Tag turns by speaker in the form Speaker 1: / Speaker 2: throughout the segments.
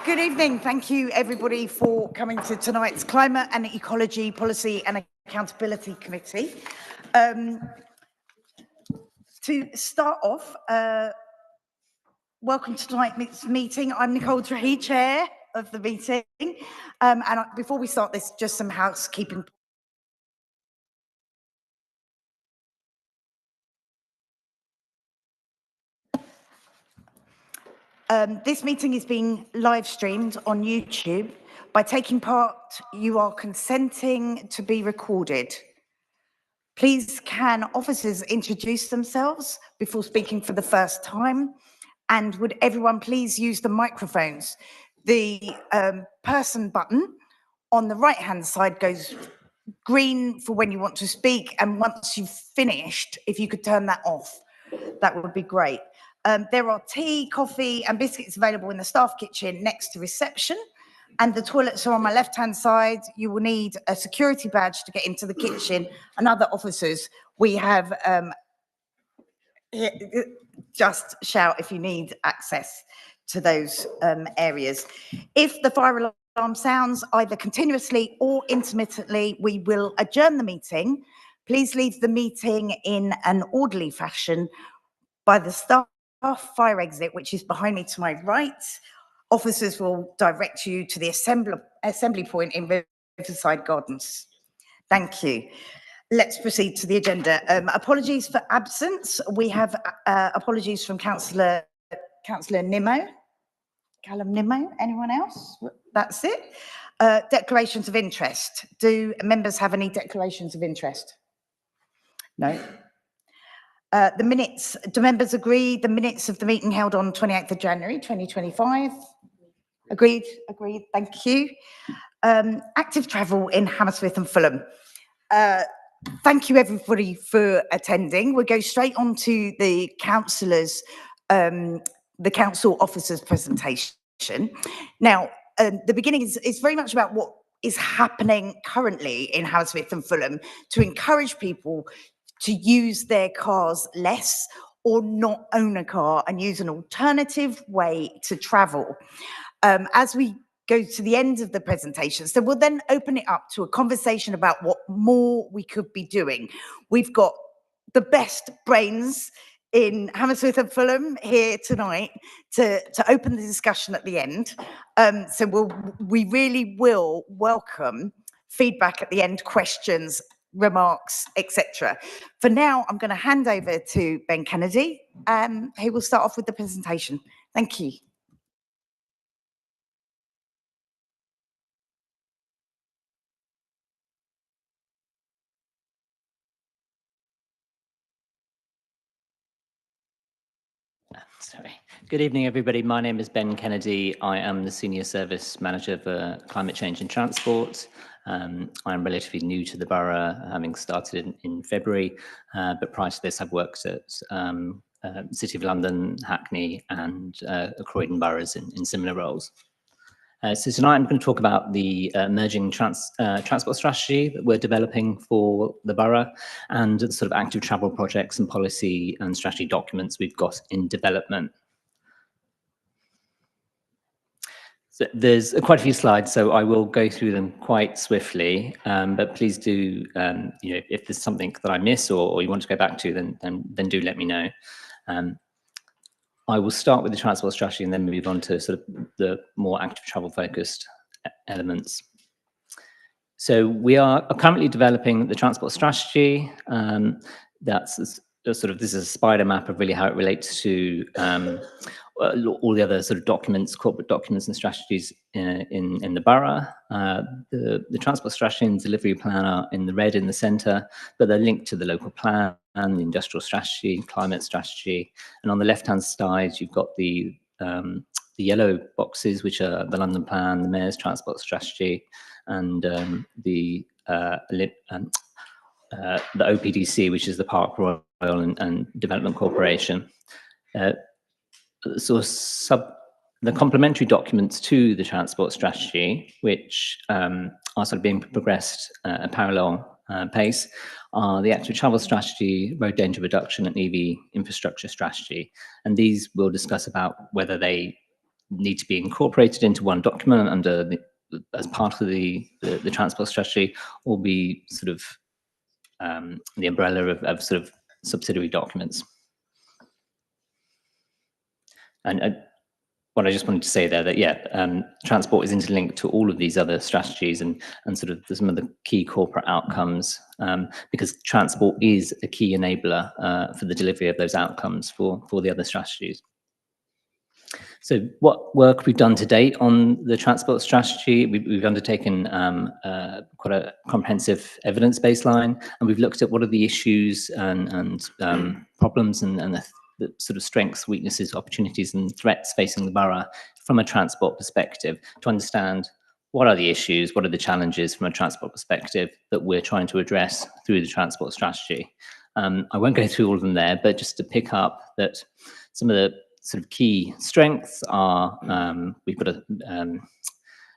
Speaker 1: Good evening. Thank you, everybody, for coming to tonight's Climate and Ecology Policy and Accountability Committee. To start off, welcome to tonight's meeting. I'm Nicole Drahe, Chair of the meeting. Before we start this, just some housekeeping. This meeting is being live streamed on YouTube. By taking part, you are consenting to be recorded. Please can officers introduce themselves before speaking for the first time? And would everyone please use the microphones? The person button on the right-hand side goes green for when you want to speak, and once you've finished, if you could turn that off, that would be great. There are tea, coffee and biscuits available in the staff kitchen next to reception, and the toilets are on my left-hand side. You will need a security badge to get into the kitchen, and other officers. We have, just shout if you need access to those areas. If the fire alarm sounds either continuously or intermittently, we will adjourn the meeting. Please leave the meeting in an orderly fashion by the staff fire exit, which is behind me to my right. Officers will direct you to the assembly point in Riverside Gardens. Thank you. Let's proceed to the agenda. Apologies for absence. We have apologies from Councillor Nimmo. Callum Nimmo, anyone else? That's it. Declarations of interest. Do members have any declarations of interest? No. The minutes, do members agree the minutes of the meeting held on 28th of January 2025? Agreed, thank you. Active travel in Hammersmith and Fulham. Thank you everybody for attending. We'll go straight on to the councillors, the council officers presentation. Now, the beginning is very much about what is happening currently in Hammersmith and Fulham to encourage people to use their cars less or not own a car and use an alternative way to travel. As we go to the end of the presentation, so we'll then open it up to a conversation about what more we could be doing. We've got the best brains in Hammersmith and Fulham here tonight to open the discussion at the end. So we really will welcome feedback at the end, questions, remarks, etc. For now, I'm going to hand over to Ben Kennedy, who will start off with the presentation. Thank you.
Speaker 2: Sorry. Good evening, everybody. My name is Ben Kennedy. I am the Senior Service Manager for Climate Change and Transport. I'm relatively new to the borough, having started in February, but prior to this, I've worked at City of London, Hackney and Croydon boroughs in similar roles. So tonight I'm going to talk about the emerging transport strategy that we're developing for the borough and the sort of active travel projects and policy and strategy documents we've got in development. So there's quite a few slides, so I will go through them quite swiftly, but please do, you know, if there's something that I miss or you want to go back to, then do let me know. I will start with the transport strategy and then move on to sort of the more active travel focused elements. So we are currently developing the transport strategy. That's sort of, this is a spider map of really how it relates to all the other sort of documents, corporate documents and strategies in the borough. The transport strategy and delivery plan are in the red in the centre, but they're linked to the local plan and the industrial strategy, climate strategy. And on the left-hand side, you've got the yellow boxes, which are the London plan, the Mayor's transport strategy, and the OPDC, which is the Park Royal and Development Corporation. So the complementary documents to the transport strategy, which are sort of being progressed at parallel pace, are the active travel strategy, road danger reduction and EV infrastructure strategy. And these we'll discuss about whether they need to be incorporated into one document under as part of the transport strategy, or be sort of the umbrella of sort of subsidiary documents. And what I just wanted to say there, that yeah, transport is interlinked to all of these other strategies and sort of some of the key corporate outcomes, because transport is a key enabler for the delivery of those outcomes for the other strategies. So what work we've done to date on the transport strategy, we've undertaken quite a comprehensive evidence baseline, and we've looked at what are the issues and problems and the sort of strengths, weaknesses, opportunities and threats facing the borough from a transport perspective, to understand what are the issues, what are the challenges from a transport perspective that we're trying to address through the transport strategy. I won't go through all of them there, but just to pick up that some of the sort of key strengths are, we've got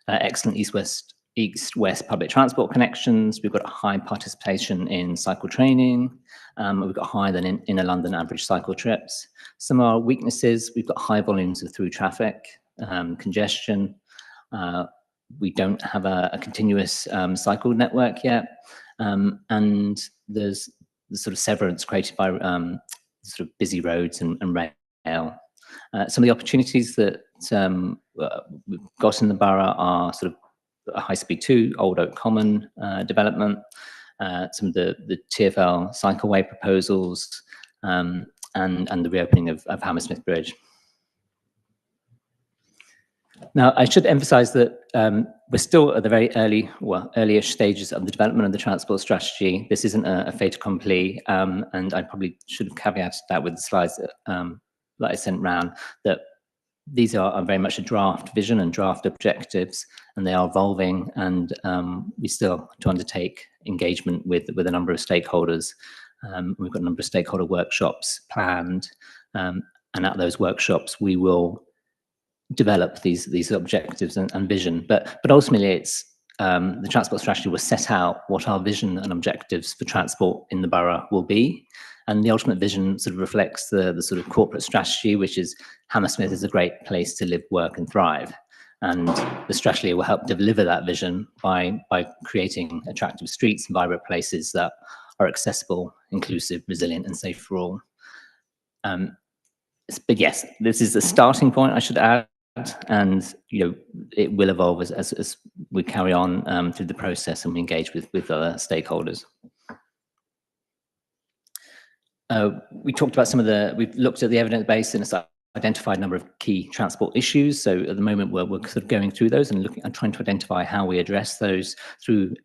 Speaker 2: excellent east-west public transport connections. We've got a high participation in cycle training. We've got higher than inner London average cycle trips. Some of our weaknesses, we've got high volumes of through traffic, congestion. We don't have a continuous cycle network yet. And there's the sort of severance created by sort of busy roads and rail. Some of the opportunities that we've got in the borough are sort of a High Speed 2, Old Oak Common development, some of the TfL cycleway proposals, and the reopening of Hammersmith Bridge. Now, I should emphasize that we're still at the very early-ish stages of the development of the transport strategy. This isn't a fait accompli, and I probably should have caveated that with the slides that I sent round, that these are very much a draft vision and draft objectives, and they are evolving, and we still have to undertake engagement with a number of stakeholders. We've got a number of stakeholder workshops planned, and at those workshops we will develop these objectives and vision. But ultimately, it's the transport strategy will set out what our vision and objectives for transport in the borough will be. And the ultimate vision sort of reflects the sort of corporate strategy, which is Hammersmith is a great place to live, work and thrive. And the strategy will help deliver that vision by creating attractive streets and vibrant places that are accessible, inclusive, resilient and safe for all. But yes, this is the starting point, I should add, and it will evolve as we carry on through the process and we engage with other stakeholders. We talked about we've looked at the evidence base and identified a number of key transport issues. So at the moment, we're sort of going through those and looking and trying to identify how we address those through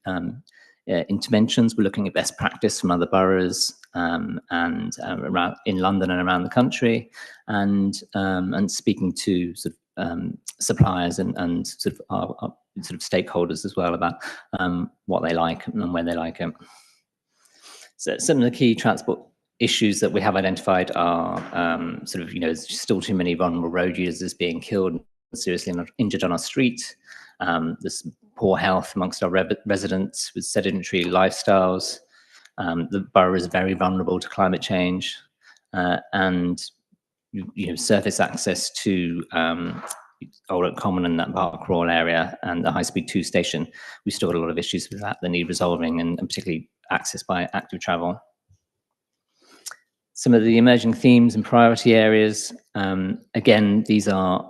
Speaker 2: interventions. We're looking at best practice from other boroughs and around in London and around the country, and speaking to sort of suppliers and sort of our sort of stakeholders as well about what they like and when they like it. So some of the key transport issues that we have identified are sort of, there's still too many vulnerable road users being killed and seriously injured on our street. There's poor health amongst our residents with sedentary lifestyles. The borough is very vulnerable to climate change, and surface access to Old Oak Common and that Park Royal area and the High Speed 2 station. We've still got a lot of issues with that need resolving, and particularly access by active travel. Some of the emerging themes and priority areas, again, these are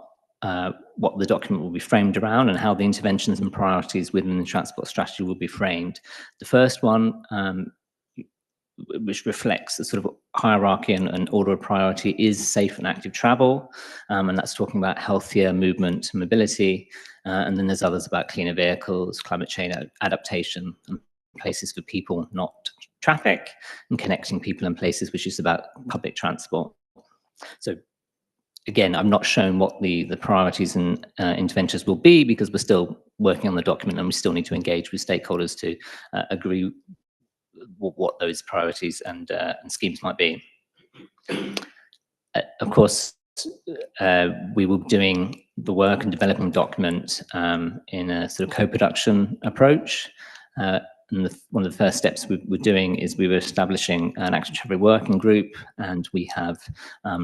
Speaker 2: what the document will be framed around and how the interventions and priorities within the transport strategy will be framed. The first one, which reflects the sort of hierarchy and order of priority, is safe and active travel, and that's talking about healthier movement and mobility, and then there's others about cleaner vehicles, climate change adaptation, and places for people, not traffic, and connecting people and places, which is about public transport. So again, I've not shown what the priorities and interventions will be, because we're still working on the document and we still need to engage with stakeholders to agree what those priorities and schemes might be. Of course, we will be doing the work and developing document in a sort of co-production approach. And one of the first steps we're doing is we were establishing an active travel working group, and we have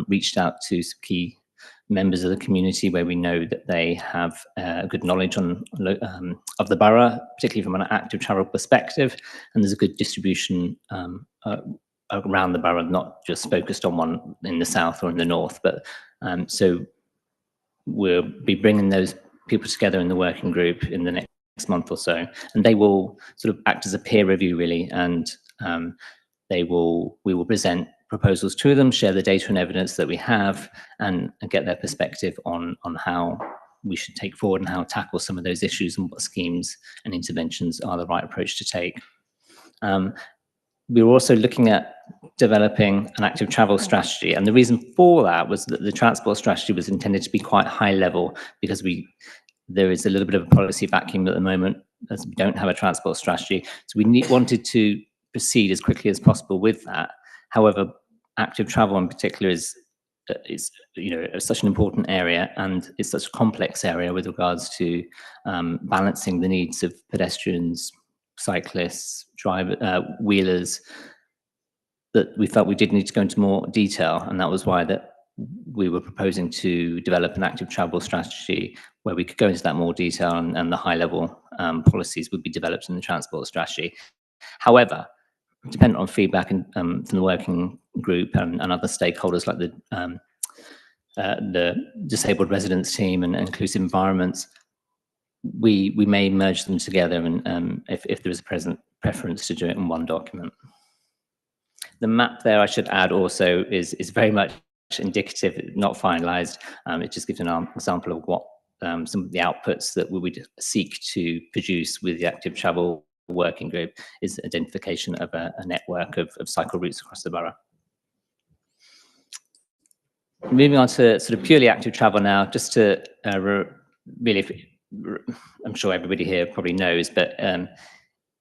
Speaker 2: reached out to some key members of the community where we know that they have good knowledge of the borough, particularly from an active travel perspective, and there's a good distribution around the borough, not just focused on one in the south or in the north, but so we'll be bringing those people together in the working group in the next month or so, and they will sort of act as a peer review really, and we will present proposals to them, share the data and evidence that we have, and get their perspective on how we should take forward and how to tackle some of those issues and what schemes and interventions are the right approach to take. We were also looking at developing an active travel strategy, and the reason for that was that the transport strategy was intended to be quite high level, because there is a little bit of a policy vacuum at the moment, as we don't have a transport strategy. So we wanted to proceed as quickly as possible with that. However, active travel in particular is such an important area, and it's such a complex area with regards to balancing the needs of pedestrians, cyclists, wheelers, that we felt we did need to go into more detail, and that was why we were proposing to develop an active travel strategy where we could go into that more detail, and the high level policies would be developed in the transport strategy. However, dependent on feedback from the working group and other stakeholders like the disabled residents team and inclusive environments, we may merge them together, and if there is a preference to do it in one document. The map there, I should add also, is very much indicative, not finalized. It just gives an example of what some of the outputs that we would seek to produce with the active travel working group is identification of a network of cycle routes across the borough. Moving on to sort of purely active travel now, just to really, I'm sure everybody here probably knows, but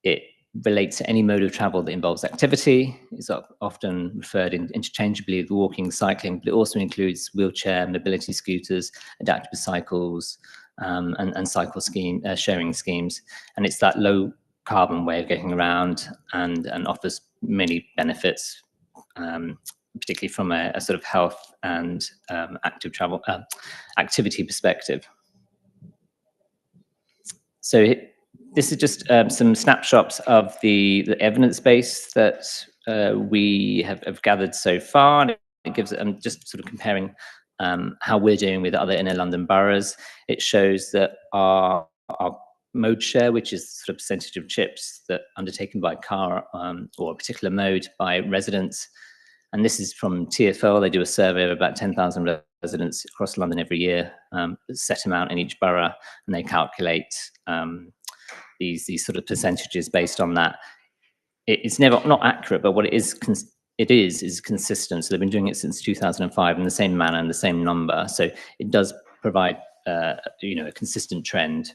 Speaker 2: it relates to any mode of travel that involves activity. It's often referred interchangeably with walking, cycling, but it also includes wheelchair, mobility scooters, adaptive cycles, and cycle sharing schemes. And it's that low carbon way of getting around, and offers many benefits, particularly from a sort of health and active travel activity perspective. So this is just some snapshots of the evidence base that we have gathered so far. And it gives just sort of comparing how we're doing with other inner London boroughs. It shows that our mode share, which is sort of percentage of trips that undertaken by car or a particular mode by residents. And this is from TfL. They do a survey of about 10,000 residents across London every year, set amount in each borough, and they calculate these sort of percentages based on that. It's not accurate, but what it is consistent. So they've been doing it since 2005 in the same manner and the same number. So it does provide a consistent trend.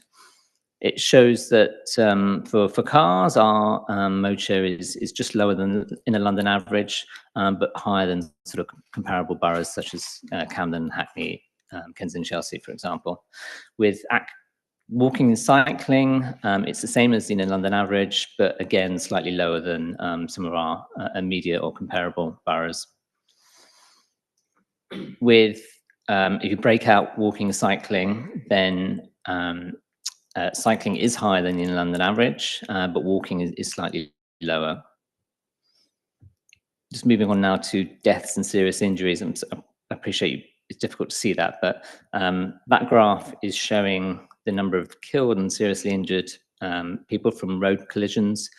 Speaker 2: It shows that for cars, our mode share is just lower than the inner London average, but higher than sort of comparable boroughs such as Camden, Hackney, Kensington, Chelsea, for example. With walking and cycling, it's the same as the inner London average, but again, slightly lower than some of our immediate or comparable boroughs. With if you break out walking and cycling, then cycling is higher than the inner London average, but walking is slightly lower. Just moving on now to deaths and serious injuries. I appreciate it's difficult to see that, but that graph is showing the number of killed and seriously injured people from road collisions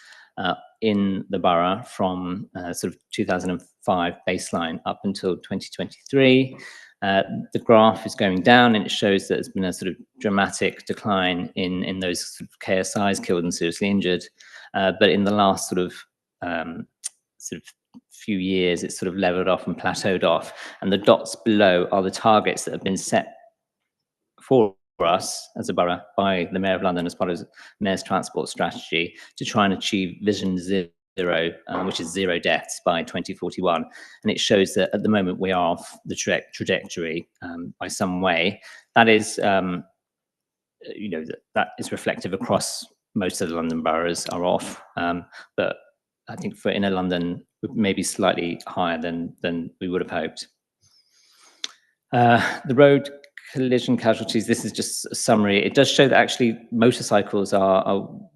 Speaker 2: in the borough from sort of 2005 baseline up until 2023. The graph is going down, and it shows that there's been a sort of dramatic decline in those sort of KSIs, killed and seriously injured. But in the last sort of few years, it's sort of leveled off and plateaued off. And the dots below are the targets that have been set for us as a borough by the Mayor of London as part of Mayor's transport strategy to try and achieve Vision Zero, which is 0 deaths by 2041. And it shows that at the moment we are off the trajectory by some way. That is, that is reflective across most of the London boroughs are off. But I think for inner London, maybe slightly higher than we would have hoped. The road collision casualties, this is just a summary. It does show that actually motorcycles are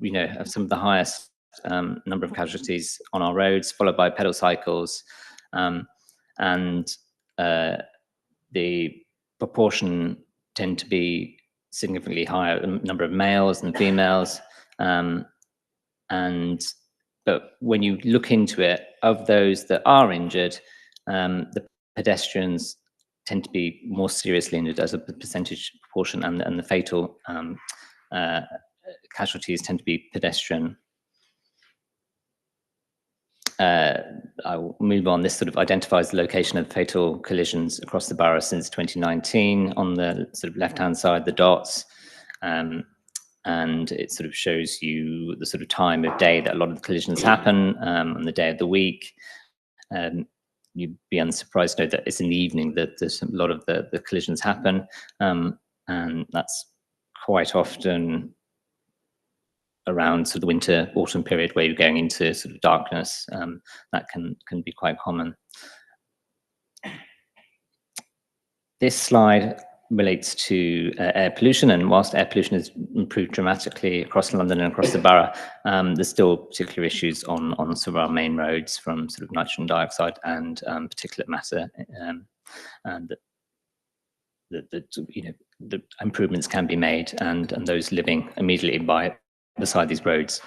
Speaker 2: have some of the highest number of casualties on our roads, followed by pedal cycles, and the proportion tend to be significantly higher, the number of males than females. But when you look into it, of those that are injured, the pedestrians tend to be more seriously injured as a percentage proportion, and the fatal casualties tend to be pedestrian. I'll move on. This sort of identifies the location of fatal collisions across the borough since 2019 on the sort of left-hand side, the dots. And it sort of shows you the sort of time of day that a lot of the collisions happen, on the day of the week. You'd be unsurprised to know that it's in the evening that there's a lot of the collisions happen. And that's quite often around sort of the winter, autumn period where you're going into sort of darkness. That can be quite common. This slide relates to air pollution, and whilst air pollution has improved dramatically across London and across the borough, there's still particular issues on some of our main roads, from sort of nitrogen dioxide and particulate matter, and the improvements can be made, and those living immediately beside these roads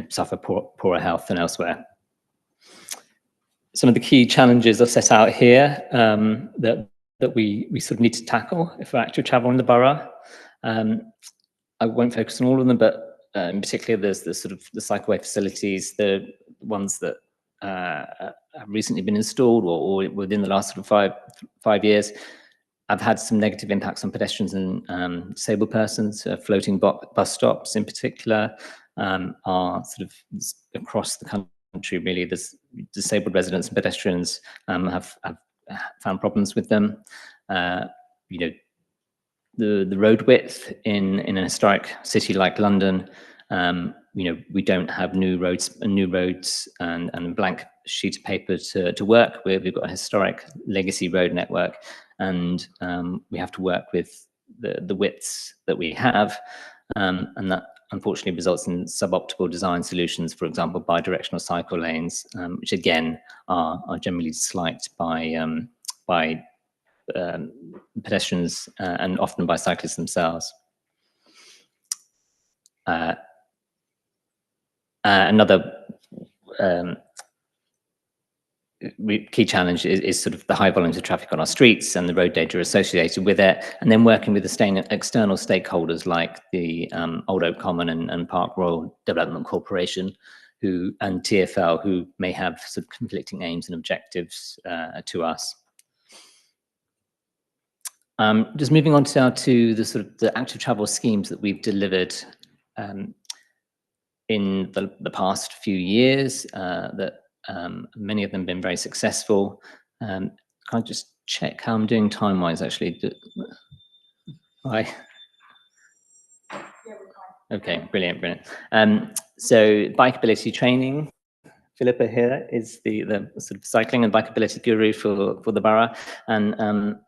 Speaker 2: suffer poorer health than elsewhere. Some of the key challenges are set out here that we sort of need to tackle if we're active travel in the borough. I won't focus on all of them, but in particular, there's the sort of the cycleway facilities, the ones that have recently been installed or within the last sort of five years. I've had some negative impacts on pedestrians and disabled persons. Floating bus stops, in particular, are sort of across the country. Really, there's disabled residents and pedestrians have found problems with them. The road width in an historic city like London, we don't have new roads and a blank sheet of paper to work with. We've got a historic legacy road network, and we have to work with the widths that we have, and that unfortunately results in suboptimal design solutions, for example, bidirectional cycle lanes, which again are generally disliked by pedestrians and often by cyclists themselves. Another key challenge is sort of the high volumes of traffic on our streets and the road data associated with it, and then working with the external stakeholders like the Old Oak Common and Park Royal Development Corporation and TfL, who may have sort of conflicting aims and objectives to us. Just moving on to the sort of the active travel schemes that we've delivered in the past few years, that many of them have been very successful. Can I just check how I'm doing time-wise, actually? Okay, brilliant. So bikeability training. Philippa here is the sort of cycling and bikeability guru for the borough, and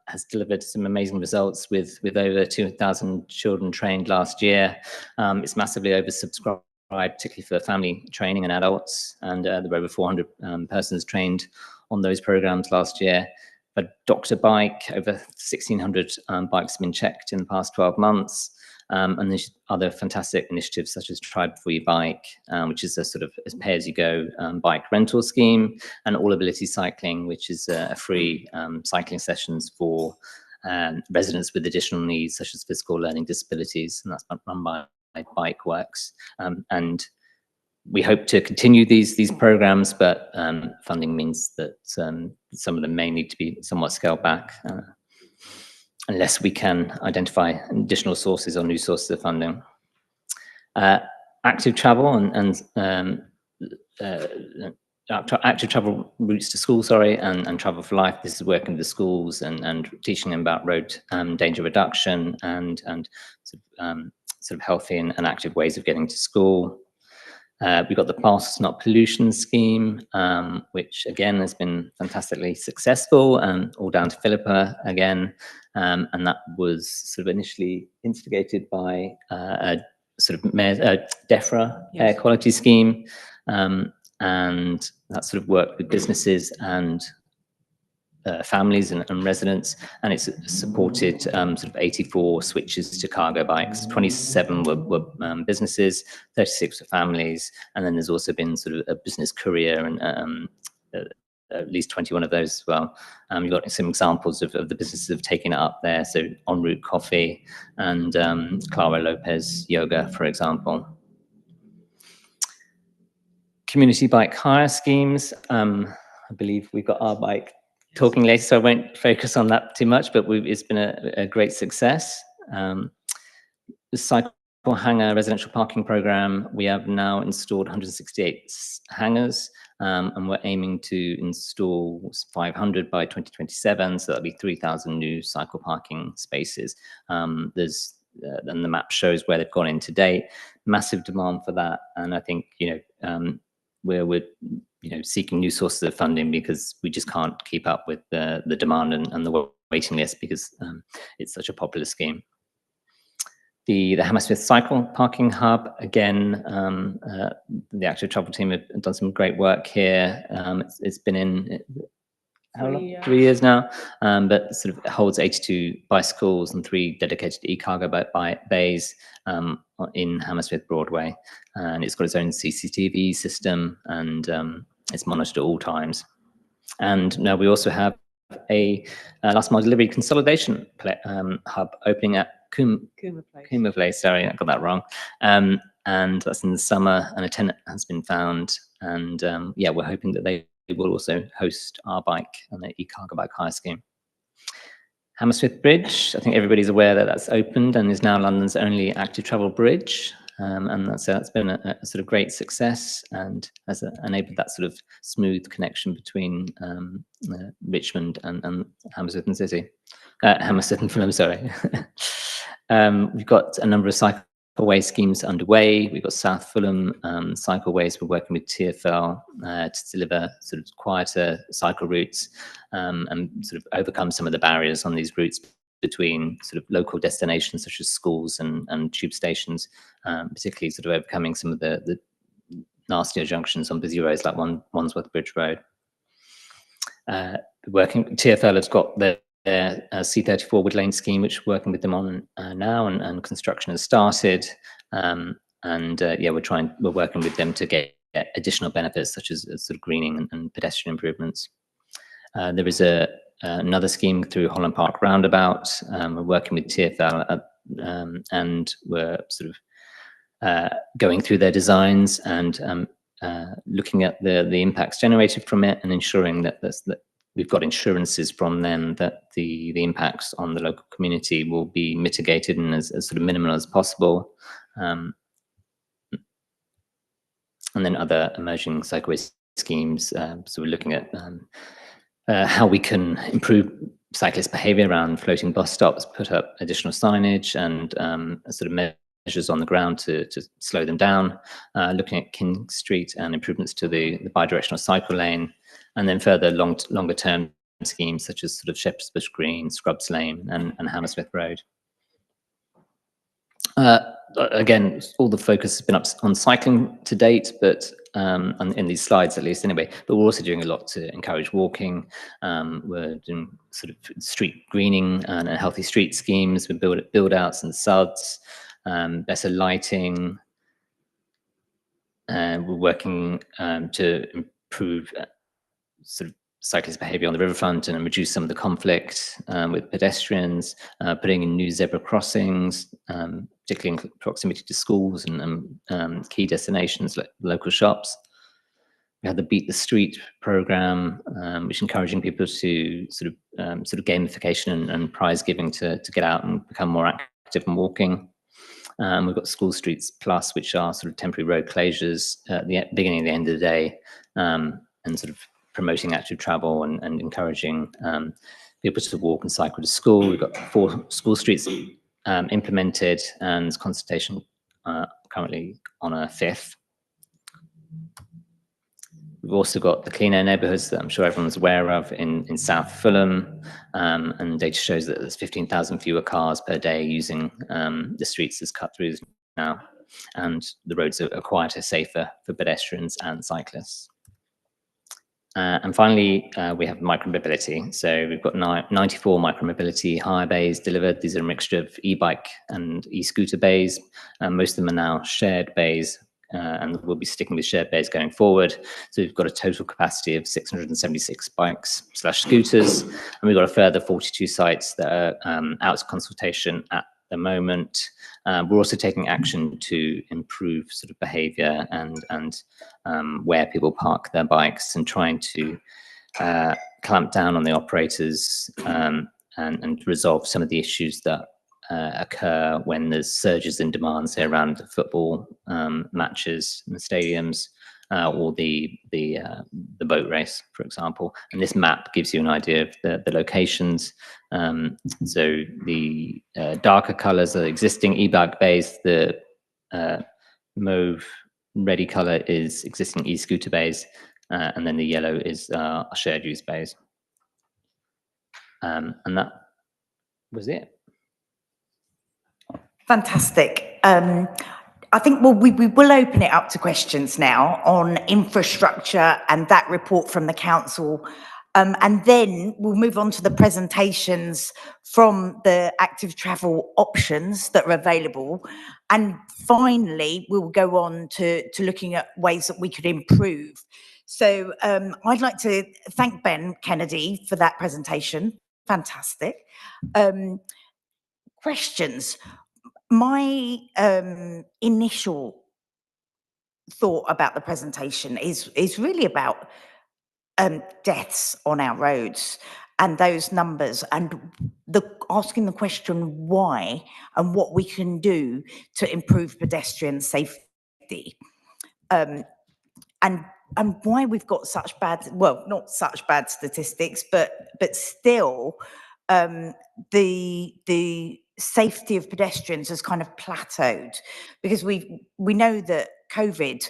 Speaker 2: has delivered some amazing results with over 2,000 children trained last year. It's massively oversubscribed, particularly for family training and adults, and there were over 400 persons trained on those programs last year. But Dr. Bike, over 1,600 bikes have been checked in the past 12 months. And there's other fantastic initiatives such as Try Before You Bike, which is a sort of pay-as-you-go bike rental scheme, and All Ability Cycling, which is a free cycling sessions for residents with additional needs such as physical learning disabilities, and that's run by Bikeworks. And we hope to continue these programs, but funding means that some of them may need to be somewhat scaled back, unless we can identify additional sources or new sources of funding. Active travel and active travel routes to school, and Travel for Life. This is working with the schools and teaching them about road danger reduction and sort of healthy and active ways of getting to school. We've got the Past Not Pollution scheme, which again has been fantastically successful, and all down to Philippa again. And that was sort of initially instigated by a sort of DEFRA air quality scheme. And that sort of worked with businesses and families and residents, and it's supported sort of 84 switches to cargo bikes. 27 were businesses, 36 were families, and then there's also been sort of a business courier and at least 21 of those as well. You've got some examples of the businesses that have taken it up there. So En Route Coffee and Clara Lopez Yoga, for example. Community bike hire schemes. I believe we've got our bike talking later, so I won't focus on that too much, but it's been a great success. The cycle hanger residential parking program, we have now installed 168 hangars, and we're aiming to install 500 by 2027, so that'll be 3,000 new cycle parking spaces. And the map shows where they've gone in to date. Massive demand for that, and I think we're seeking new sources of funding because we just can't keep up with the demand and the waiting list, because it's such a popular scheme. The Hammersmith Cycle Parking Hub, again, the Active Travel team have done some great work here. It's been in how long? 3 years now, but sort of holds 82 bicycles and 3 dedicated e-cargo bays in Hammersmith Broadway, and it's got its own CCTV system, and it's monitored at all times. And now we also have a last mile delivery consolidation hub opening at Cooma Place. Sorry, I got that wrong. And that's in the summer, and a tenant has been found, and yeah, we're hoping that they will also host our bike and the e-cargo bike hire scheme. Hammersmith Bridge, I think everybody's aware that that's opened and is now London's only active travel bridge. And that's been a sort of great success, and has enabled that sort of smooth connection between Richmond and Hammersmith and City. Hammersmith and Fulham, sorry. We've got a number of cycleway schemes underway. We've got South Fulham cycleways. We're working with TfL to deliver sort of quieter cycle routes and sort of overcome some of the barriers on these routes between sort of local destinations such as schools and tube stations, particularly sort of overcoming some of the nastier junctions on busy roads like Wandsworth Bridge Road. TfL has got their C34 Wood Lane scheme, which we're working with them on now, and construction has started. Yeah, we're working with them to get additional benefits such as sort of greening and pedestrian improvements. There is another scheme through Holland Park Roundabout. We're working with TfL and we're sort of going through their designs and looking at the impacts generated from it, and ensuring that we've got insurances from them that the impacts on the local community will be mitigated and as sort of minimal as possible. And then other emerging cycleway schemes. So we're looking at how we can improve cyclist behaviour around floating bus stops, put up additional signage and sort of measures on the ground to slow them down, looking at King Street and improvements to the bi-directional cycle lane, and then further longer term schemes such as sort of Shepherd's Bush Green, Scrubs Lane and Hammersmith Road. Again, all the focus has been up on cycling to date, but in these slides at least anyway, but we're also doing a lot to encourage walking. We're doing sort of street greening and healthy street schemes with build outs and suds, better lighting. We're working to improve sort of cyclist behaviour on the riverfront and reduce some of the conflict with pedestrians, putting in new zebra crossings, particularly in proximity to schools and key destinations like local shops. We have the Beat the Street programme, which is encouraging people to sort of gamification and prize giving to get out and become more active and walking. We've got School Streets Plus, which are sort of temporary road closures at the beginning and the end of the day, and sort of promoting active travel and encouraging people to walk and cycle to school. We've got 4 school streets implemented, and consultation currently on a 5th. We've also got the clean air neighbourhoods that I'm sure everyone's aware of in South Fulham, and data shows that there's 15,000 fewer cars per day using the streets as cut-throughs now, and the roads are quieter, safer for pedestrians and cyclists. And finally, we have micromobility. So we've got 94 micromobility hire bays delivered. These are a mixture of e-bike and e-scooter bays. Most of them are now shared bays, and we'll be sticking with shared bays going forward. So we've got a total capacity of 676 bikes/scooters, and we've got a further 42 sites that are out to consultation at the moment. We're also taking action to improve sort of behaviour and where people park their bikes, and trying to clamp down on the operators and resolve some of the issues that occur when there's surges in demand, say around football matches in the stadiums, or the boat race, for example. And this map gives you an idea of the locations. So the darker colours are existing e-bike bays. The mauve ready colour is existing e-scooter bays, and then the yellow is shared use bays. And that was it.
Speaker 1: Fantastic. I think we will open it up to questions now on infrastructure and that report from the council. And then we'll move on to the presentations from the active travel options that are available. And finally, we'll go on to looking at ways that we could improve. So I'd like to thank Ben Kennedy for that presentation. Fantastic. Questions. My initial thought about the presentation is really about deaths on our roads and those numbers, and asking the question why and what we can do to improve pedestrian safety, and why we've got such bad, well, not such bad statistics, but still the safety of pedestrians has kind of plateaued, because we know that COVID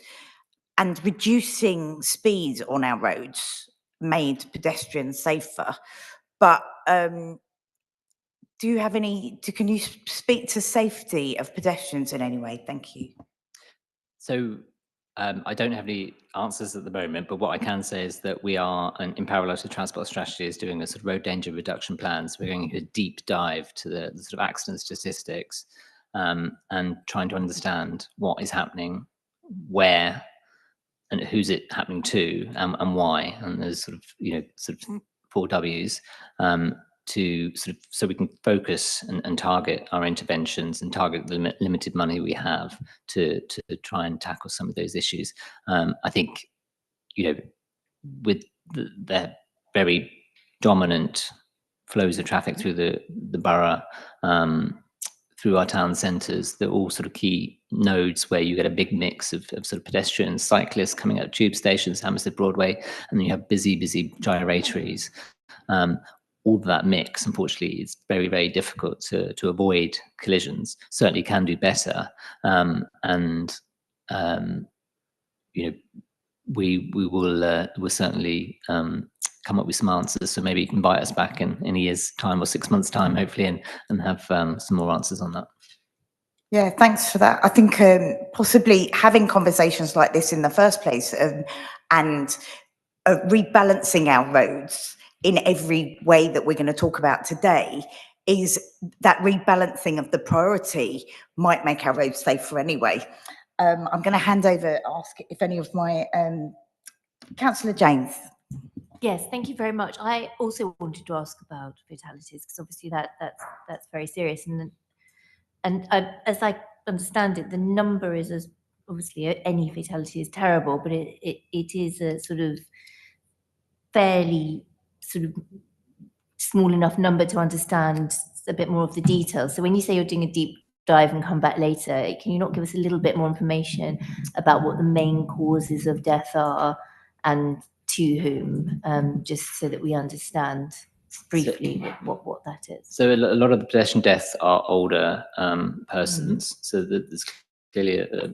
Speaker 1: and reducing speed on our roads made pedestrians safer. But can you speak to safety of pedestrians in any way? Thank you.
Speaker 2: So I don't have any answers at the moment, but what I can say is that we are, in parallel to transport strategy, is doing a sort of road danger reduction plan. So we're going to a deep dive to the sort of accident statistics, and trying to understand what is happening, where, and who's it happening to, and why. And there's sort of 4 W's, to sort of, so we can focus and target our interventions and target the limited money we have to try and tackle some of those issues. I think, with the very dominant flows of traffic through the borough, through our town centres, they're all sort of key nodes where you get a big mix of sort of pedestrians, cyclists coming out of tube stations, Hammersmith Broadway, and then you have busy gyratories. All of that mix, unfortunately, is very, very difficult to avoid collisions. Certainly can do better, we will certainly come up with some answers. So maybe you can invite us back in a year's time or 6 months' time, hopefully, and have some more answers on that.
Speaker 1: Yeah, thanks for that. I think possibly having conversations like this in the first place, and rebalancing our roads in every way that we're going to talk about today, is that rebalancing of the priority might make our roads safer anyway. I'm going to hand over, ask if any of my Councillor James.
Speaker 3: Yes, thank you very much. I also wanted to ask about fatalities, because obviously that's very serious, and as I understand it, the number is, as obviously any fatality is terrible, but it is a sort of fairly sort of small enough number to understand a bit more of the details. So when you say you're doing a deep dive and come back later, can you not give us a little bit more information about what the main causes of death are and to whom, just so that we understand briefly what that is?
Speaker 2: So a lot of the pedestrian deaths are older persons. So there's clearly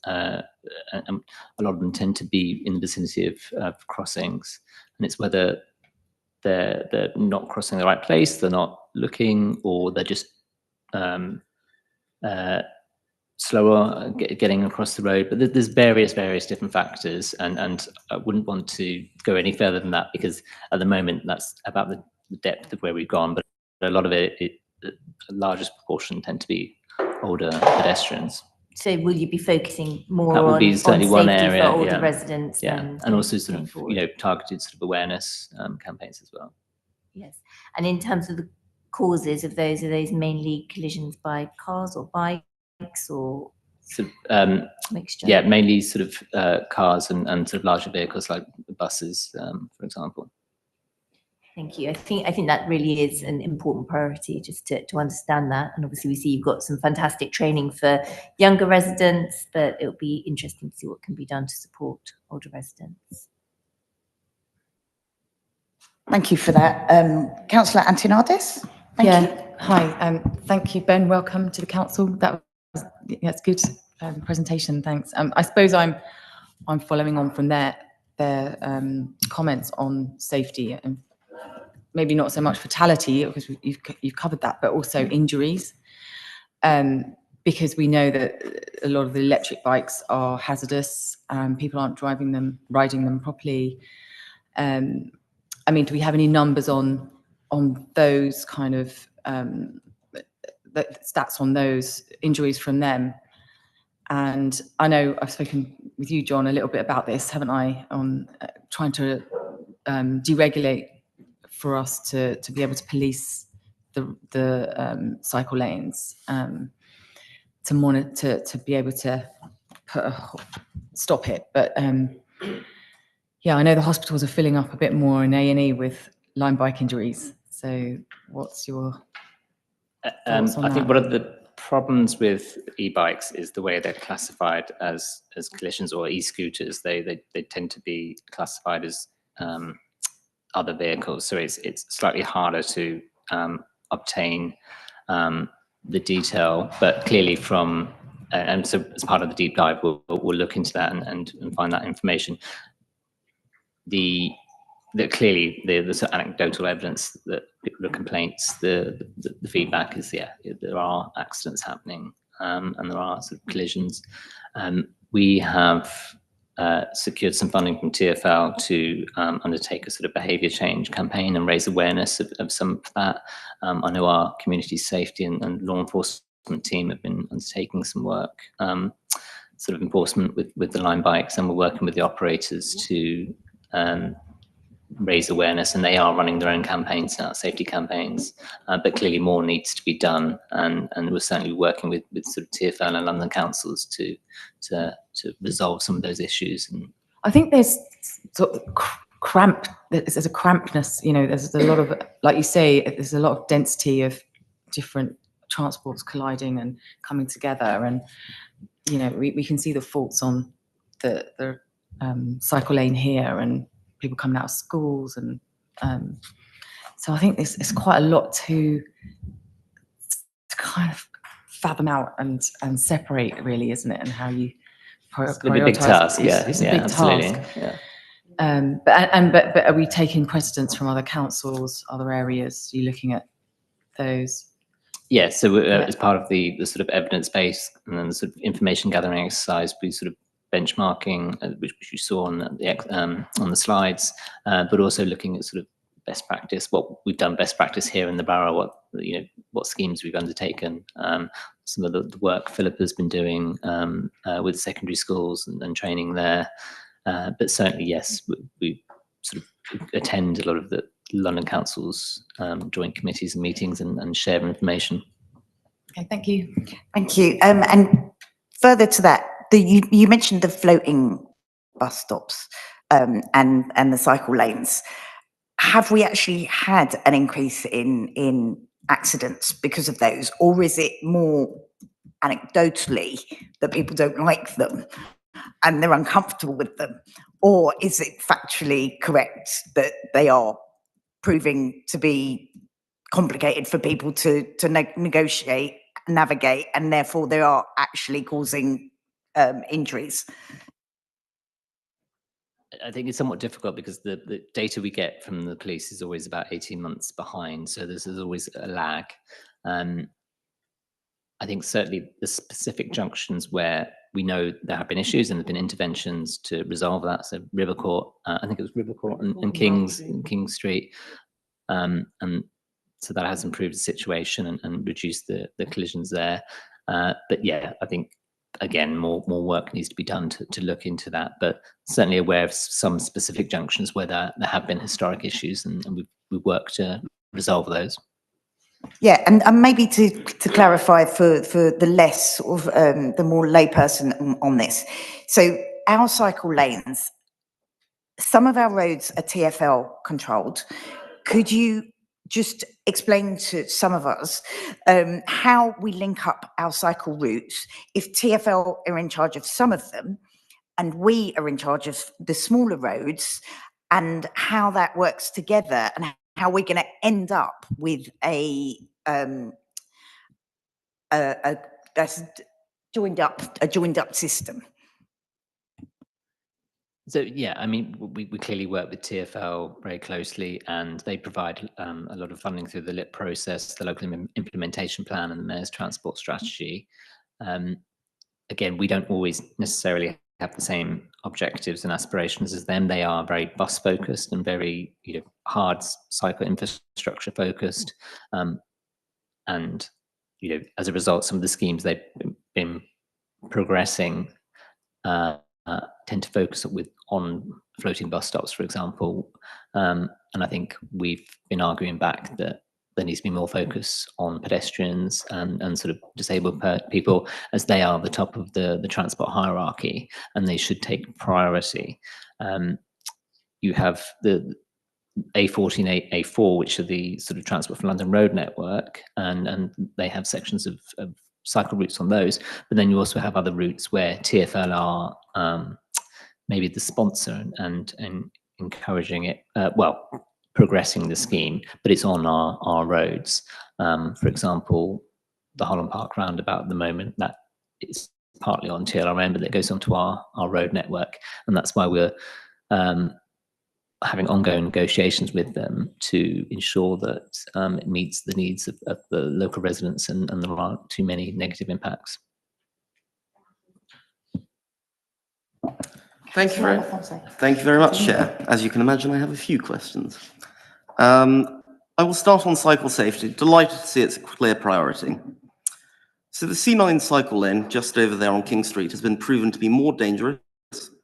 Speaker 2: and a lot of them tend to be in the vicinity of crossings, and it's whether they're not crossing the right place, they're not looking, or they're just slower getting across the road. But there's various different factors, and I wouldn't want to go any further than that, because at the moment that's about the depth of where we've gone. But a lot of the largest proportion tend to be older pedestrians.
Speaker 3: So will you be focusing more
Speaker 2: That would be
Speaker 3: on
Speaker 2: certainly one
Speaker 3: safety
Speaker 2: area,
Speaker 3: for older
Speaker 2: yeah.
Speaker 3: residents?
Speaker 2: And also sort
Speaker 3: going
Speaker 2: of
Speaker 3: forward?
Speaker 2: Targeted sort of awareness campaigns as well.
Speaker 3: Yes, and in terms of the causes of those, are those mainly collisions by cars or bikes, or
Speaker 2: So,
Speaker 3: mixture?
Speaker 2: yeah, mainly sort of cars and sort of larger vehicles like buses, for example.
Speaker 3: Thank you. I think that really is an important priority, just to understand that. And obviously, we see you've got some fantastic training for younger residents, but it'll be interesting to see what can be done to support older residents.
Speaker 1: Thank you for that. Councillor Antinadis? Thank you.
Speaker 4: Hi, thank you, Ben. Welcome to the council. That's good presentation. Thanks. I suppose I'm following on from their comments on safety, and maybe not so much fatality, because you've covered that, but also injuries, because we know that a lot of the electric bikes are hazardous. People aren't riding them properly. I mean, do we have any numbers on those kind of stats on those injuries from them? And I know I've spoken with you, John, a little bit about this, haven't I, on trying to deregulate for us to be able to police the cycle lanes, to monitor, to be able to stop it. But yeah, I know the hospitals are filling up a bit more in A&E with Lyme bike injuries. So what's your thoughts on
Speaker 2: I
Speaker 4: that?
Speaker 2: think one of the problems with e-bikes is the way they're classified as collisions, or e-scooters. They tend to be classified as other vehicles, so it's slightly harder to obtain the detail. But clearly from and so as part of the deep dive, we'll look into that and find that information. Clearly the sort of anecdotal evidence, that the complaints, the feedback is, yeah, there are accidents happening, and there are sort of collisions. We have secured some funding from TfL to undertake a sort of behaviour change campaign and raise awareness of some of that. I know our community safety and law enforcement team have been undertaking some work, sort of enforcement with the Lyme bikes, and we're working with the operators to raise awareness, and they are running their own campaigns now, safety campaigns, but clearly more needs to be done, and we're certainly working with sort of TfL and London councils to resolve some of those issues. And
Speaker 4: I think there's sort of there's a crampness, there's a lot of, like you say, there's a lot of density of different transports colliding and coming together, and we can see the faults on the cycle lane here, and people coming out of schools, and so I think it's quite a lot to kind of fathom out and separate, really, isn't it? And how you
Speaker 2: it's going to be a big task.
Speaker 4: It's a big
Speaker 2: absolutely.
Speaker 4: task.
Speaker 2: Yeah.
Speaker 4: But are we taking precedence from other councils, other areas? Are you looking at those?
Speaker 2: Yeah, so as part of the sort of evidence base and then the sort of information gathering exercise, we sort of benchmarking, which you saw on the slides, but also looking at sort of best practice, what we've done best practice here in the borough, what schemes we've undertaken, some of the work Philip has been doing with secondary schools and training there. But certainly, yes, we sort of attend a lot of the London Council's joint committees and meetings and share information.
Speaker 4: Okay, thank you.
Speaker 1: Thank you. And further to that, you mentioned the floating bus stops and the cycle lanes. Have we actually had an increase in accidents because of those, or is it more anecdotally that people don't like them and they're uncomfortable with them, or is it factually correct that they are proving to be complicated for people to negotiate, navigate, and therefore they are actually causing injuries?
Speaker 2: I think it's somewhat difficult because the data we get from the police is always about 18 months behind. So there's always a lag. I think certainly the specific junctions where we know there have been issues and there have been interventions to resolve that. So River Court, I think it was River Court and King Street. And so that has improved the situation and reduced the collisions there. But yeah, I think, again, more work needs to be done to look into that, but certainly aware of some specific junctions where there have been historic issues, and we've worked to resolve those.
Speaker 1: Yeah, and maybe to clarify for the less of the more layperson on this. So our cycle lanes, some of our roads are TfL controlled. Could you just explain to some of us how we link up our cycle routes if TfL are in charge of some of them and we are in charge of the smaller roads, and how that works together, and how we're going to end up with a joined up system?
Speaker 2: So yeah, I mean, we clearly work with TfL very closely, and they provide a lot of funding through the LIP process, the local implementation plan, and the Mayor's transport strategy. Again, we don't always necessarily have the same objectives and aspirations as them. They are very bus focused and very hard cycle infrastructure focused, and as a result, some of the schemes they've been progressing tend to focus on floating bus stops, for example. And I think we've been arguing back that there needs to be more focus on pedestrians and sort of disabled people, as they are the top of the transport hierarchy, and they should take priority. You have the A14, A4, which are the sort of Transport for London road network, and they have sections of cycle routes on those. But then you also have other routes where TfL are maybe the sponsor and encouraging it, progressing the scheme, but it's on our roads. For example, the Holland Park roundabout at the moment, that is partly on TLRM, but it goes onto our road network. And that's why we're having ongoing negotiations with them to ensure that it meets the needs of the local residents and there aren't too many negative impacts.
Speaker 5: Thank you very much, Chair. As you can imagine, I have a few questions. I will start on cycle safety. Delighted to see it's a clear priority. So the C9 cycle lane just over there on King Street has been proven to be more dangerous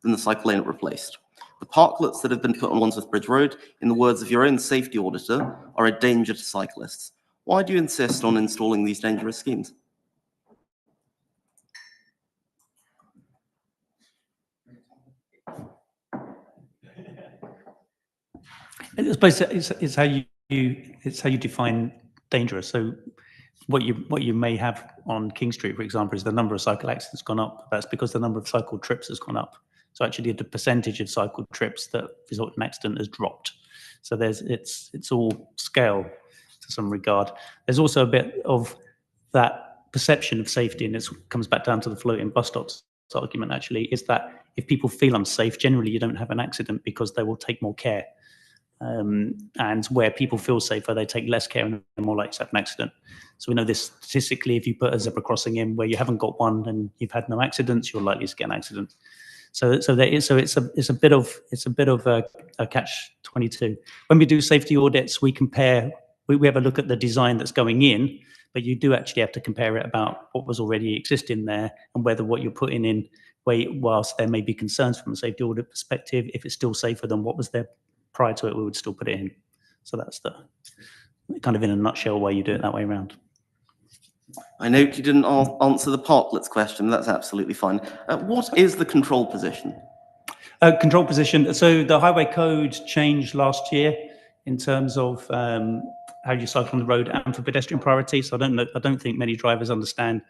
Speaker 5: than the cycle lane it replaced. The parklets that have been put on Wandsworth Bridge Road, in the words of your own safety auditor, are a danger to cyclists. Why do you insist on installing these dangerous schemes?
Speaker 6: I suppose it's how you define dangerous. So what you may have on King Street, for example, is the number of cycle accidents gone up. That's because the number of cycle trips has gone up. So actually, the percentage of cycle trips that result in accident has dropped. So it's all scale to some regard. There's also a bit of that perception of safety, and this comes back down to the floating bus stops argument. Actually, is that if people feel unsafe, generally you don't have an accident because they will take more care. And where people feel safer, they take less care and they're more likely to have an accident. So we know this statistically. If you put a zebra crossing in where you haven't got one and you've had no accidents, you're likely to get an accident. So it's a bit of a catch-22. When we do safety audits, we have a look at the design that's going in, but you do actually have to compare it about what was already existing there and whether what you're putting in, whilst there may be concerns from a safety audit perspective, if it's still safer than what was there prior to it, we would still put it in. So that's the kind of, in a nutshell, way you do it that way around.
Speaker 5: I note you didn't answer the parklets question. That's absolutely fine. What is the control position?
Speaker 6: Control position. So the highway code changed last year in terms of how you cycle on the road and for pedestrian priority. So I don't think many drivers understand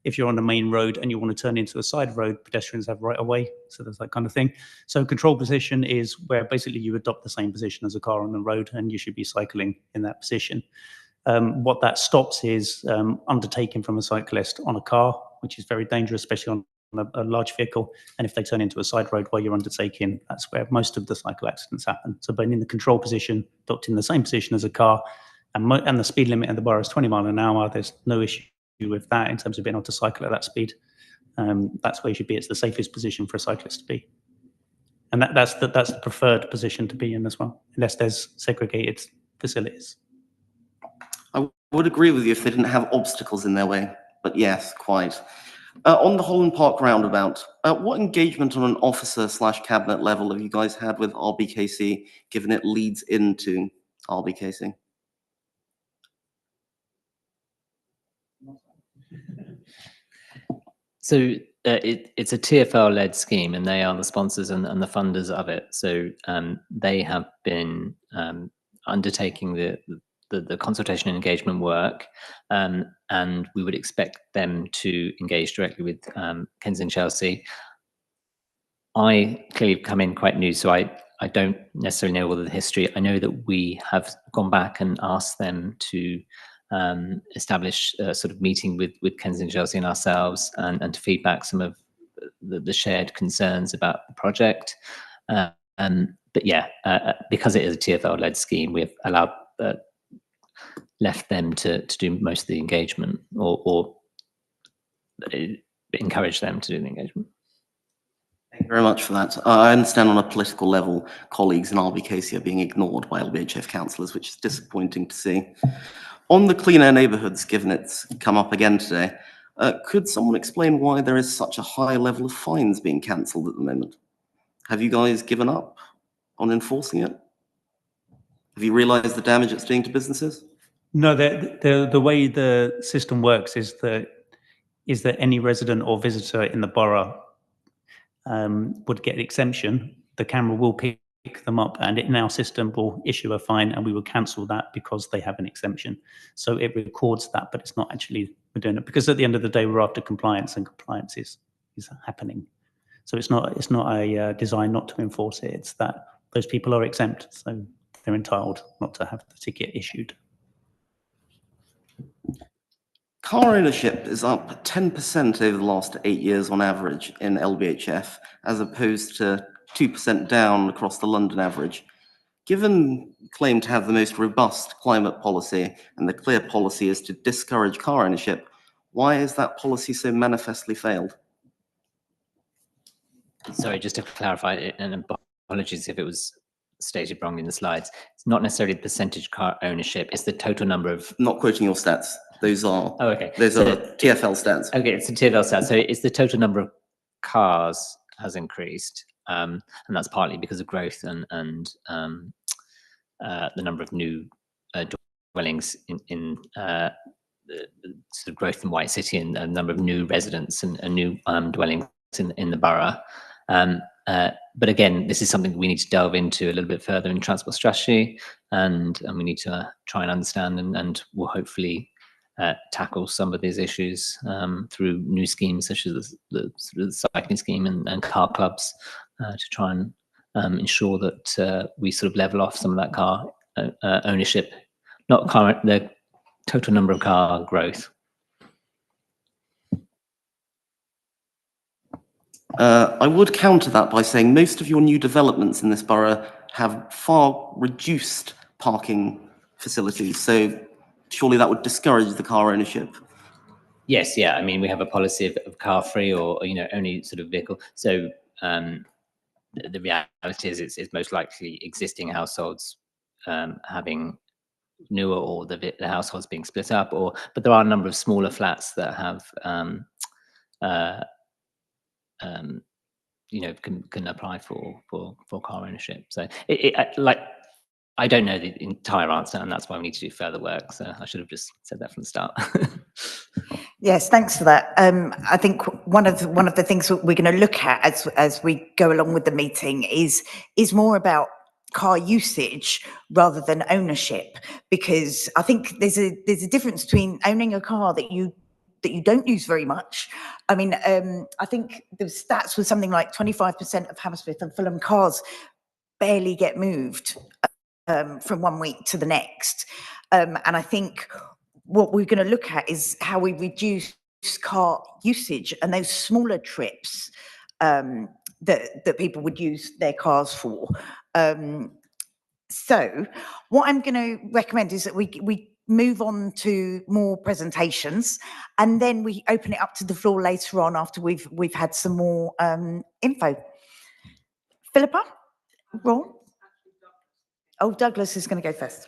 Speaker 6: if you're on the main road and you want to turn into a side road, pedestrians have right of way. So there's that kind of thing. So control position is where basically you adopt the same position as a car on the road and you should be cycling in that position. What that stops is undertaking from a cyclist on a car, which is very dangerous, especially on a large vehicle, and if they turn into a side road while you're undertaking, that's where most of the cycle accidents happen. So being in the control position, docked in the same position as a car, and the speed limit in the borough is 20 miles an hour, there's no issue with that in terms of being able to cycle at that speed. That's where you should be. It's the safest position for a cyclist to be. And that's the preferred position to be in as well, unless there's segregated facilities.
Speaker 5: I would agree with you if they didn't have obstacles in their way, but yes, quite. On the Holland Park roundabout, what engagement on an officer/cabinet level have you guys had with RBKC, given it leads into RBKC?
Speaker 2: So it's a TfL-led scheme, and they are the sponsors and the funders of it. So they have been undertaking the consultation and engagement work, and we would expect them to engage directly with Kensington and Chelsea. I clearly come in quite new, so I don't necessarily know all of the history. I know that we have gone back and asked them to establish a sort of meeting with Kensington and Chelsea and ourselves, and to feedback some of the shared concerns about the project. But yeah, because it is a TfL-led scheme, we've allowed left them to do most of the engagement, or encourage them to do the engagement.
Speaker 5: Thank you very much for that. I understand on a political level, colleagues in RBKC are being ignored by LBHF councillors, which is disappointing to see. On the clean air neighbourhoods, given it's come up again today, could someone explain why there is such a high level of fines being cancelled at the moment? Have you guys given up on enforcing it? Have you realised the damage it's doing to businesses?
Speaker 6: No, the way the system works is that any resident or visitor in the borough would get an exemption. The camera will pick them up, and in our system will issue a fine, and we will cancel that because they have an exemption. So it records that, but it's not actually we're doing it, because at the end of the day we're after compliance, and compliance is happening. So it's not a design not to enforce it. It's that those people are exempt, so they're entitled not to have the ticket issued.
Speaker 5: Car ownership is up 10% over the last 8 years on average in LBHF, as opposed to 2% down across the London average. Given claim to have the most robust climate policy, and the clear policy is to discourage car ownership, why is that policy so manifestly failed?
Speaker 2: Sorry, just to clarify, and apologies if it was stated wrong in the slides, it's not necessarily the percentage car ownership, it's the total number of...
Speaker 5: Not quoting your stats. Those are,
Speaker 2: oh, okay.
Speaker 5: Those are TfL stats.
Speaker 2: Okay, it's a TfL stat. So it's the total number of cars has increased, and that's partly because of growth and the number of new dwellings in the sort of growth in White City, and a number of new residents and new dwellings in the borough. But again, this is something we need to delve into a little bit further in transport strategy, and we need to try and understand, and we'll hopefully tackle some of these issues through new schemes such as the sort of cycling scheme and car clubs, to try and ensure that we sort of level off some of that car ownership, not the total number of car growth.
Speaker 5: I would counter that by saying most of your new developments in this borough have far reduced parking facilities, so surely that would discourage the car ownership.
Speaker 2: Yes, yeah. I mean, we have a policy of car free, or only sort of vehicle. So the reality is, it's most likely existing households having newer, or the households being split up, but there are a number of smaller flats that have can apply for car ownership. So I don't know the entire answer, and that's why we need to do further work. So I should have just said that from the start.
Speaker 1: Yes, thanks for that. I think one of the things that we're going to look at as we go along with the meeting is more about car usage rather than ownership, because I think there's a difference between owning a car that you don't use very much. I mean, I think the stats was something like 25% of Hammersmith and Fulham cars barely get moved from one week to the next. And I think what we're going to look at is how we reduce car usage and those smaller trips that people would use their cars for. So what I'm going to recommend is that we move on to more presentations, and then we open it up to the floor later on after we've had some more info. Philippa, Ron? Oh, Douglas is going to go first.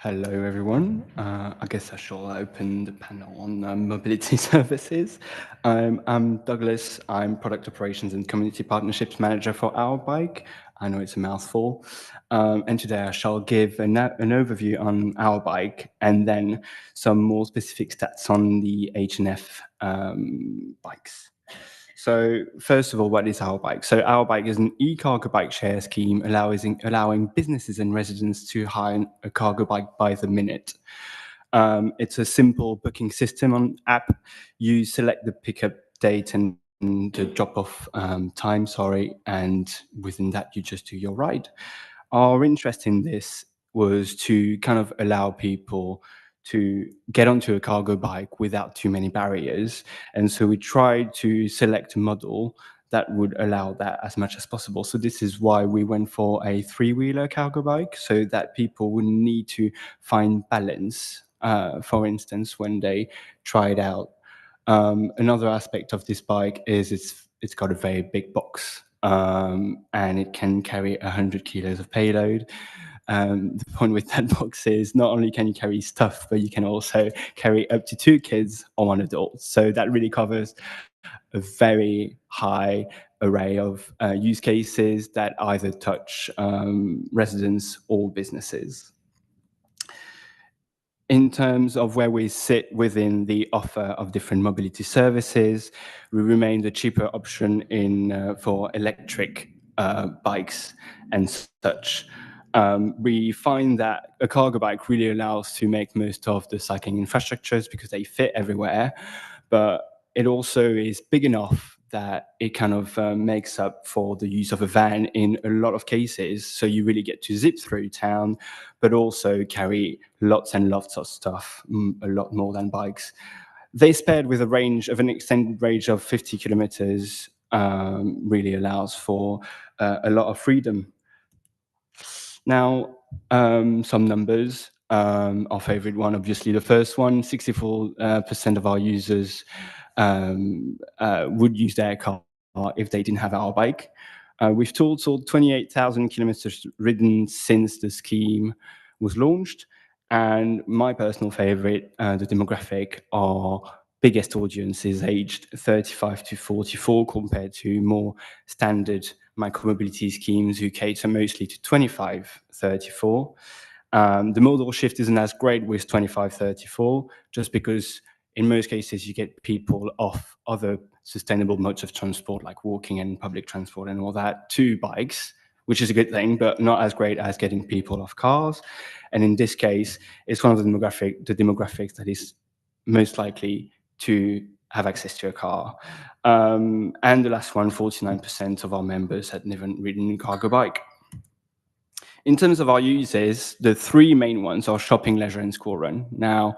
Speaker 7: Hello, everyone. I guess I shall open the panel on mobility services. I'm Douglas. I'm Product Operations and Community Partnerships Manager for Our Bike. I know it's a mouthful. And today I shall give an overview on Our Bike and then some more specific stats on the H&F bikes. So first of all, what is Our Bike? So Our Bike is an e-cargo bike share scheme allowing businesses and residents to hire a cargo bike by the minute. It's a simple booking system on app. You select the pickup date and the drop-off time, and within that you just do your ride. Our interest in this was to kind of allow people to get onto a cargo bike without too many barriers. And so we tried to select a model that would allow that as much as possible. So this is why we went for a three-wheeler cargo bike, so that people wouldn't need to find balance, for instance, when they try it out. Another aspect of this bike is it's got a very big box, and it can carry 100 kilos of payload. The point with that box is not only can you carry stuff, but you can also carry up to 2 kids or 1 adult. So that really covers a very high array of use cases that either touch residents or businesses. In terms of where we sit within the offer of different mobility services, we remain the cheaper option for electric bikes and such. We find that a cargo bike really allows to make most of the cycling infrastructures because they fit everywhere, but it also is big enough that it kind of makes up for the use of a van in a lot of cases. So you really get to zip through town, but also carry lots and lots of stuff, a lot more than bikes. They paired with an extended range of 50 kilometers really allows for a lot of freedom. Now, some numbers. Our favorite one, obviously the first one, 64% of our users would use their car if they didn't have our bike. We've totaled 28,000 kilometers ridden since the scheme was launched. And my personal favorite, the demographic, our biggest audience is aged 35 to 44 compared to more standard micromobility schemes who cater mostly to 25-34. The modal shift isn't as great with 25-34, just because in most cases you get people off other sustainable modes of transport like walking and public transport and all that to bikes, which is a good thing, but not as great as getting people off cars. And in this case, it's one of the demographics that is most likely to have access to a car. And the last one, 49% of our members had never ridden a cargo bike. In terms of our users, the three main ones are shopping, leisure, and school run. Now,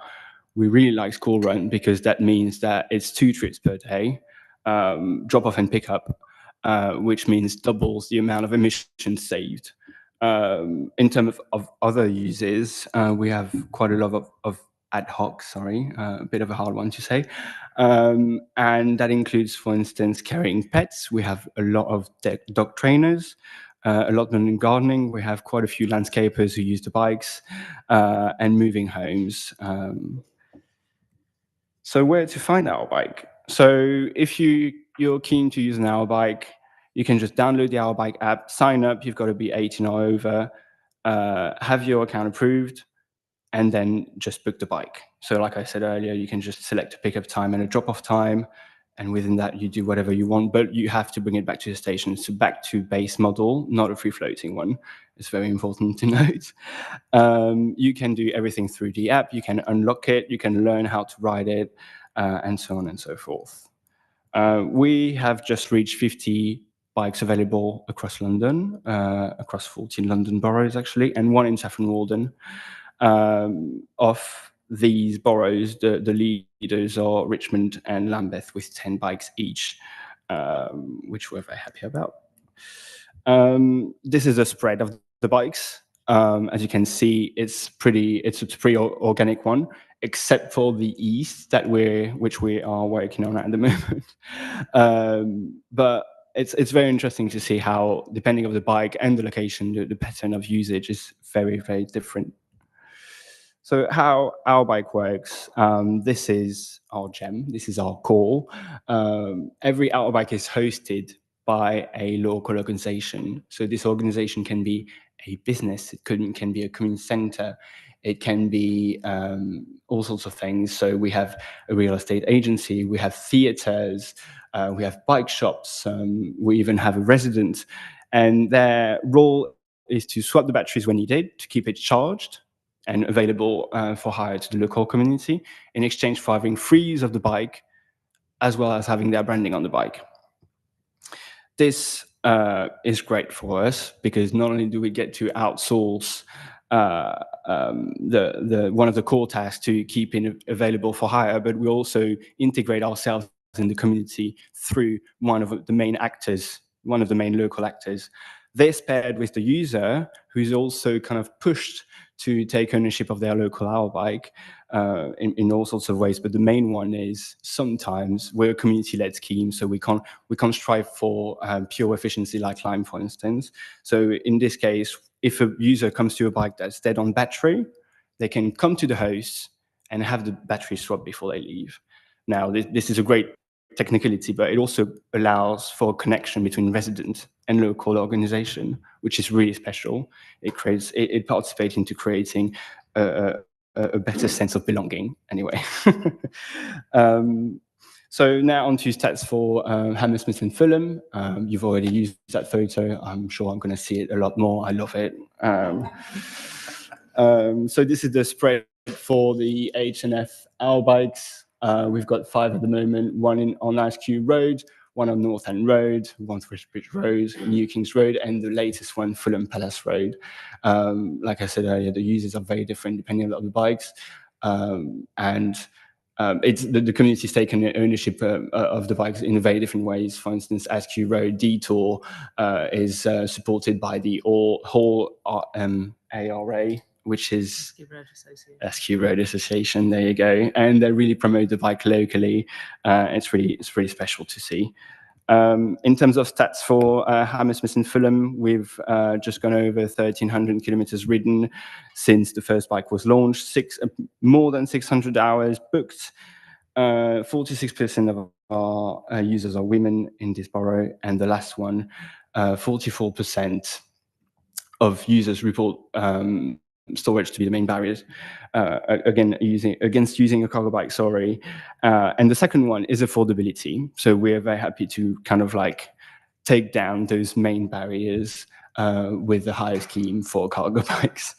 Speaker 7: we really like school run because that means that it's 2 trips per day, drop off and pick up, which means doubles the amount of emissions saved. In terms of other uses, we have quite a lot of ad hoc, a bit of a hard one to say. And that includes, for instance, carrying pets. We have a lot of dog trainers, a lot in gardening. We have quite a few landscapers who use the bikes, and moving homes. So where to find our bike? So if you're keen to use an Our Bike, you can just download the Our Bike app, sign up. You've got to be 18 or over, have your account approved, and then just book the bike. So like I said earlier, you can just select a pickup time and a drop-off time, and within that, you do whatever you want, but you have to bring it back to the station. It's a back-to-base model, not a free-floating one. It's very important to note. You can do everything through the app. You can unlock it. You can learn how to ride it, and so on and so forth. We have just reached 50 bikes available across London, across 14 London boroughs, actually, and 1 in Saffron Walden. Of these boroughs, the leaders are Richmond and Lambeth with 10 bikes each, which we're very happy about. This is a spread of the bikes. As you can see, it's a pretty organic one, except for the east which we are working on at the moment. But it's very interesting to see how, depending on the bike and the location, the pattern of usage is very, very different. So how Our Bike works, this is our gem, this is our core. Every Our Bike is hosted by a local organization. So this organization can be a business, it can be a community center, it can be all sorts of things. So we have a real estate agency, we have theaters, we have bike shops, we even have a resident, and their role is to swap the batteries when needed to keep it charged and available for hire to the local community, in exchange for having free use of the bike, as well as having their branding on the bike. This is great for us because not only do we get to outsource one of the core tasks to keep it available for hire, but we also integrate ourselves in the community through one of the main actors, one of the main local actors. This paired with the user, who's also kind of pushed to take ownership of their local Our Bike in all sorts of ways. But the main one is sometimes we're a community-led scheme, so we can't strive for pure efficiency like Lime, for instance. So in this case, if a user comes to a bike that's dead on battery, they can come to the host and have the battery swapped before they leave. Now, this is a great technicality, but it also allows for connection between resident and local organization, which is really special. It participates into creating a better sense of belonging, anyway. So now on to stats for Hammersmith and Fulham. You've already used that photo. I'm sure I'm going to see it a lot more. I love it. So this is the spread for the H&F Our Bikes. We've got 5 at the moment, 1 on Askew Road, 1 on North End Road, Wandsworth Bridge Road, New Kings Road, and the latest one, Fulham Palace Road. Like I said earlier, the users are very different depending on the bikes. It's the community's taken ownership of the bikes in very different ways. For instance, Askew Road Detour is supported by the whole ARA, which is Askew Road Association. There you go, and they really promote the bike locally. It's really special to see. In terms of stats for Hammersmith and Fulham, we've just gone over 1,300 kilometers ridden since the first bike was launched. More than 600 hours booked. 46% of our users are women in this borough, and the last one, 44% of users report storage to be the main barriers against using a cargo bike. And the second one is affordability. So we're very happy to kind of like take down those main barriers with the higher scheme for cargo bikes.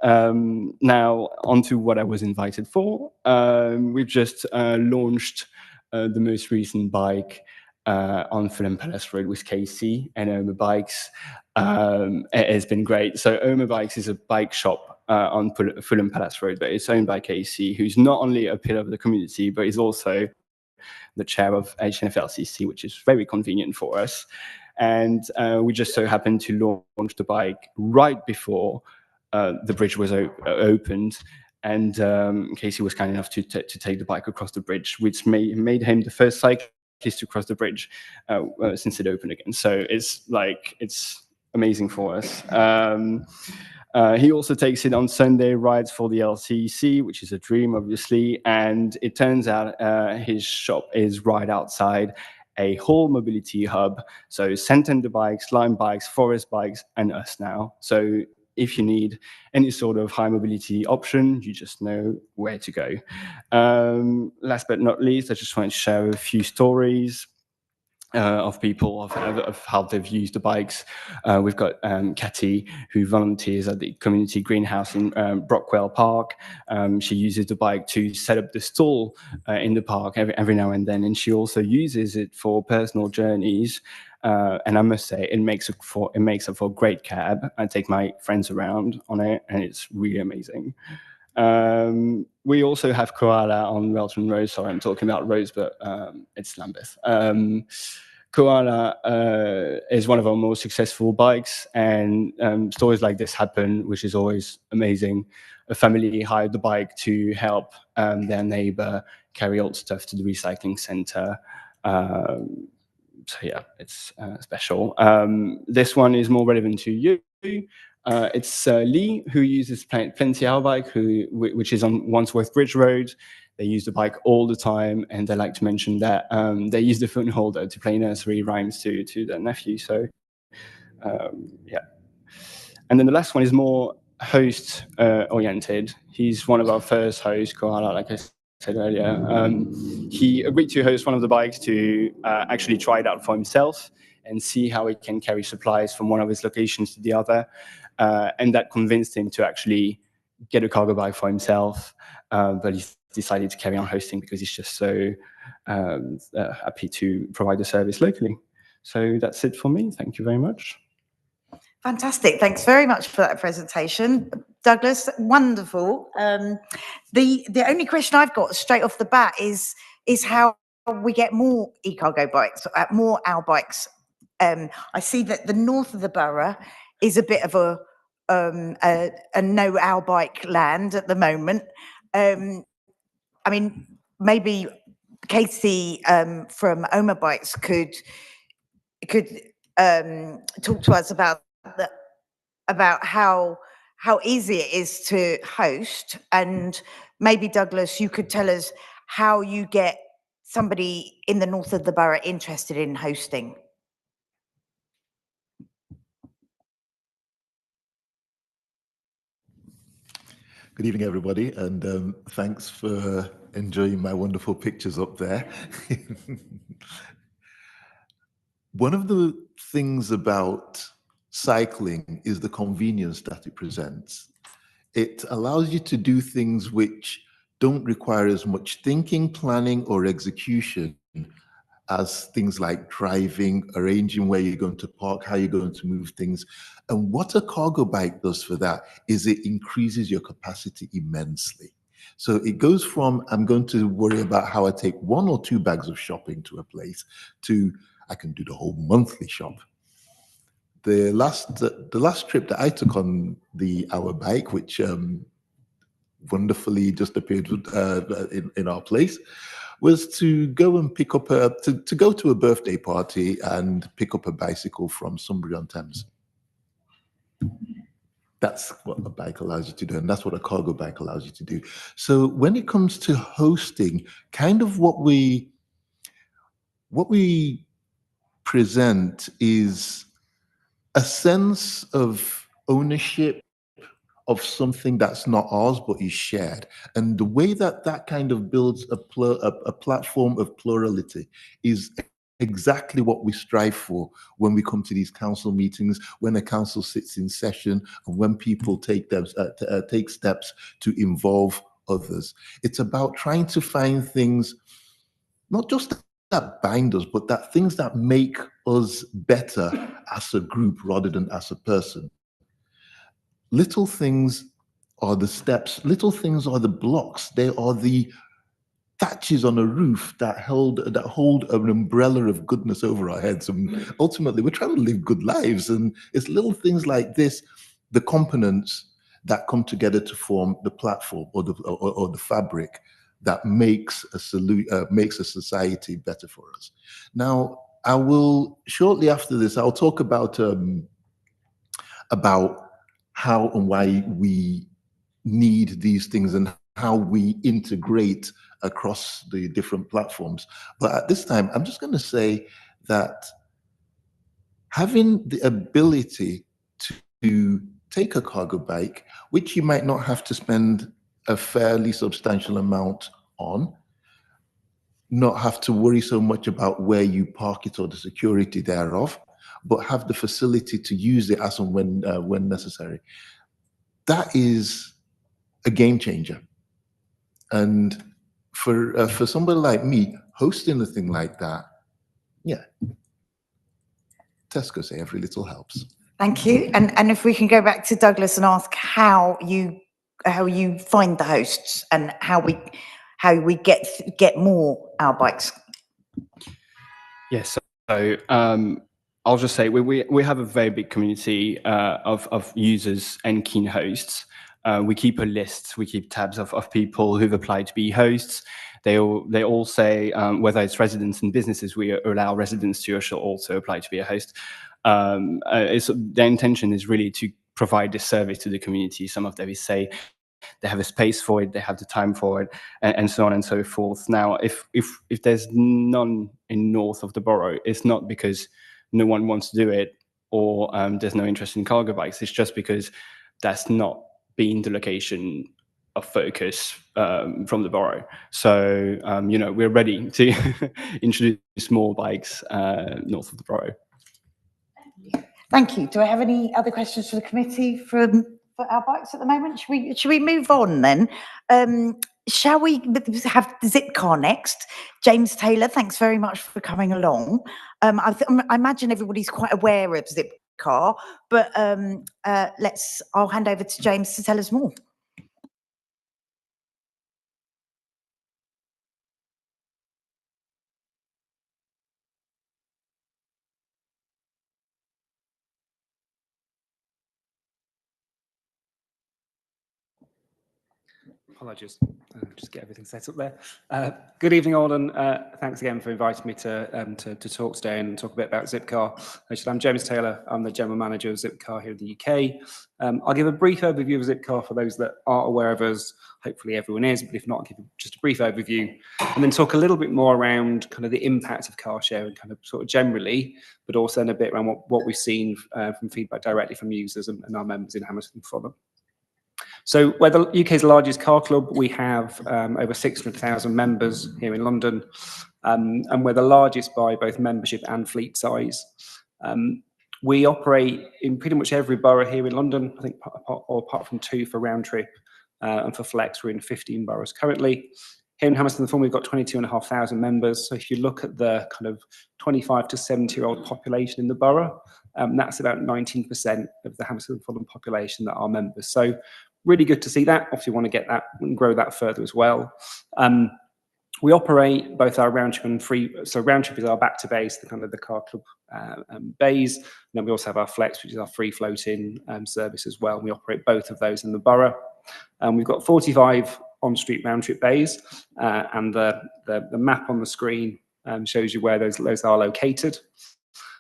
Speaker 7: Now, onto what I was invited for. We've just launched the most recent bike on Fulham Palace Road with KC and Oma Bikes. It has been great. So Oma Bikes is a bike shop on Fulham Palace Road, but it's owned by KC, who's not only a pillar of the community, but is also the chair of HNFLCC, which is very convenient for us. And we just so happened to launch the bike right before the bridge was opened. And Casey was kind enough to take the bike across the bridge, which made him the first cyclist to cross the bridge since it opened again. So it's amazing for us. He also takes it on Sunday rides for the LCC, which is a dream, obviously. And it turns out his shop is right outside a whole mobility hub. So Santander bikes, Lime bikes, Forest bikes, and us now. So if you need any sort of high mobility option, you just know where to go. Last but not least, I just wanted to share a few stories of people of how they've used the bikes. We've got Cathy, who volunteers at the community greenhouse in Brockwell Park. She uses the bike to set up the stall in the park every now and then, and she also uses it for personal journeys. And I must say, it makes up for a great cab. I take my friends around on it, and it's really amazing. We also have Koala on Welton Road. Sorry, I'm talking about roads, but it's Lambeth. Koala is one of our most successful bikes, and stories like this happen, which is always amazing. A family hired the bike to help their neighbor carry old stuff to the recycling center. So yeah, it's special. This one is more relevant to you. It's Lee, who uses Plenty Our Bike, which is on Wandsworth Bridge Road. They use the bike all the time, and they like to mention that they use the phone holder to play nursery rhymes to their nephew. So yeah. And then the last one is more host oriented. He's one of our first hosts, Koala, like I said earlier. He agreed to host one of the bikes to actually try it out for himself and see how he can carry supplies from one of his locations to the other. And that convinced him to actually get a cargo bike for himself. But he decided to carry on hosting because he's just so happy to provide the service locally. So that's it for me. Thank you very much.
Speaker 1: Fantastic. Thanks very much for that presentation, Douglas. Wonderful. The only question I've got straight off the bat is how we get more e-cargo bikes, more our bikes. I see that the north of the borough is a bit of a no our bike land at the moment. I mean, maybe Casey from Oma Bikes could talk to us about how easy it is to host, and maybe Douglas, you could tell us how you get somebody in the north of the borough interested in hosting.
Speaker 8: Good evening, everybody, and thanks for enjoying my wonderful pictures up there. One of the things about cycling is the convenience that it presents. It allows you to do things which don't require as much thinking, planning, or execution as things like driving, arranging where you're going to park, how you're going to move things. And what a cargo bike does for that is it increases your capacity immensely. So it goes from, I'm going to worry about how I take 1 or 2 bags of shopping to a place, to I can do the whole monthly shop. The last trip that I took on our bike, which wonderfully just appeared in our place, was to go and pick up to go to a birthday party and pick up a bicycle from Sunbury-on-Thames. That's what a bike allows you to do, and that's what a cargo bike allows you to do. So when it comes to hosting, kind of what we present is a sense of ownership of something that's not ours but is shared, and the way that kind of builds a platform of plurality is exactly what we strive for when we come to these council meetings, when a council sits in session, and when people take steps to involve others. It's about trying to find things, not just that bind us, but that things that make us better as a group rather than as a person. Little things are the steps, little things are the blocks, they are the thatches on a roof that hold an umbrella of goodness over our heads. And ultimately, we're trying to live good lives. And it's little things like this, the components that come together to form the platform or the fabric that makes a society better for us. Now, I will shortly after this, I'll talk about how and why we need these things and how we integrate across the different platforms. But at this time, I'm just going to say that having the ability to take a cargo bike, which you might not have to spend a fairly substantial amount on, not have to worry so much about where you park it or the security thereof, but have the facility to use it as and when necessary. That is a game changer. And for somebody like me, hosting a thing like that, yeah, Tesco say every little helps.
Speaker 1: Thank you. And if we can go back to Douglas and ask how you find the hosts and how we get more our bikes.
Speaker 7: Yes. So I'll just say we have a very big community of users and keen hosts. We keep a list, we keep tabs of people who've applied to be hosts. They all say, whether it's residents and businesses, we allow residents to also apply to be a host. Their intention is really to provide this service to the community. Some of them say they have a space for it, they have the time for it, and so on and so forth. Now, if there's none in north of the borough, it's not because no one wants to do it or there's no interest in cargo bikes. It's just because that's not been the location of focus from the borough. So, we're ready to introduce more bikes north of the borough.
Speaker 1: Thank you. Do I have any other questions for the committee for our bikes at the moment? Should we move on then? Shall we have Zipcar next? James Taylor, thanks very much for coming along. I imagine everybody's quite aware of Zipcar, but I'll hand over to James to tell us more.
Speaker 9: Apologies, just get everything set up there. Good evening, all, and thanks again for inviting me to talk today and talk a bit about Zipcar. I'm James Taylor. I'm the General Manager of Zipcar here in the UK. I'll give a brief overview of Zipcar for those that aren't aware of us. Hopefully everyone is, but if not, I'll give just a brief overview and then talk a little bit more around kind of the impact of car sharing kind of sort of generally, but also in a bit around what we've seen from feedback directly from users and our members in Hammersmith and Fulham. So we're the UK's largest car club. We have over 600,000 members here in London, and we're the largest by both membership and fleet size. We operate in pretty much every borough here in London, I think, apart from 2 for round trip, and for flex, we're in 15 boroughs currently. Here in Hammersmith and Fulham, we've got 22,500 members. So if you look at the kind of 25 to 70-year-old population in the borough, that's about 19% of the Hammersmith and Fulham population that are members. So really good to see that. Obviously, we want to get that and grow that further as well. We operate both our round trip and free. So round trip is our back to base, the kind of the car club bays. And then we also have our flex, which is our free floating service as well. We operate both of those in the borough. We've got 45 on-street round trip bays, and the map on the screen shows you where those are located.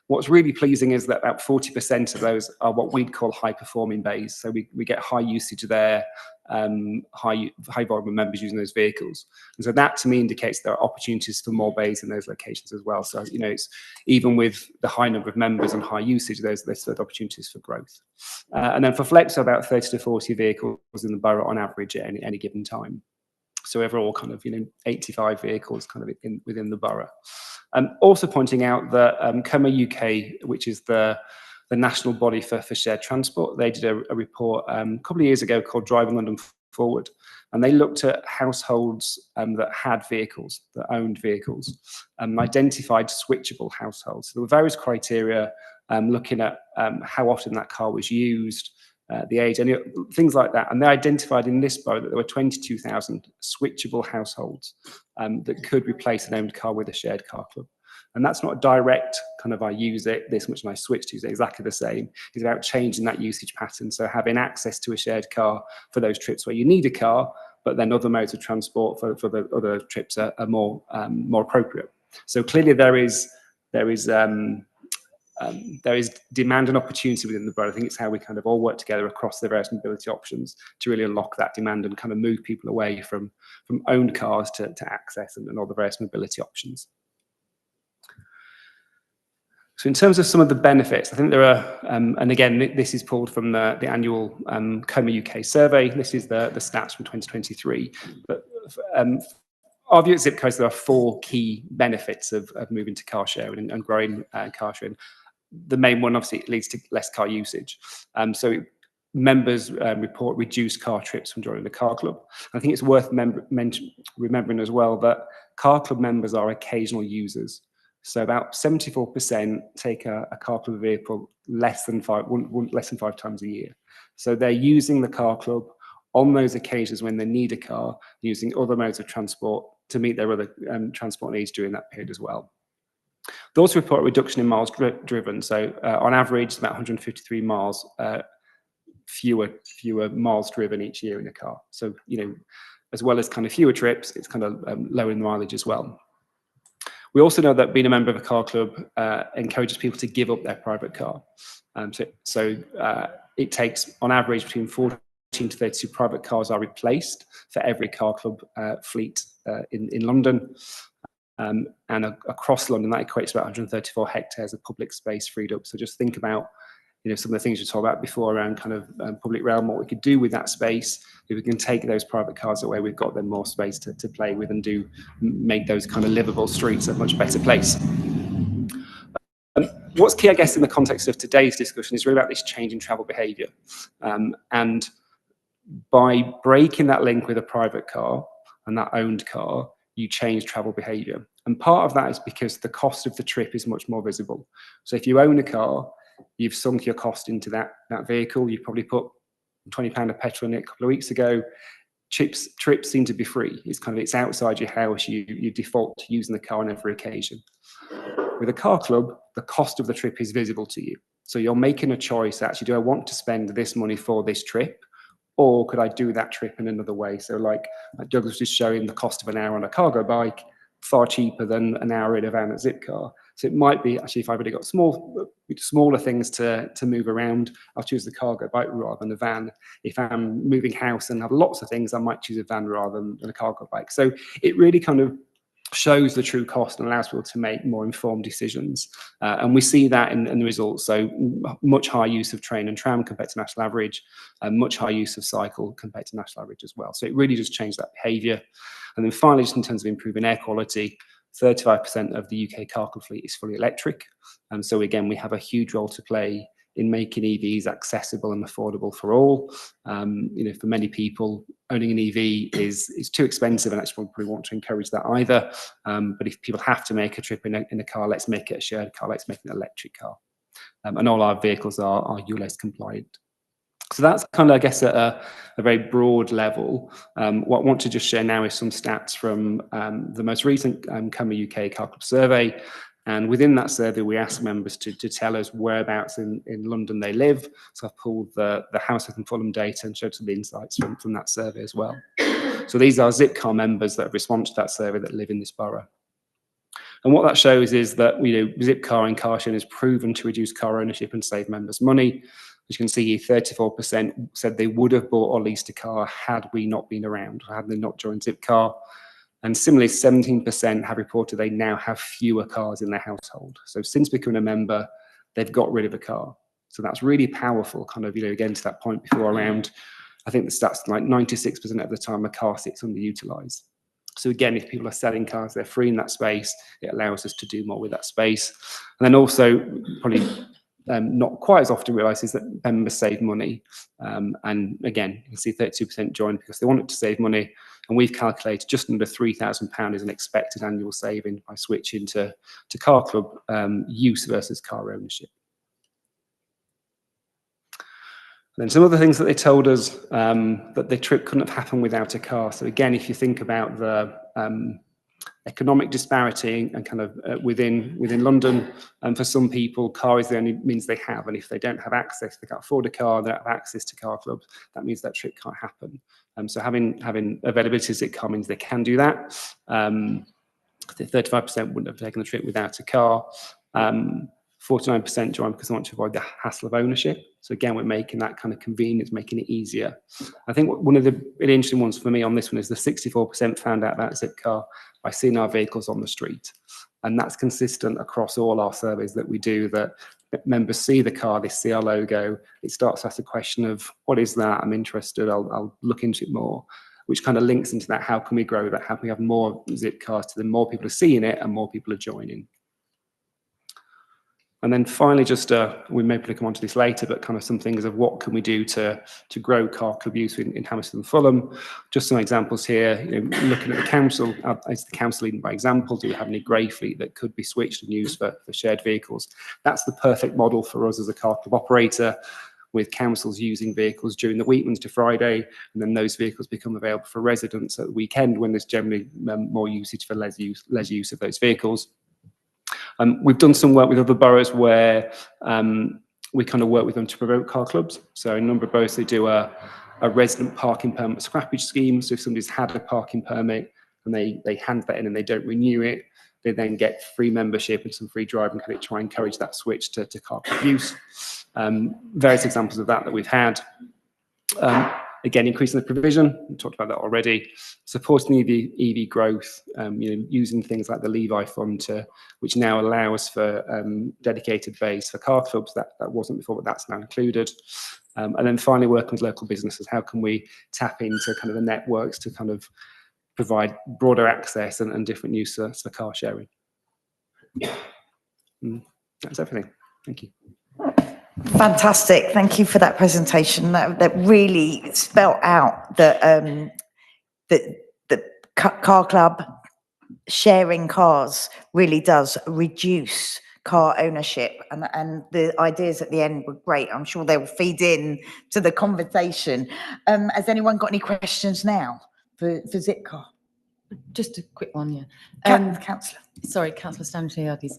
Speaker 9: What's really pleasing is that about 40% of those are what we'd call high-performing bays. So we get high usage there, high volume members using those vehicles. And so that to me indicates there are opportunities for more bays in those locations as well. So, it's even with the high number of members and high usage, there's opportunities for growth. And then for flex, so about 30 to 40 vehicles in the borough on average at any given time. So overall, kind of 85 vehicles kind of within the borough. Also pointing out that Coma UK, which is the national body for shared transport, they did a report a couple of years ago called Driving London Forward, and they looked at households that had vehicles, that owned vehicles, and identified switchable households. So there were various criteria looking at how often that car was used, the age, things like that. And they identified in this borough that there were 22,000 switchable households that could replace an owned car with a shared car club. And that's not a direct kind of I use it this much and I switch to use it, exactly the same. It's about changing that usage pattern. So having access to a shared car for those trips where you need a car, but then other modes of transport for the other trips are more appropriate. So clearly there is demand and opportunity within the borough. I think it's how we kind of all work together across the various mobility options to really unlock that demand and kind of move people away from owned cars to access and all the various mobility options. So in terms of some of the benefits, I think there are, and again, this is pulled from the annual Coma UK survey. This is the stats from 2023. But our view at Zipcar is there are 4 key benefits of moving to car sharing and growing car sharing. The main one, obviously, it leads to less car usage. So members report reduced car trips from joining the car club. I think it's worth remembering as well that car club members are occasional users. So about 74% take a car club vehicle less than 5 times a year. So they're using the car club on those occasions when they need a car, using other modes of transport to meet their other transport needs during that period as well. They also report a reduction in miles driven. So on average, about 153 miles fewer miles driven each year in a car. So, as well as kind of fewer trips, it's kind of lowering the mileage as well. We also know that being a member of a car club encourages people to give up their private car. So it takes, on average, between 14 to 32 private cars are replaced for every car club fleet in London. And across London, that equates to about 134 hectares of public space freed up. So just think about some of the things we talked about before around kind of public realm, what we could do with that space. If we can take those private cars away, we've got then more space to play with and make those kind of livable streets a much better place. What's key, I guess, in the context of today's discussion is really about this change in travel behaviour. And by breaking that link with a private car and that owned car, you change travel behaviour. And part of that is because the cost of the trip is much more visible. So if you own a car, you've sunk your cost into that vehicle. You probably put £20 of petrol in it a couple of weeks ago. Trips seem to be free. It's outside your house. You default to using the car on every occasion. With a car club, the cost of the trip is visible to you. So you're making a choice. Actually, do I want to spend this money for this trip? Or could I do that trip in another way? So like Douglas was showing, the cost of an hour on a cargo bike, far cheaper than an hour in a van at Zipcar. So it might be, actually, if I've already got smaller things to move around, I'll choose the cargo bike rather than a van. If I'm moving house and have lots of things, I might choose a van rather than a cargo bike. So it really kind of shows the true cost and allows people to make more informed decisions. And we see that in the results. So much higher use of train and tram compared to national average, and much higher use of cycle compared to national average as well. So it really just changed that behaviour. And then finally, just in terms of improving air quality, 35% of the UK car club fleet is fully electric. And so again, we have a huge role to play in making EVs accessible and affordable for all. For many people, owning an EV is too expensive, and actually probably want to encourage that either. But if people have to make a trip in a car, let's make it a shared car, let's make it an electric car. And all our vehicles are ULEZ compliant. So that's kind of, I guess, at a very broad level. What I want to just share now is some stats from the most recent Coma UK Car Club survey. And within that survey, we asked members to tell us whereabouts in London they live. So I've pulled the Hammersmith and Fulham data and showed some of the insights from that survey as well. So these are Zipcar members that have responded to that survey that live in this borough. And what that shows is that Zipcar and car sharing has proven to reduce car ownership and save members money. As you can see here, 34% said they would have bought or leased a car had we not been around, or had they not joined Zipcar. And similarly, 17% have reported they now have fewer cars in their household. So since becoming a member, they've got rid of a car. So that's really powerful, kind of, again, to that point before around I think the stats like 96% of the time a car sits underutilised. So again, if people are selling cars, they're freeing that space, it allows us to do more with that space. And then also, probably not quite as often realised, is that members save money. And again, you can see 32% join because they wanted to save money. And we've calculated just under £3,000 is an expected annual saving by switching to car club use versus car ownership. And then some other things that they told us, that the trip couldn't have happened without a car. So again, if you think about the economic disparity and kind of within London, and for some people, car is the only means they have. And if they don't have access, they can't afford a car, they don't have access to car clubs, that means that trip can't happen. So having availability as it comes means they can do that. 35% wouldn't have taken the trip without a car. 49% join because they want to avoid the hassle of ownership. So again, we're making that kind of convenience, making it easier. I think one of the really interesting ones for me on this one is the 64% found out about Zipcar by seeing our vehicles on the street. And that's consistent across all our surveys that we do, that members see the car, they see our logo, it starts to ask the question of, what is that? I'm interested, I'll look into it more, which kind of links into that, how can we grow that? How can we have more Zipcars to them? More people are seeing it and more people are joining. And then finally, just we may probably come on to this later, but kind of some things of what can we do to grow car club use in Hammersmith and Fulham. Just some examples here. Looking at the council, is the council leading by example? Do we have any grey fleet that could be switched and used for shared vehicles? That's the perfect model for us as a car club operator, with councils using vehicles during the week, Wednesday to Friday, and then those vehicles become available for residents at the weekend when there's generally more usage for less use of those vehicles. We've done some work with other boroughs where we kind of work with them to promote car clubs. So in a number of boroughs, they do a resident parking permit scrappage scheme. So if somebody's had a parking permit and they hand that in and they don't renew it, they then get free membership and some free driving credit to try and encourage that switch to car club use. Various examples of that we've had. Again, increasing the provision, we talked about that already. Supporting EV growth, using things like the Levi Fund, which now allows for dedicated bays for car clubs. That wasn't before, but that's now included. And then finally, working with local businesses. How can we tap into kind of the networks to kind of provide broader access and different use for car sharing? That's everything. Thank you.
Speaker 1: Fantastic. Thank you for that presentation. That really spelt out that the car club sharing cars really does reduce car ownership, and the ideas at the end were great. I'm sure they will feed in to the conversation. Has anyone got any questions now for Zipcar?
Speaker 4: Just a quick one, yeah.
Speaker 1: Councillor.
Speaker 4: Sorry, Councillor Stanley-Ardis.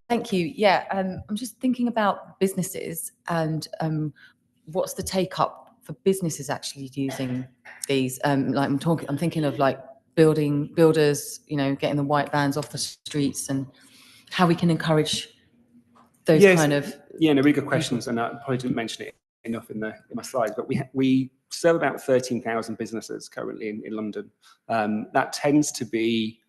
Speaker 4: Thank you. Yeah, I'm just thinking about businesses and what's the take up for businesses actually using these. Like I'm thinking of like builders, getting the white vans off the streets and how we can encourage those kind of.
Speaker 9: Yeah, no, really good questions, and I probably didn't mention it enough in my slides, but we serve about 13,000 businesses currently in London. That tends to be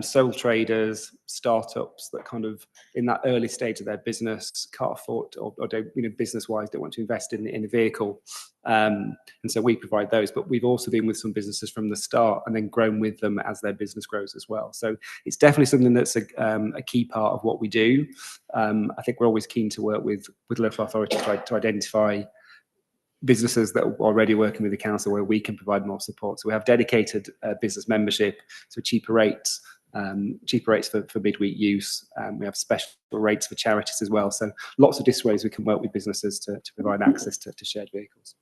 Speaker 9: sole traders, startups that kind of in that early stage of their business can't afford or don't, business-wise, don't want to invest in a vehicle. And so we provide those, but we've also been with some businesses from the start and then grown with them as their business grows as well. So it's definitely something that's a key part of what we do. I think we're always keen to work with local authorities to identify businesses that are already working with the council where we can provide more support. So we have dedicated business membership, so cheaper rates for midweek use. We have special rates for charities as well. So lots of different ways we can work with businesses to provide access to shared vehicles.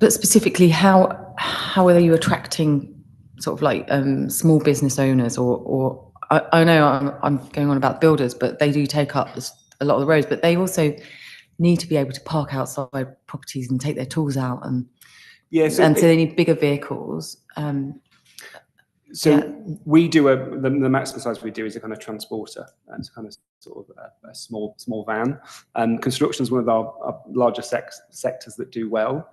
Speaker 4: But specifically, how are you attracting sort of like small business owners or I know I'm going on about builders, but they do take up a lot of the roads, but they also need to be able to park outside properties and take their tools out, and so they need bigger vehicles.
Speaker 9: So
Speaker 4: Yeah.
Speaker 9: we do the maximum size we do is a kind of transporter, and it's kind of sort of a small van. Construction is one of our larger sectors that do well.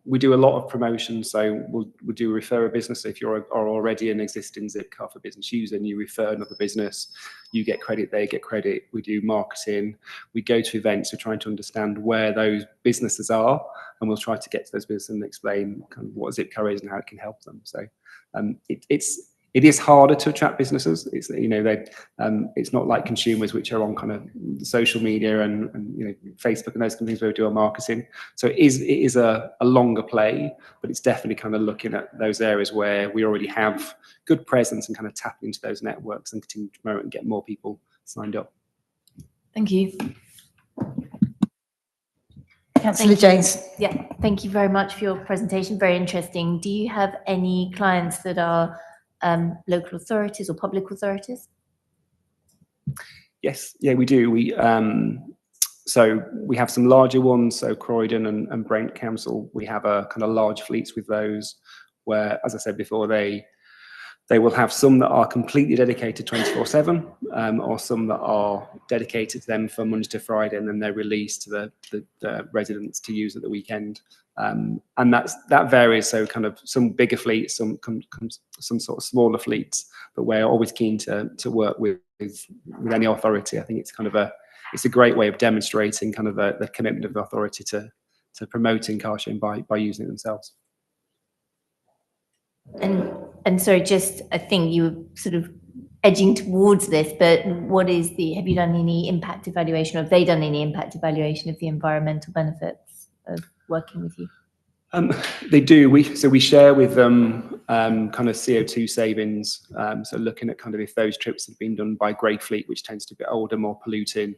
Speaker 9: We do a lot of promotion, so we'll do refer a business. If you're already an existing Zipcar for Business user and you refer another business, you get credit, they get credit. We do marketing, we go to events, we're trying to understand where those businesses are, and we'll try to get to those businesses and explain kind of what Zipcar is and how it can help them. So it is harder to attract businesses. It's, you know, it's not like consumers, which are on kind of social media and you know, Facebook and those kind of things where we do our marketing. So it is a longer play, but it's definitely kind of looking at those areas where we already have good presence and kind of tap into those networks and continue to promote and get more people signed up.
Speaker 4: Thank you.
Speaker 1: Councillor James.
Speaker 3: Yeah, thank you very much for your presentation. Very interesting. Do you have any clients that are local authorities or public authorities?
Speaker 9: Yes, yeah, we do. So we have some larger ones. So Croydon and Brent Council, we have a kind of large fleets with those, where, as I said before, they will have some that are completely dedicated 24/7, or some that are dedicated to them from Monday to Friday, and then they're released to the residents to use at the weekend. And that varies. So kind of some bigger fleets, some sort of smaller fleets, but we're always keen to work with any authority. I think it's kind of it's a great way of demonstrating kind of the commitment of the authority to promoting car sharing by using it themselves.
Speaker 3: And sorry, just I think you were sort of edging towards this, but have you done any impact evaluation, or have they done any impact evaluation of the environmental benefits of working with you?
Speaker 9: They do. So we share with them kind of CO2 savings. So looking at kind of if those trips have been done by grey fleet, which tends to be older, more polluting,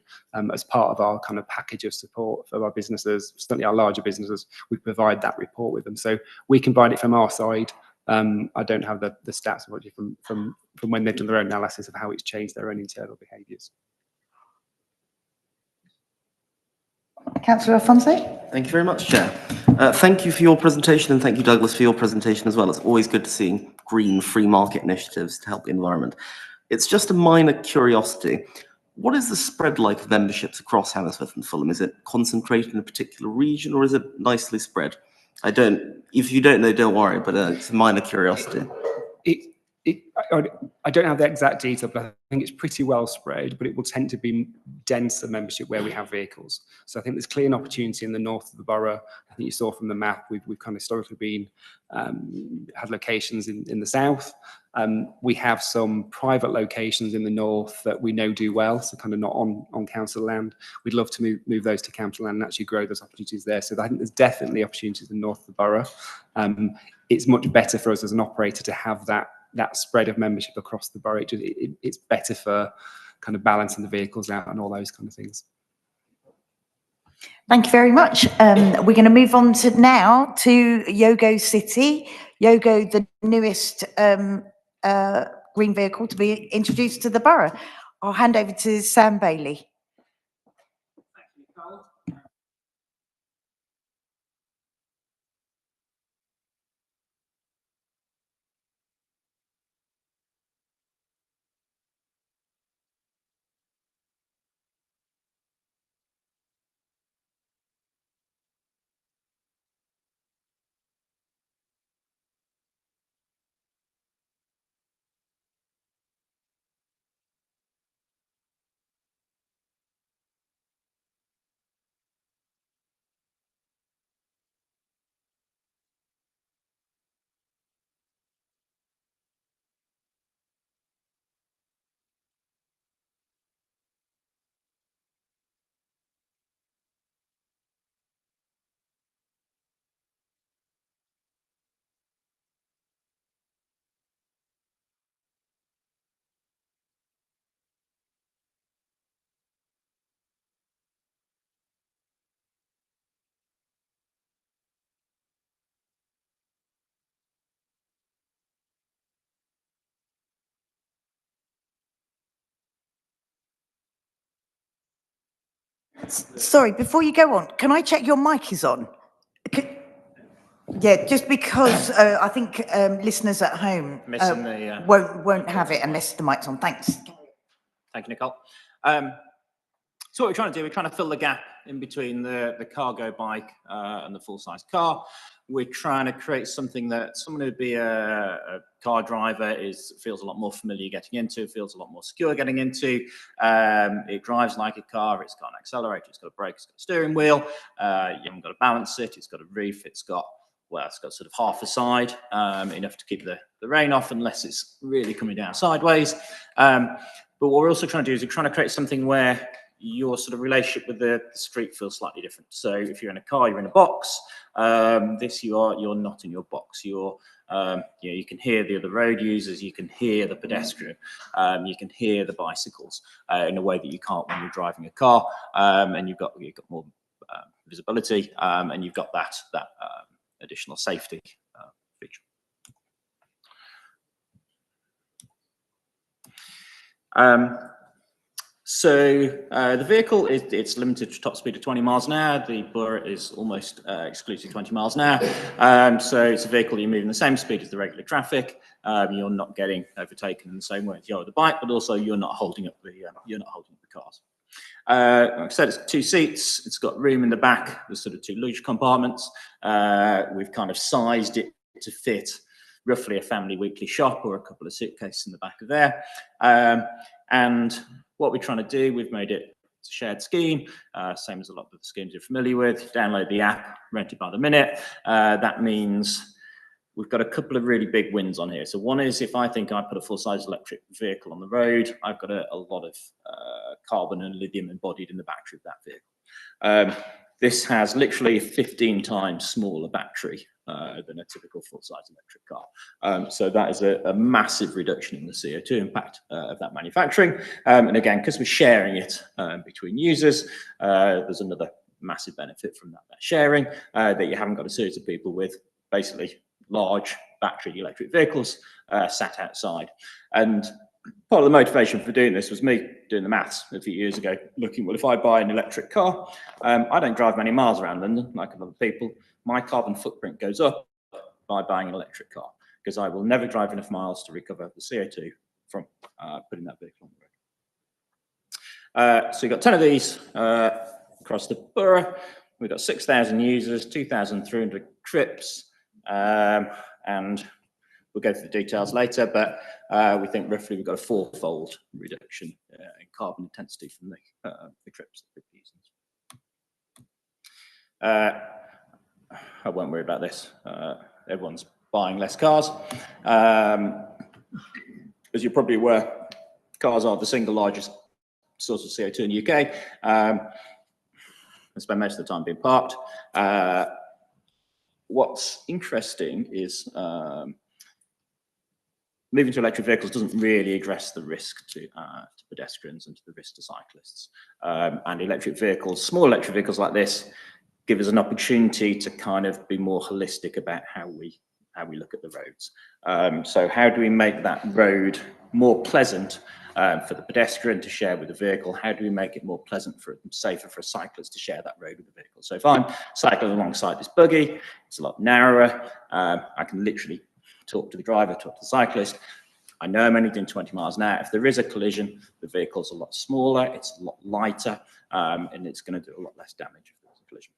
Speaker 9: as part of our kind of package of support for our businesses, certainly our larger businesses, we provide that report with them. So we can provide it from our side. I don't have the stats from when they've done their own analysis of how it's changed their own internal behaviours.
Speaker 1: Councillor Alfonso.
Speaker 5: Thank you very much, Chair. Thank you for your presentation, and thank you, Douglas, for your presentation as well. It's always good to see green free market initiatives to help the environment. It's just a minor curiosity. What is the spread like of memberships across Hammersmith and Fulham? Is it concentrated in a particular region, or is it nicely spread? If you don't know, don't worry, but it's a minor curiosity.
Speaker 9: I don't have the exact detail, but I think it's pretty well spread, but it will tend to be denser membership where we have vehicles. So I think there's clear an opportunity in the north of the borough. I think you saw from the map, we've kind of historically been, had locations in the south. We have some private locations in the north that we know do well, so kind of not on council land. We'd love to move those to council land and actually grow those opportunities there. So I think there's definitely opportunities in the north of the borough. It's much better for us as an operator to have that spread of membership across the borough. It's better for kind of balancing the vehicles out and all those kind of things.
Speaker 1: Thank you very much. We're going to move on now to Yogo City. Yogo, the newest green vehicle to be introduced to the borough. I'll hand over to Sam Bailey. Sorry, before you go on, can I check your mic is on? Yeah, just because I think listeners at home
Speaker 10: Missing the,
Speaker 1: won't have it unless the mic's on. Thanks.
Speaker 10: Thank you, Nicole. So what we're trying to do, we're trying to fill the gap in between the cargo bike and the full-size car. We're trying to create something that someone who'd be a car driver feels a lot more familiar getting into, feels a lot more secure getting into. It drives like a car. It's got an accelerator, it's got a brake, it's got a steering wheel. You haven't got to balance it. It's got a roof. It's got sort of half a side, enough to keep the rain off unless it's really coming down sideways. But what we're also trying to do is we're trying to create something where your sort of relationship with the street feels slightly different. So if you're in a car, you're in a box. You're not in your box. You can hear the other road users, you can hear the pedestrian, you can hear the bicycles in a way that you can't when you're driving a car, and you've got more visibility, and you've got that additional safety feature. So the vehicle, it's limited to top speed of 20 miles an hour. The Borough is almost exclusively 20 miles an hour. So it's a vehicle you move in the same speed as the regular traffic. You're not getting overtaken in the same way as you are with the bike, but also you're not holding up the cars. Like I said, it's 2 seats. It's got room in the back. There's sort of 2 luggage compartments. We've kind of sized it to fit roughly a family weekly shop or a couple of suitcases in the back of there. And what we're trying to do, we've made it a shared scheme, same as a lot of the schemes you're familiar with. Download the app, rent it by the minute. That means we've got a couple of really big wins on here. So one is if I think I put a full-size electric vehicle on the road, I've got a lot of carbon and lithium embodied in the battery of that vehicle. This has literally a 15 times smaller battery than a typical full-size electric car. So that is a massive reduction in the CO2 impact of that manufacturing. And again, because we're sharing it between users, there's another massive benefit from that sharing, that you haven't got a series of people with basically large battery electric vehicles sat outside. And part of the motivation for doing this was me doing the maths a few years ago, looking, well, if I buy an electric car, I don't drive many miles around London like other people. My carbon footprint goes up by buying an electric car because I will never drive enough miles to recover the CO2 from putting that vehicle on the road. So we've got 10 of these across the borough. We've got 6,000 users, 2,300 trips, and we'll go through the details later, but we think roughly we've got a 4-fold reduction in carbon intensity from the trips that we're using. I won't worry about this. Everyone's buying less cars. As you're probably aware, cars are the single largest source of CO2 in the UK. I spend most of the time being parked. What's interesting is moving to electric vehicles doesn't really address the risk to pedestrians and to the risk to cyclists. And electric vehicles, small electric vehicles like this, give us an opportunity to kind of be more holistic about how we look at the roads. So how do we make that road more pleasant for the pedestrian to share with the vehicle? How do we make it more pleasant safer for a cyclist to share that road with the vehicle? So if I'm cycling alongside this buggy, it's a lot narrower. I can literally talk to the driver, talk to the cyclist. I know I'm only doing 20 miles an hour. If there is a collision, the vehicle's a lot smaller, it's a lot lighter, and it's going to do a lot less damage if there's a collision.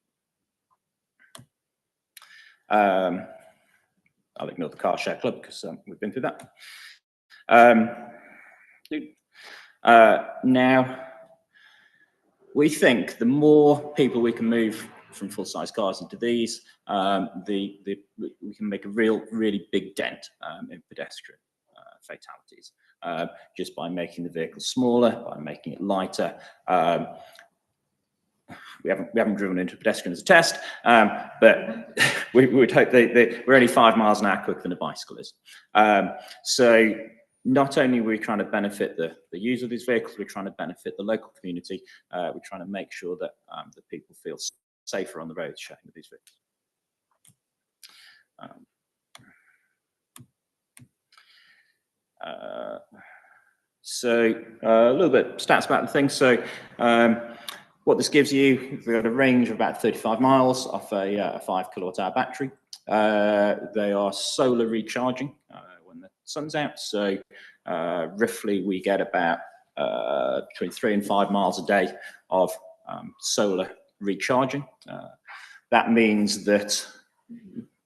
Speaker 10: I'll ignore the car share club because we've been through that. Now, we think the more people we can move from full-size cars into these, we can make a really big dent in pedestrian fatalities just by making the vehicle smaller, by making it lighter. We haven't driven into a pedestrian as a test, but we would hope that we're only 5 miles an hour quicker than a bicycle is. So not only are we trying to benefit the user of these vehicles, we're trying to benefit the local community. We're trying to make sure that the people feel safer on the roads sharing with these vehicles. So a little bit stats about the thing. So What this gives you, we've got a range of about 35 miles off a 5 kilowatt-hour battery. They are solar recharging when the sun's out, so roughly we get about between 3 and 5 miles a day of solar recharging. That means that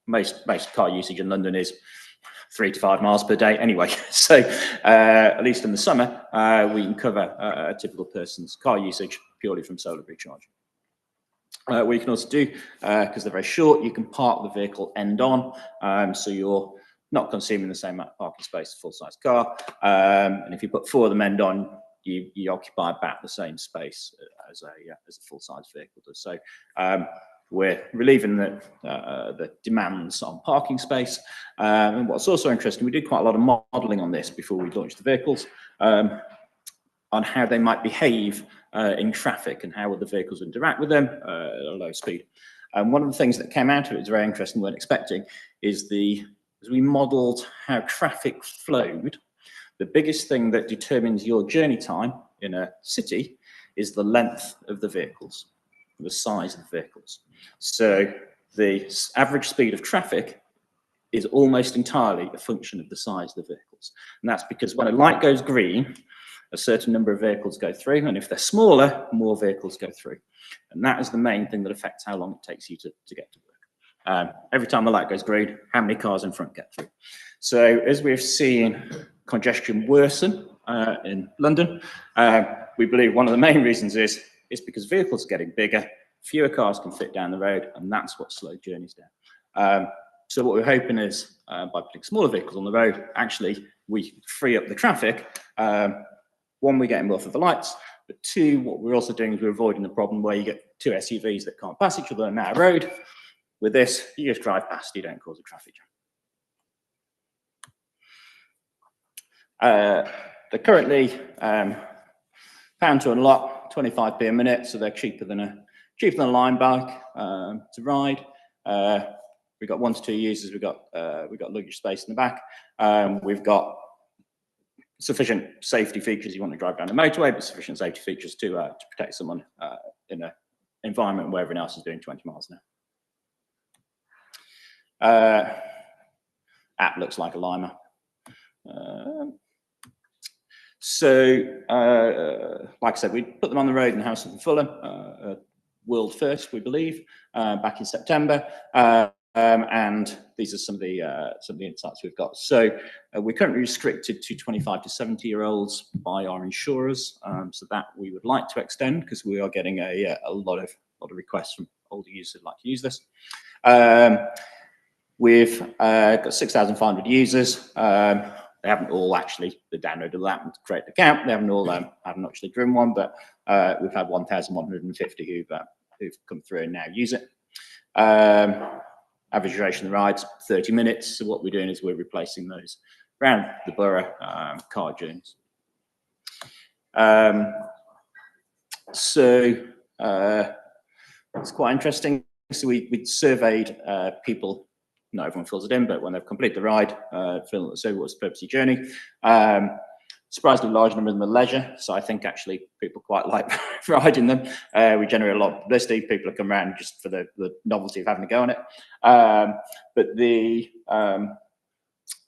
Speaker 10: most car usage in London is 3 to 5 miles per day anyway. So at least in the summer, we can cover a typical person's car usage purely from solar recharging. What you can also do, because they're very short, you can park the vehicle end on, so you're not consuming the same amount of parking space as a full-size car. And if you put 4 of them end on, you occupy about the same space as a full-size vehicle does. So we're relieving the demands on parking space. And what's also interesting, we did quite a lot of modelling on this before we launched the vehicles, on how they might behave in traffic and how other vehicles interact with them at a low speed. And one of the things that came out of it is very interesting, we weren't expecting, is as we modelled how traffic flowed, the biggest thing that determines your journey time in a city is the length of the vehicles, the size of the vehicles. So the average speed of traffic is almost entirely a function of the size of the vehicles. And that's because when a light goes green, a certain number of vehicles go through, and if they're smaller, more vehicles go through. And that is the main thing that affects how long it takes you to get to work. Every time the light goes green, how many cars in front get through? So as we've seen congestion worsen in London, we believe one of the main reasons is because vehicles are getting bigger, fewer cars can fit down the road, and that's what slowed journeys down. So what we're hoping is by putting smaller vehicles on the road, actually we free up the traffic. One, we're getting more for the lights, but 2, what we're also doing is we're avoiding the problem where you get 2 SUVs that can't pass each other on a narrow road. With this, you just drive past, you don't cause a traffic jam. They're currently pound to unlock, 25p a minute, so they're cheaper than a line bike to ride. We've got 1 to 2 users. We've got luggage space in the back. We've got sufficient safety features. You want to drive down the motorway, but sufficient safety features to protect someone in an environment where everyone else is doing 20 miles an hour. App looks like a Lima. Like I said, we put them on the road in Hammersmith and Fulham, world first, we believe, back in September. And these are some of the insights we've got. So we're currently restricted to 25 to 70-year-olds by our insurers. So that we would like to extend because we are getting a lot of requests from older users who'd like to use this. We've got 6,500 users. They haven't all actually downloaded the app and created an account. They haven't all haven't actually driven one, but we've had 1,150 who've come through and now use it. Average duration of the ride's 30 minutes. So what we're doing is we're replacing those around the borough car journeys. It's quite interesting. So we surveyed people. Not everyone fills it in, but when they've completed the ride, so what's the purpose of your journey? Surprisingly large number of them are leisure, so I think actually people quite like riding them. We generate a lot of publicity. People come around just for the novelty of having a go on it. But the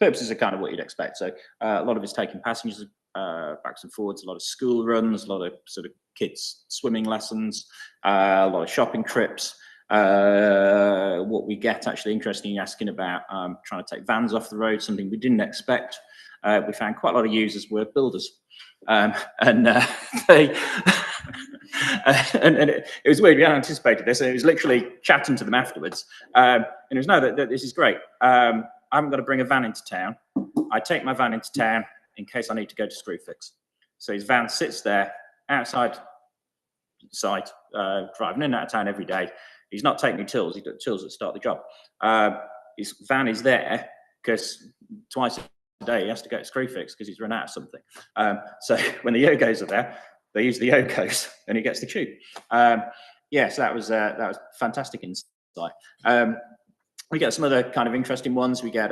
Speaker 10: purposes are kind of what you'd expect. So a lot of it's taking passengers backwards and forwards, a lot of school runs, a lot of sort of kids swimming lessons, a lot of shopping trips. What we get actually interesting, asking about trying to take vans off the road, something we didn't expect. We found quite a lot of users were builders, and it was weird. We hadn't anticipated this, and it was literally chatting to them afterwards. And it was, no, that this is great. I haven't got to bring a van into town. I take my van into town in case I need to go to Screwfix. So his van sits there outside site, driving in and out of town every day. He's not taking tools. He does tools that start the job. His van is there because twice a day he has to go to Screwfix because he's run out of something. So when the Yogos are there, they use the Yogos and he gets the tube. So that was fantastic insight. We get some other kind of interesting ones. We get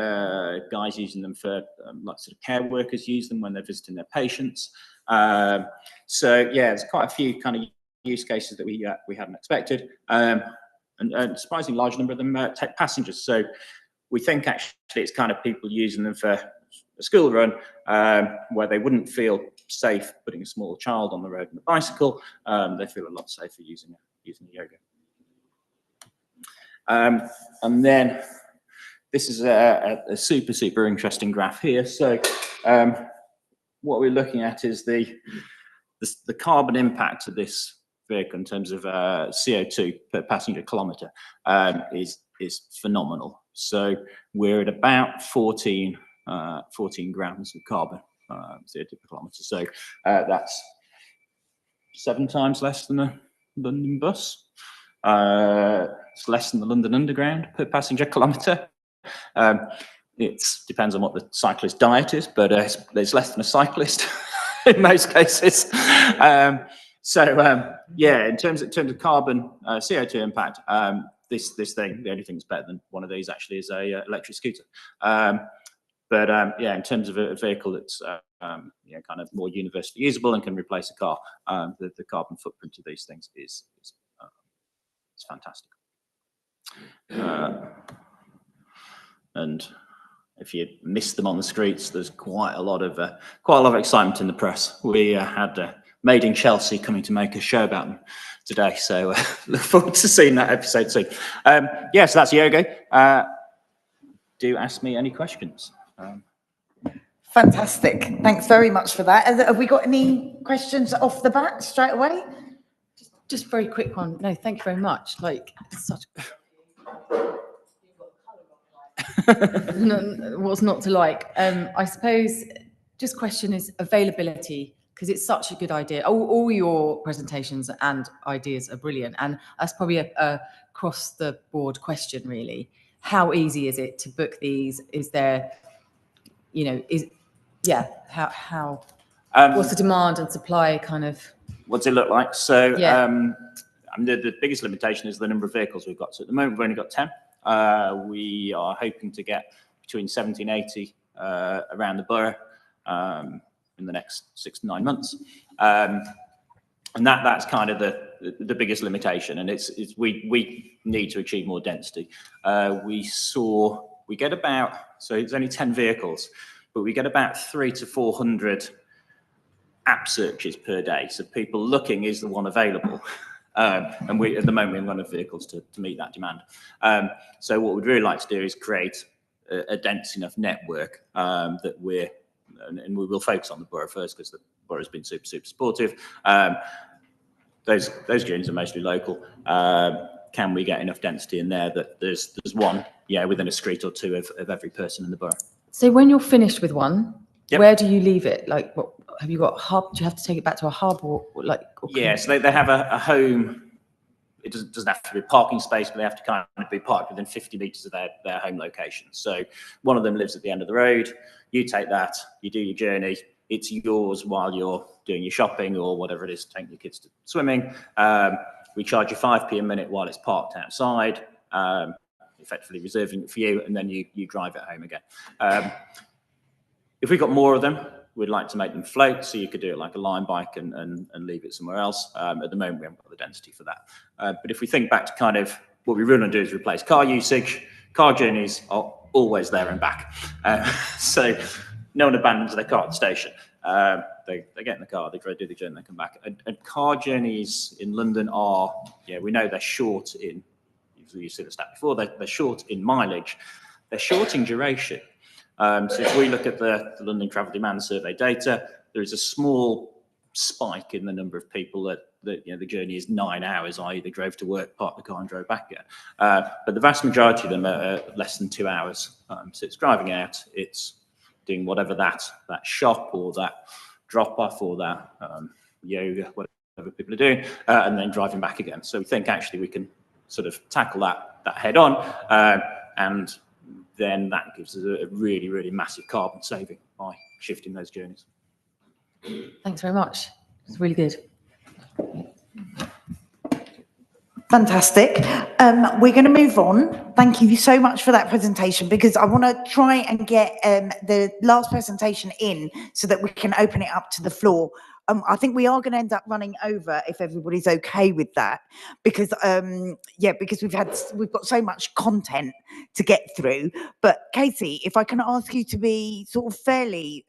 Speaker 10: guys using them for like sort of care workers use them when they're visiting their patients. There's quite a few kind of use cases that we hadn't expected, and a surprisingly large number of them take passengers. So we think actually it's kind of people using them for a school run where they wouldn't feel safe putting a small child on the road on a bicycle. They feel a lot safer using yoga. And then this is a super interesting graph here. So what we're looking at is the carbon impact of this vehicle in terms of CO2 per passenger kilometre is phenomenal. So we're at about 14 grams of carbon CO2 per kilometre. So that's 7 times less than a London bus. It's less than the London Underground per passenger kilometre. It depends on what the cyclist diet is, but there's less than a cyclist in most cases. Yeah, in terms of carbon CO2 impact, this thing, the only thing that's better than one of these actually is a electric scooter. Yeah, in terms of a vehicle that's kind of more universally usable and can replace a car, the carbon footprint of these things is fantastic. And if you miss them on the streets, there's quite a lot of excitement in the press. We had Made in Chelsea coming to make a show about them today, so look forward to seeing that episode soon. Yeah, so that's yoga. Do ask me any questions.
Speaker 1: Fantastic. Thanks very much for that. Have we got any questions off the bat straight away?
Speaker 4: Just very quick one. No, thank you very much. Like, such. What's not to like? I suppose just question is availability, because it's such a good idea. All your presentations and ideas are brilliant, and that's probably a across the board question really. How easy is it to book these? Is there, how what's the demand and supply kind of?
Speaker 10: What's it look like? So
Speaker 4: yeah.
Speaker 10: The biggest limitation is the number of vehicles we've got. So at the moment we've only got 10. We are hoping to get between 70 and 80 around the borough in the next 6 to 9 months, and that's kind of the biggest limitation. And we need to achieve more density. We get about, so it's only 10 vehicles, but we get about 300 to 400 app searches per day. So people looking, is the one available? And we, at the moment, we have enough vehicles to meet that demand. So what we'd really like to do is create a dense enough network that and we will focus on the borough first, because the borough's been super supportive. Those journeys are mostly local. Can we get enough density in there that there's one, within a street or two of every person in the borough? So
Speaker 4: when you're finished with one,
Speaker 10: yep,
Speaker 4: where do you leave it? Like, what have you got? A hub? Do you have to take it back to a hub, or like? Or
Speaker 10: so they have a home. It doesn't have to be a parking space, but they have to kind of be parked within 50 metres of their home location. So one of them lives at the end of the road. You take that, you do your journey. It's yours while you're doing your shopping or whatever it is, taking your kids to swimming. We charge you 5p a minute while it's parked outside, effectively reserving it for you, and then you drive it home again. If we've got more of them, we'd like to make them float, so you could do it like a line bike and leave it somewhere else. At the moment, we haven't got the density for that. But if we think back to kind of what we really want to do is replace car usage. Car journeys are always there and back. So no one abandons their car at the station. They get in the car, they do the journey, they come back. And car journeys in London are, we know they're short in, you see the stat before, they're short in mileage. They're short in duration. So if we look at the London Travel Demand Survey data, there is a small spike in the number of people that the journey is 9 hours, i.e. they drove to work, parked the car and drove back again. But the vast majority of them are less than 2 hours. So it's driving out, it's doing whatever that shop or that drop off or that yoga, whatever people are doing, and then driving back again. So we think actually we can sort of tackle that head on, and then that gives us a really, really massive carbon saving by shifting those journeys.
Speaker 4: Thanks very much. It's really good.
Speaker 1: Fantastic. We're going to move on. Thank you so much for that presentation, because I want to try and get the last presentation in so that we can open it up to the floor. I think we are going to end up running over if everybody's okay with that, because because we've got so much content to get through. But Katie, if I can ask you to be sort of fairly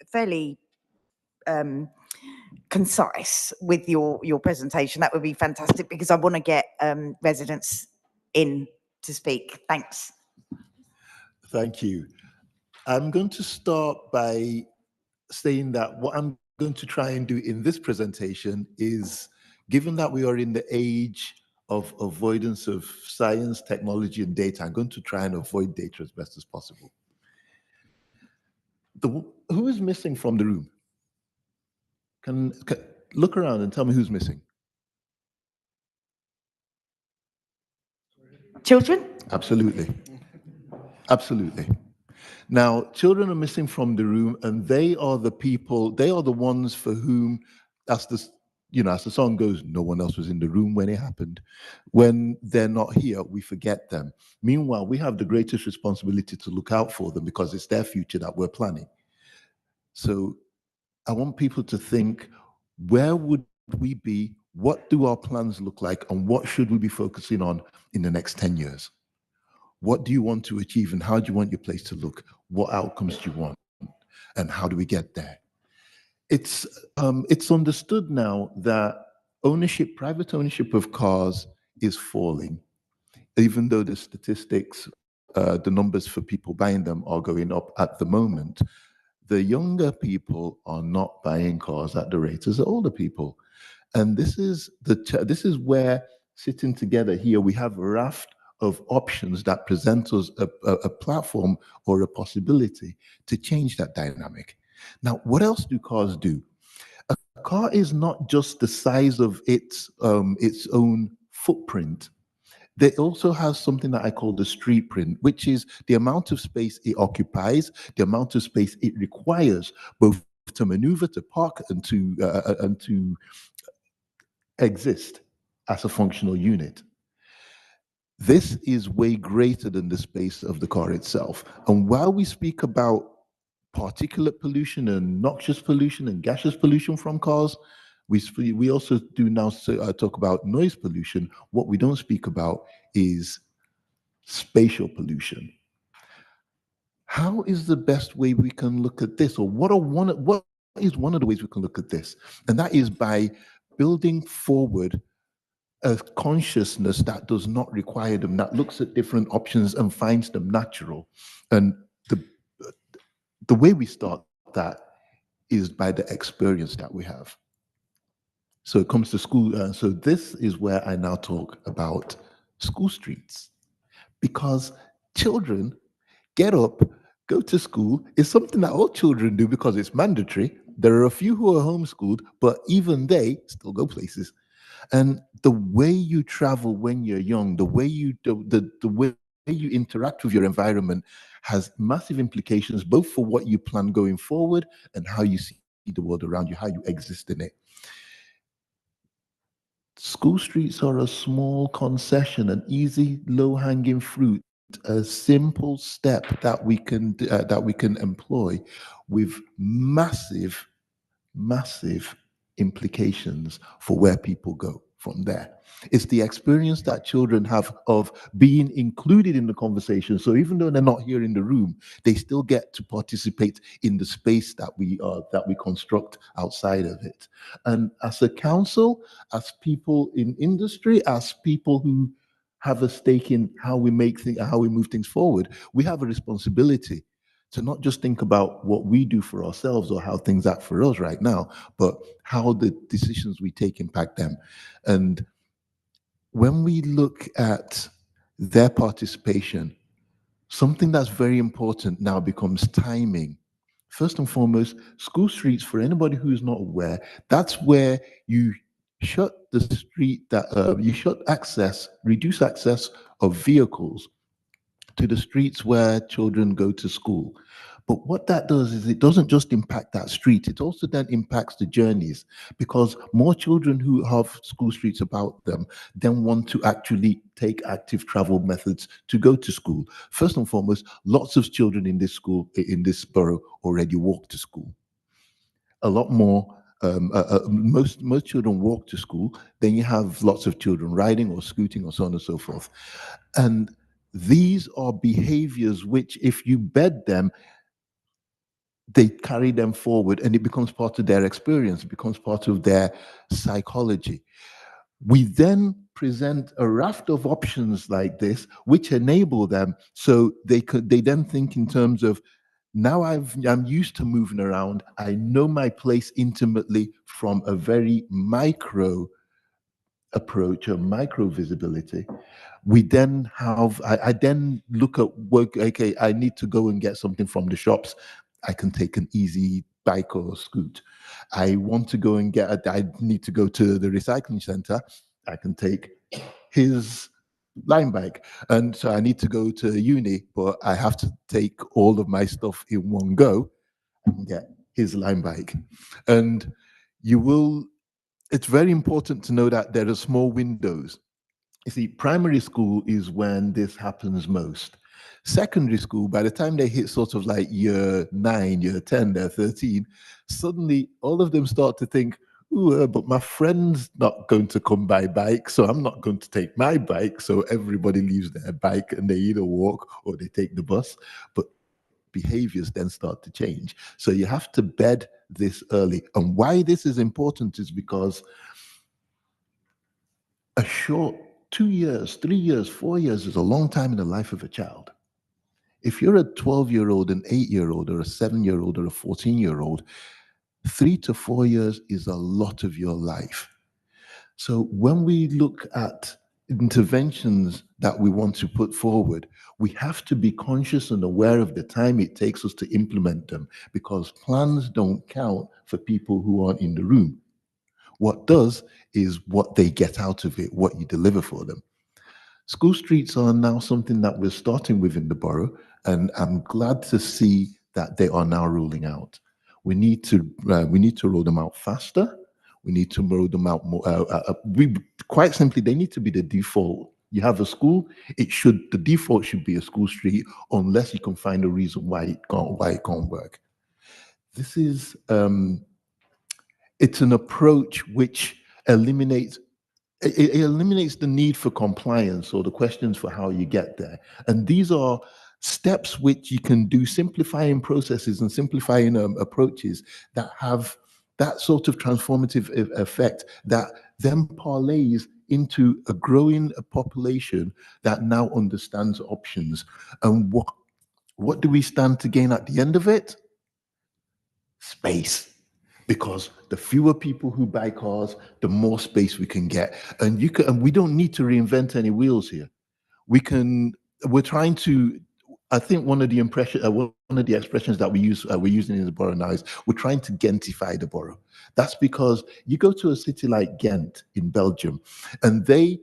Speaker 1: concise with your presentation, that would be fantastic, because I want to get residents in to speak. Thanks.
Speaker 8: Thank you. I'm going to start by saying that what I'm going to try and do in this presentation is, given that we are in the age of avoidance of science, technology, and data, I'm going to try and avoid data as best as possible. Who is missing from the room? Can look around and tell me who's missing.
Speaker 1: Children?
Speaker 8: Absolutely. Absolutely. Now, children are missing from the room, and they are the people, they are the ones for whom, as the song goes, no one else was in the room when it happened. When they're not here, we forget them. Meanwhile, we have the greatest responsibility to look out for them, because it's their future that we're planning. So I want people to think, where would we be? What do our plans look like? And what should we be focusing on in the next 10 years? What do you want to achieve, and how do you want your place to look? What outcomes do you want, and how do we get there? It's understood now that private ownership of cars is falling, even though the statistics, the numbers for people buying them are going up at the moment. The younger people are not buying cars at the rate as the older people. And this is where, sitting together here, we have a raft of options that present us a platform or a possibility to change that dynamic. Now, what else do cars do? A car is not just the size of its own footprint. They also have something that I call the street print, which is the amount of space it occupies, the amount of space it requires, both to maneuver, to park, and to exist as a functional unit. This is way greater than the space of the car itself. And while we speak about particulate pollution and noxious pollution and gaseous pollution from cars, we also do now talk about noise pollution. What we don't speak about is spatial pollution. How is the best way we can look at this? Or what is one of the ways we can look at this? And that is by building forward a consciousness that does not require them, that looks at different options and finds them natural. And the way we start that is by the experience that we have. So it comes to school. So this is where I now talk about school streets, because children get up, go to school. It's something that all children do because it's mandatory. There are a few who are homeschooled, but even they still go places. And the way you travel when you're young, the way you interact with your environment has massive implications, both for what you plan going forward and how you see the world around you, how you exist in it. School streets are a small concession, an easy, low-hanging fruit, a simple step that we can employ with massive implications for where people go from there. It's the experience that children have of being included in the conversation. So even though they're not here in the room, they still get to participate in the space that we construct outside of it. And as a council, as people in industry, as people who have a stake in how we move things forward, we have a responsibility to not just think about what we do for ourselves or how things act for us right now, but how the decisions we take impact them. And when we look at their participation, something that's very important now becomes timing. First and foremost, school streets, for anybody who's not aware, that's where you shut the street, reduce access of vehicles to the streets where children go to school. But what that does is it doesn't just impact that street, it also then impacts the journeys, because more children who have school streets about them then want to actually take active travel methods to go to school. First and foremost, lots of children in this borough already walk to school. A lot more most children walk to school. Then you have lots of children riding or scooting or so on and so forth. And these are behaviors which, if you bed them, they carry them forward and it becomes part of their experience, it becomes part of their psychology. We then present a raft of options like this, which enable them so they then think in terms of, now I'm used to moving around. I know my place intimately from a very micro approach, a micro visibility. We then have, I then look at work, okay, I need to go and get something from the shops. I can take an easy bike or scoot. I want to go and I need to go to the recycling center. I can take his line bike. And so I need to go to uni, but I have to take all of my stuff in one go and get his line bike. And it's very important to know that there are small windows. You see, primary school is when this happens most. Secondary school, by the time they hit sort of like year 9, year 10, they're 13, suddenly all of them start to think, ooh, but my friend's not going to come by bike, so I'm not going to take my bike. So everybody leaves their bike and they either walk or they take the bus. But behaviors then start to change. So you have to bed this early. And why this is important is because a short 2 years, 3 years, 4 years is a long time in the life of a child. If you're a 12-year-old, an 8-year-old, or a 7-year-old, or a 14-year-old, 3 to 4 years is a lot of your life. So when we look at interventions that we want to put forward, we have to be conscious and aware of the time it takes us to implement them, because plans don't count for people who aren't in the room. What does is what they get out of it, what you deliver for them. School streets are now something that we're starting with in the borough, and I'm glad to see that they are now rolling out. We need to roll them out faster. We need to roll them out more. Quite simply, they need to be the default. You have a school, the default should be a school street, unless you can find a reason why it can't work. This is it's an approach which eliminates the need for compliance or the questions for how you get there. And these are steps which you can do, simplifying processes and simplifying approaches that have that sort of transformative effect that then parlays into a growing population that now understands options. And what do we stand to gain at the end of it? Space. Because the fewer people who buy cars, the more space we can get. And we don't need to reinvent any wheels here. We're trying to, I think one of the expressions that we're using in the borough now is we're trying to Gentify the borough. That's because you go to a city like Ghent in Belgium, and they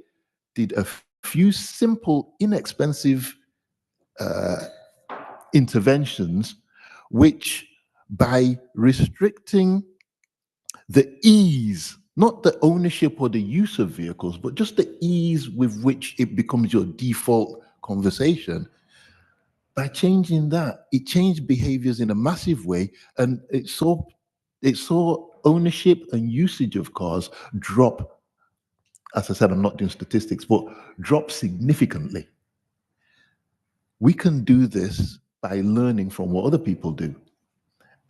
Speaker 8: did a few simple, inexpensive interventions, which by restricting the ease, not the ownership or the use of vehicles, but just the ease with which it becomes your default conversation. By changing that, it changed behaviors in a massive way, and it saw ownership and usage of cars drop. As I said, I'm not doing statistics, but drop significantly. We can do this by learning from what other people do.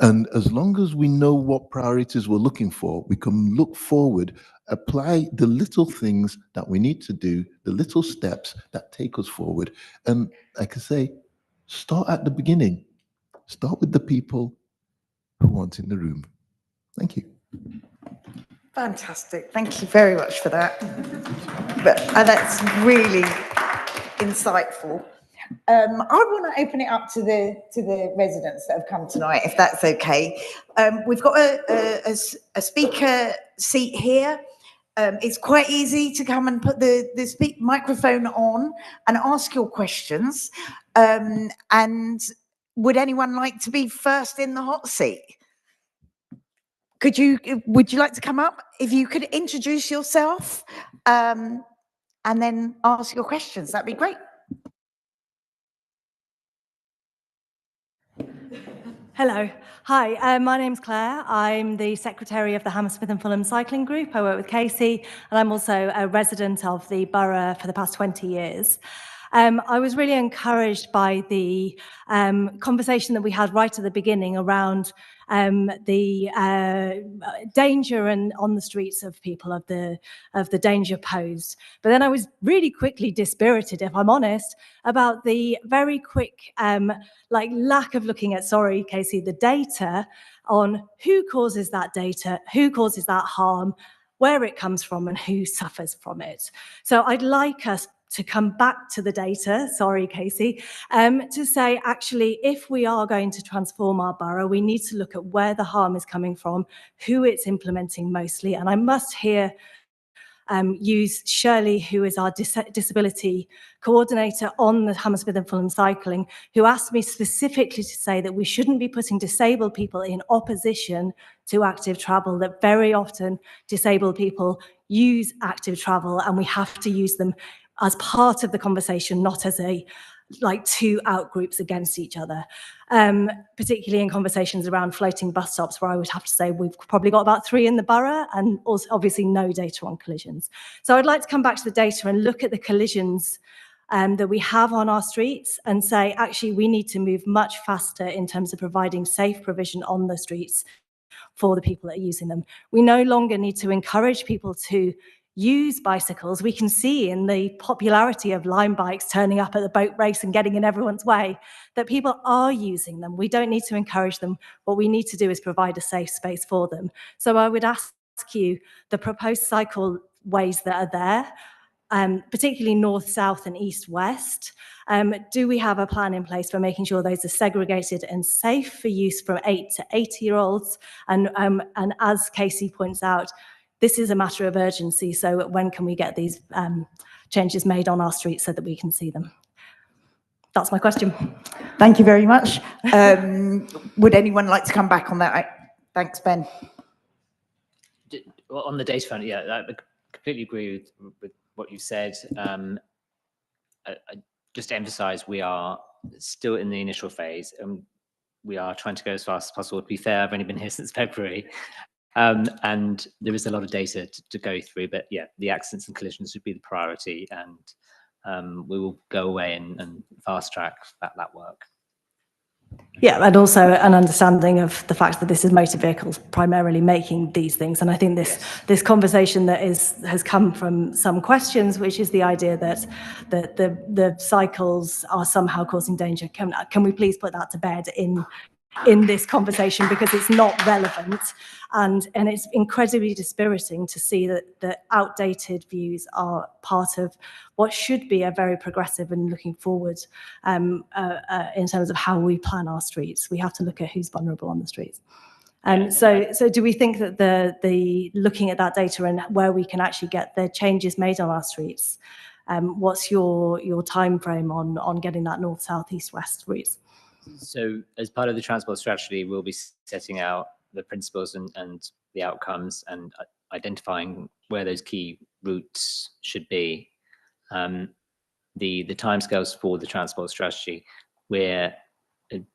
Speaker 8: And as long as we know what priorities we're looking for, we can look forward, apply the little things that we need to do, the little steps that take us forward. And like I say, start at the beginning. Start with the people who aren't in the room. Thank you.
Speaker 1: Fantastic. Thank you very much for that. That's really insightful. I want to open it up to the residents that have come tonight, if that's okay. We've got a speaker seat here. It's quite easy to come and put the microphone on and ask your questions. And would anyone like to be first in the hot seat? Would you like to come up? If you could introduce yourself and then ask your questions, that'd be great.
Speaker 11: Hello. Hi, my name's Claire. I'm the secretary of the Hammersmith and Fulham Cycling Group. I work with Casey, and I'm also a resident of the borough for the past 20 years. I was really encouraged by the conversation that we had right at the beginning around the danger and on the streets of people, of the danger posed. But then I was really quickly dispirited, if I'm honest, about the very quick lack of looking at, sorry, Casey, the data on who causes that data, who causes that harm, where it comes from, and who suffers from it. So I'd like us to come back to the data, sorry, Casey, to say, actually, if we are going to transform our borough, we need to look at where the harm is coming from, who it's implementing mostly. And I must here use Shirley, who is our disability coordinator on the Hammersmith and Fulham Cycling, who asked me specifically to say that we shouldn't be putting disabled people in opposition to active travel, that very often disabled people use active travel and we have to use them as part of the conversation, not as two out groups against each other, particularly in conversations around floating bus stops, where I would have to say we've probably got about 3 in the borough, and also obviously no data on collisions. So I'd like to come back to the data and look at the collisions that we have on our streets and say, actually, we need to move much faster in terms of providing safe provision on the streets for the people that are using them. We no longer need to encourage people to use bicycles. We can see in the popularity of Lime bikes turning up at the boat race and getting in everyone's way that people are using them. We don't need to encourage them. What we need to do is provide a safe space for them. So I would ask you, the proposed cycle ways that are there, particularly north, south and east, west, do we have a plan in place for making sure those are segregated and safe for use from 8 to 80-year-olds? And as Casey points out, this is a matter of urgency. So when can we get these changes made on our streets so that we can see them? That's my question.
Speaker 1: Thank you very much. Would anyone like to come back on that? Thanks, Ben.
Speaker 2: On the data front, yeah, I completely agree with what you said. I just to emphasize, we are still in the initial phase, and we are trying to go as fast as possible. To be fair, I've only been here since February. And there is a lot of data to go through, but yeah, the accidents and collisions would be the priority, and we will go away and fast track that work.
Speaker 11: Yeah, and also an understanding of the fact that this is motor vehicles primarily making these things. And I think this conversation that has come from some questions, which is the idea that the cycles are somehow causing danger. Can we please put that to bed in this conversation, because it's not relevant, and it's incredibly dispiriting to see that outdated views are part of what should be a very progressive and looking forward in terms of how we plan our streets. We have to look at who's vulnerable on the streets. So do we think that the looking at that data and where we can actually get the changes made on our streets, what's your time frame on getting that north, south, east, west routes?
Speaker 2: So as part of the transport strategy, we'll be setting out the principles and the outcomes and identifying where those key routes should be. The timescales for the transport strategy, we're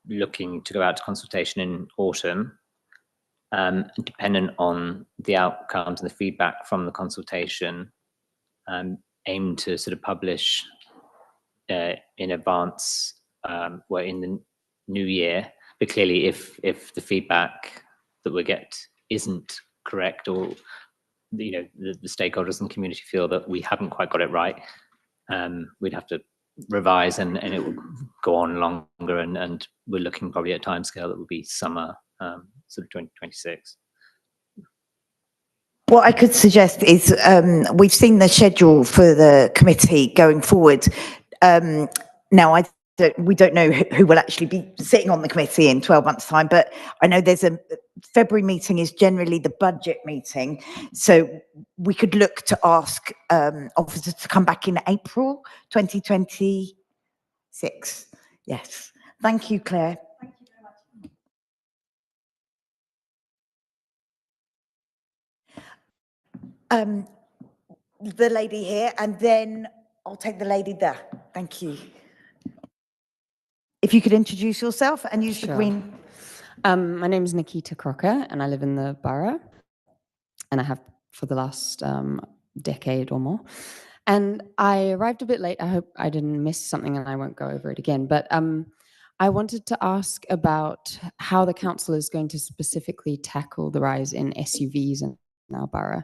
Speaker 2: looking to go out to consultation in autumn, dependent on the outcomes and the feedback from the consultation, aim to sort of publish in advance, well, in the new year. But clearly, if the feedback that we get isn't correct, or the stakeholders and community feel that we haven't quite got it right, we'd have to revise, and it will go on longer. And we're looking probably at a timescale that will be summer, sort of 2026.
Speaker 1: What I could suggest is we've seen the schedule for the committee going forward. Now, we don't know who will actually be sitting on the committee in 12 months' time, but I know there's a February meeting is generally the budget meeting. So we could look to ask officers to come back in April 2026. Yes. Thank you, Claire.
Speaker 11: Thank you very much.
Speaker 1: The lady here, and then I'll take the lady there. Thank you. If you could introduce yourself and use the green.
Speaker 12: My name is Nikita Crocker, and I live in the borough, and I have for the last decade or more. And I arrived a bit late. I hope I didn't miss something, and I won't go over it again. But I wanted to ask about how the council is going to specifically tackle the rise in SUVs in our borough.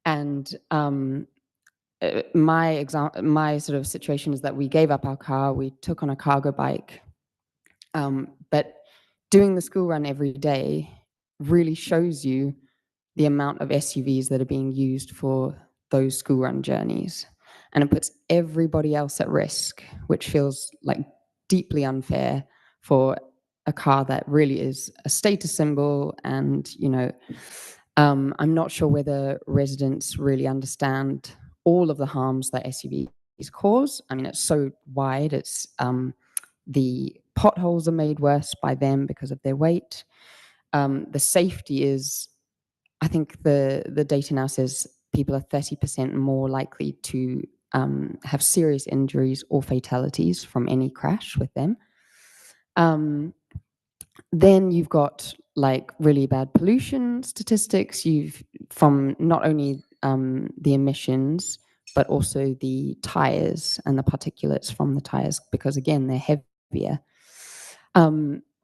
Speaker 12: And my sort of situation is that we gave up our car, we took on a cargo bike, but doing the school run every day really shows you the amount of SUVs that are being used for those school run journeys. And it puts everybody else at risk, which feels like deeply unfair for a car that really is a status symbol. And, you know, I'm not sure whether residents really understand all of the harms that SUVs cause. I mean, it's so wide. It's the potholes are made worse by them because of their weight. The safety is, I think the data now says people are 30% more likely to have serious injuries or fatalities from any crash with them. Then you've got like really bad pollution statistics. You've from not only the emissions, but also the tires and the particulates from the tires, because again, they're heavier.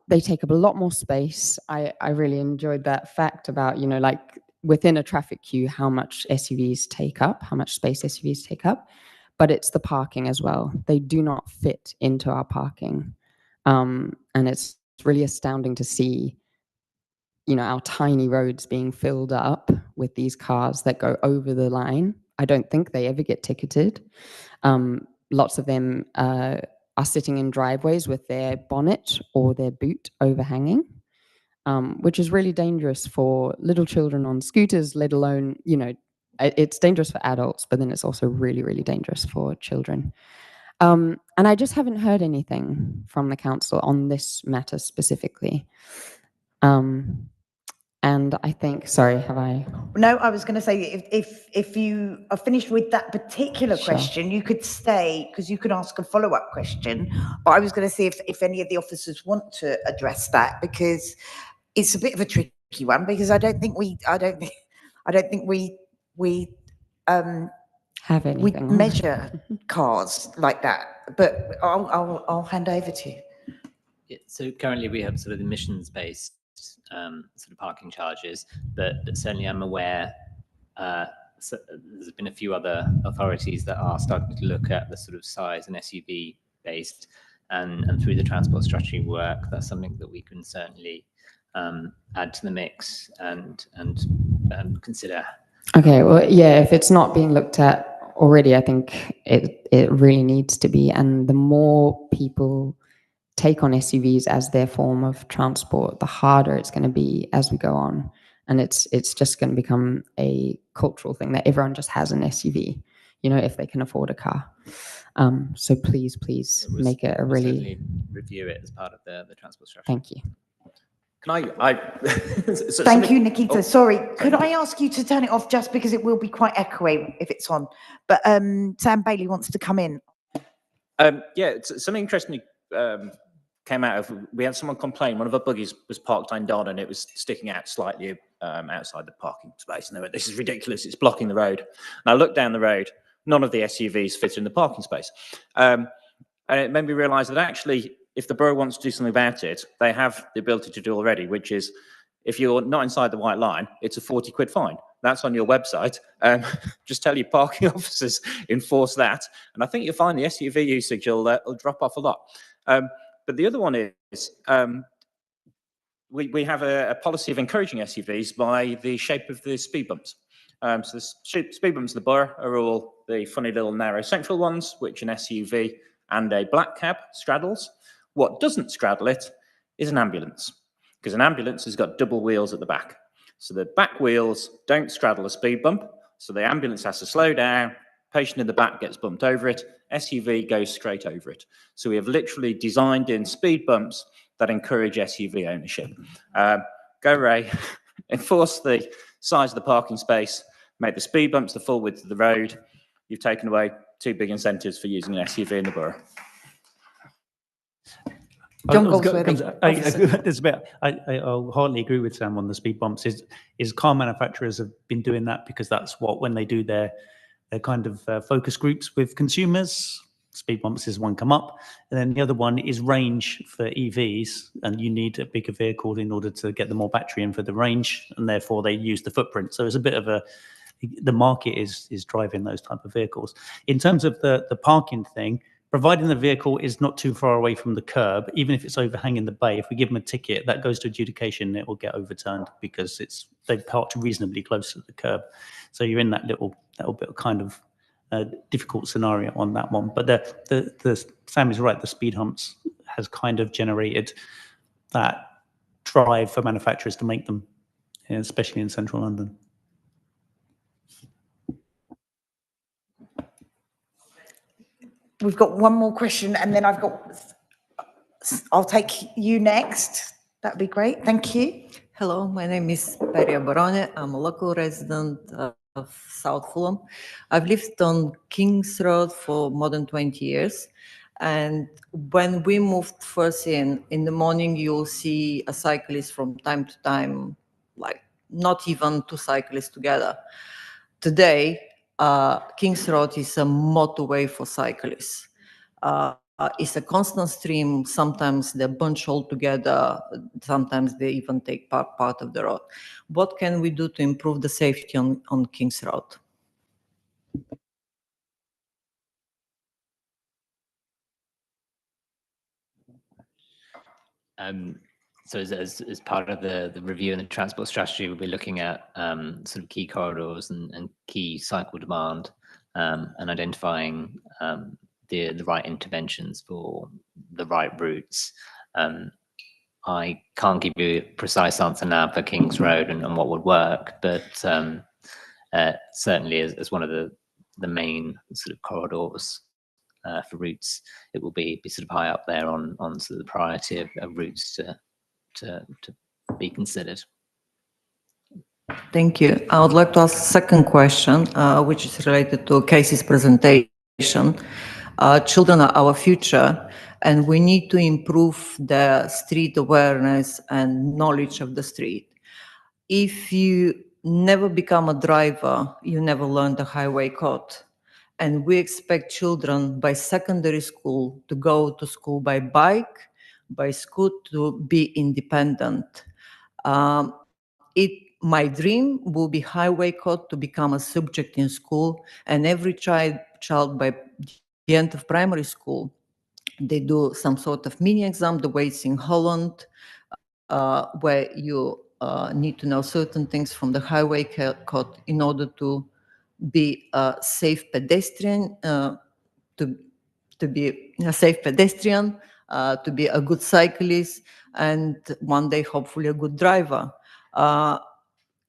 Speaker 12: They take up a lot more space. I really enjoyed that fact about, you know, like within a traffic queue, how much SUVs take up, how much space SUVs take up, but it's the parking as well. They do not fit into our parking. And it's really astounding to see, you know, our tiny roads being filled up with these cars that go over the line. I don't think they ever get ticketed. Lots of them are sitting in driveways with their bonnet or their boot overhanging, which is really dangerous for little children on scooters, let alone, you know, it's dangerous for adults, but then it's also really, really dangerous for children. And I just haven't heard anything from the council on this matter specifically. And I think, sorry, have I?
Speaker 1: No, I was going to say, if you are finished with that particular question, you could stay, because you could ask a follow-up question. But I was going to see if any of the officers want to address that, because it's a bit of a tricky one, because I don't think we
Speaker 12: have anything.
Speaker 1: We measure cars like that. But I'll hand over to you.
Speaker 2: Yeah, so currently we have sort of emissions-based sort of parking charges, but certainly I'm aware so there's been a few other authorities that are starting to look at the sort of size and SUV based, and through the transport strategy work, that's something that we can certainly add to the mix and consider.
Speaker 12: Okay, well, yeah, if it's not being looked at already, I think it really needs to be. And the more people take on SUVs as their form of transport, the harder it's going to be as we go on. And it's just going to become a cultural thing that everyone just has an SUV, you know, if they can afford a car. So please make it a really...
Speaker 2: review it as part of the transport strategy.
Speaker 12: Thank you.
Speaker 10: Can I
Speaker 1: Thank you, Nikita. Sorry, could I ask you to turn it off, just because it will be quite echoey if it's on. But Sam Bailey wants to come in.
Speaker 10: Yeah, something interesting came out of, we had someone complain, one of our buggies was parked end on and it was sticking out slightly outside the parking space. And they went, this is ridiculous, it's blocking the road. And I looked down the road, none of the SUVs fit in the parking space. And it made me realise that actually, if the borough wants to do something about it, they have the ability to do already, which is, if you're not inside the white line, it's a 40 quid fine. That's on your website. Just tell your parking officers, enforce that. And I think you'll find the SUV usage will drop off a lot. But the other one is, we have a policy of encouraging SUVs by the shape of the speed bumps. So the speed bumps of the borough are all the funny little narrow central ones, which an SUV and a black cab straddles. What doesn't straddle it is an ambulance, because an ambulance has got double wheels at the back. So the back wheels don't straddle a speed bump, so the ambulance has to slow down, patient in the back gets bumped over it, SUV goes straight over it. So we have literally designed in speed bumps that encourage SUV ownership. Go Ray, enforce the size of the parking space, make the speed bumps the full width of the road. You've taken away two big incentives for using an SUV in the borough.
Speaker 1: John
Speaker 6: I was
Speaker 1: Goldsworthy.
Speaker 6: there's a bit, I'll hardly agree with Sam on the speed bumps. Is car manufacturers have been doing that because that's what, when they do their kind of focus groups with consumers, speed bumps is one come up. And then the other one is range for EVs, and you need a bigger vehicle in order to get the more battery in for the range, and therefore they use the footprint. So it's a bit of the market is driving those type of vehicles. In terms of the parking thing, providing the vehicle is not too far away from the curb, even if it's overhanging the bay, if we give them a ticket, that goes to adjudication, it will get overturned because they've parked reasonably close to the curb. So you're in that little bit of kind of difficult scenario on that one. But the Sam is right, the speed humps has kind of generated that drive for manufacturers to make them, especially in central London.
Speaker 1: We've got one more question, and then I'll take you next. That'd be great. Thank you.
Speaker 13: Hello, my name is Peria Barone. I'm a local resident of South Fulham. I've lived on King's Road for more than 20 years. And when we moved first in the morning, you'll see a cyclist from time to time, like not even two cyclists together. Today, King's Road is a motorway for cyclists. It's a constant stream. Sometimes they bunch all together. Sometimes they even take part of the road. What can we do to improve the safety on King's Road?
Speaker 2: So as part of the review and the transport strategy, we'll be looking at sort of key corridors and key cycle demand, and identifying the right interventions for the right routes. I can't give you a precise answer now for King's Road and what would work, but certainly as one of the main sort of corridors for routes, it will be sort of high up there on sort of the priority of routes to be considered.
Speaker 13: Thank you. I would like to ask a second question, which is related to Casey's presentation. Children are our future, and we need to improve the street awareness and knowledge of the street. If you never become a driver, you never learn the highway code. And we expect children by secondary school to go to school by bike, by scooter, to be independent. My dream will be highway code to become a subject in school, and every child by the end of primary school, they do some sort of mini exam, the way it's in Holland, where you need to know certain things from the highway code in order to be a safe pedestrian, to be a safe pedestrian, to be a good cyclist, and one day hopefully a good driver.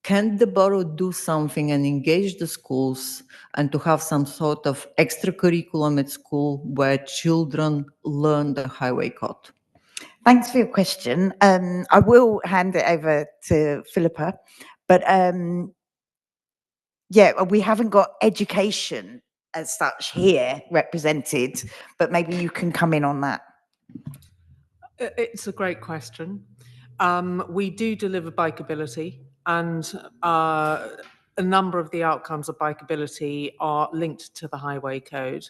Speaker 13: Can the borough do something and engage the schools and to have some sort of extra curriculum at school where children learn the highway code?
Speaker 1: Thanks for your question. I will hand it over to Philippa, but yeah, we haven't got education as such here represented, but maybe you can come in on that.
Speaker 14: It's a great question. We do deliver bikeability, and a number of the outcomes of bikeability are linked to the highway code.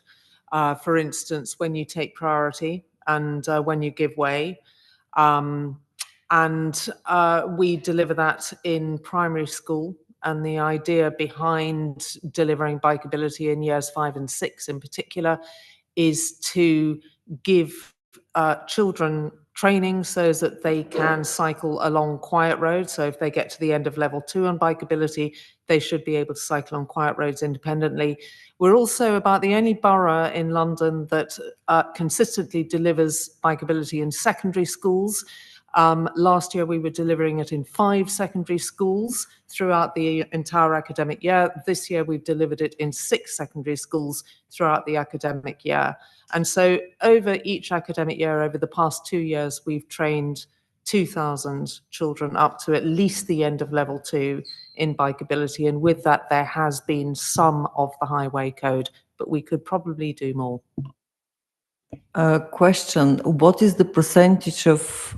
Speaker 14: For instance, when you take priority and when you give way, and we deliver that in primary school. And the idea behind delivering bikeability in years 5 and 6 in particular is to give children training so that they can cycle along quiet roads. So if they get to the end of level 2 on bikeability, they should be able to cycle on quiet roads independently. We're also about the only borough in London that consistently delivers bikeability in secondary schools. Last year, we were delivering it in 5 secondary schools throughout the entire academic year. This year, we've delivered it in 6 secondary schools throughout the academic year. And so over each academic year, over the past 2 years, we've trained 2,000 children up to at least the end of level 2 in bikeability. And with that, there has been some of the highway code, but we could probably do more.
Speaker 13: Question, what is the percentage of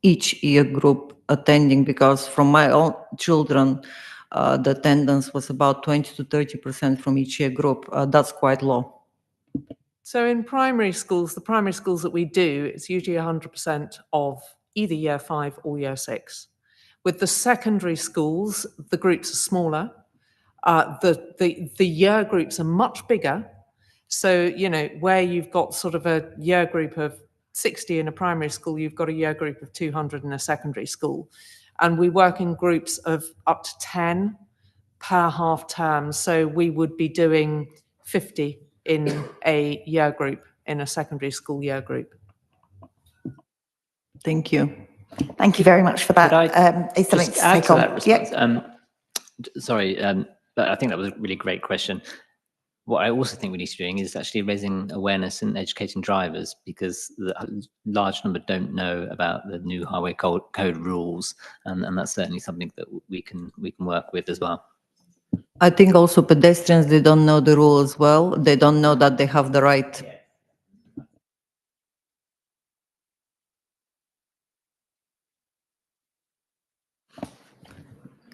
Speaker 13: each year group attending? Because from my own children, the attendance was about 20 to 30% from each year group. That's quite low.
Speaker 14: So in primary schools, the primary schools that we do, it's usually 100% of either year 5 or year 6. With the secondary schools, the groups are smaller. The year groups are much bigger. So, you know, where you've got sort of a year group of 60 in a primary school, you've got a year group of 200 in a secondary school. And we work in groups of up to 10 per half term. So we would be doing 50 in a year group, in a secondary school year group.
Speaker 13: Thank you.
Speaker 1: Thank you very much for that.
Speaker 2: Could I
Speaker 1: Is something
Speaker 2: just
Speaker 1: to
Speaker 2: add
Speaker 1: take
Speaker 2: to
Speaker 1: on?
Speaker 2: that response?
Speaker 1: Yep.
Speaker 2: Sorry, but I think that was a really great question. What I also think we need to be doing is actually raising awareness and educating drivers, because a large number don't know about the new highway code rules, and that's certainly something that we can work with as well.
Speaker 13: I think also pedestrians, they don't know the rule as well. They don't know that they have the right.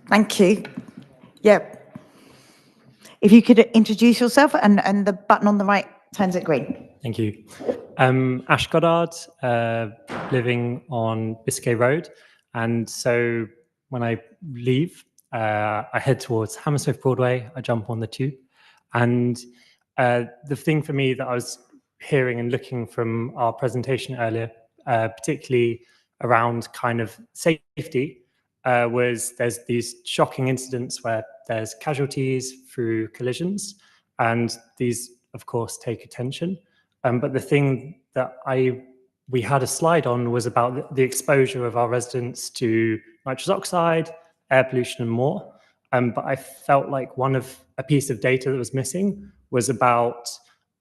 Speaker 1: Thank you. Yeah. If you could introduce yourself, and the button on the right turns it green.
Speaker 15: Thank you. Ash Goddard, living on Biscay Road. And so when I leave, I head towards Hammersmith Broadway, I jump on the tube. And the thing for me that I was hearing and looking from our presentation earlier, particularly around kind of safety, was there's these shocking incidents where there's casualties through collisions, and these, of course, take attention. But the thing that we had a slide on was about the exposure of our residents to nitrous oxide, air pollution, and more. But I felt like a piece of data that was missing was about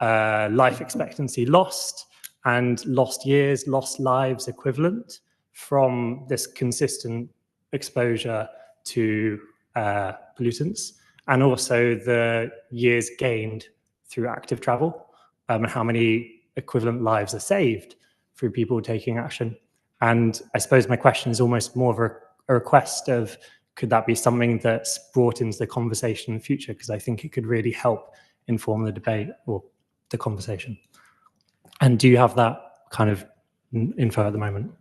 Speaker 15: life expectancy lost and lost years, lost lives equivalent from this consistent exposure to pollutants, and also the years gained through active travel, and how many equivalent lives are saved through people taking action. And I suppose my question is almost more of a request of, could that be something that's brought into the conversation in the future? Because I think it could really help inform the debate or the conversation. And do you have that kind of info at the moment?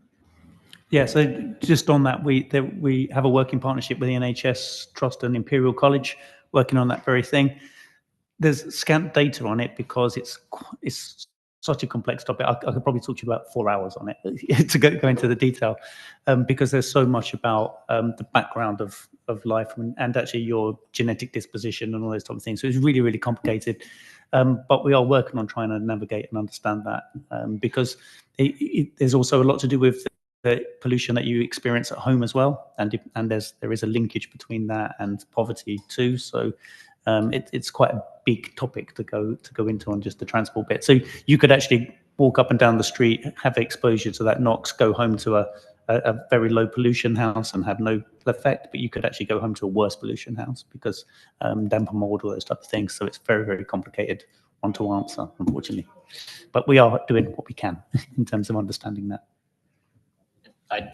Speaker 6: Yeah, so just on that, we have a working partnership with the NHS Trust and Imperial College, working on that very thing. There's scant data on it because it's such a complex topic. I could probably talk to you about 4 hours on it to go into the detail, because there's so much about the background of life and actually your genetic disposition and all those type of things. So it's really, really complicated. But we are working on trying to navigate and understand that, because there's also a lot to do with the pollution that you experience at home as well, and there is a linkage between that and poverty too. So it's quite a big topic to go into on just the transport bit. So you could actually walk up and down the street, have exposure to that NOx, go home to a very low pollution house and have no effect, but you could actually go home to a worse pollution house because damper mold, all those type of things. So it's very, very complicated one to answer, unfortunately. But we are doing what we can in terms of understanding that.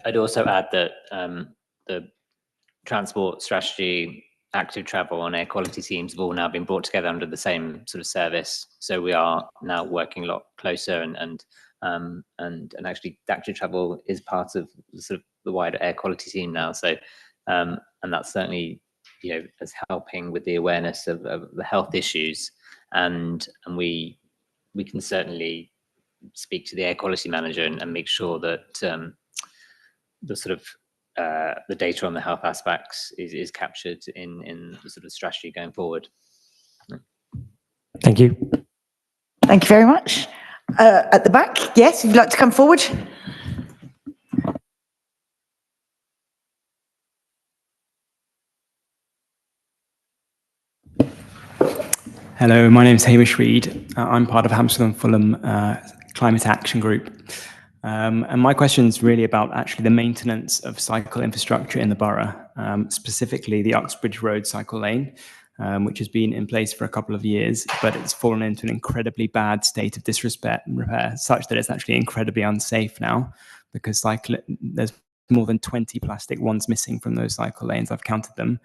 Speaker 2: I'd also add that the transport strategy, active travel, and air quality teams have all now been brought together under the same sort of service. So we are now working a lot closer, and actually active travel is part of sort of the wider air quality team now. So and that's certainly, you know, as helping with the awareness of the health issues, and we can certainly speak to the air quality manager and make sure that the sort of the data on the health aspects is captured in the sort of strategy going forward.
Speaker 15: Thank you.
Speaker 1: Thank you very much. At the back, yes, if you'd like to come forward.
Speaker 16: Hello, my name is Hamish Reid. I'm part of Hammersmith and Fulham Climate Action Group. And my question is really about actually the maintenance of cycle infrastructure in the borough, specifically the Uxbridge Road cycle lane. which has been in place for a couple of years, but it's fallen into an incredibly bad state of disrepair and repair, such that it's actually incredibly unsafe now, because there's more than 20 plastic ones missing from those cycle lanes. I've counted them.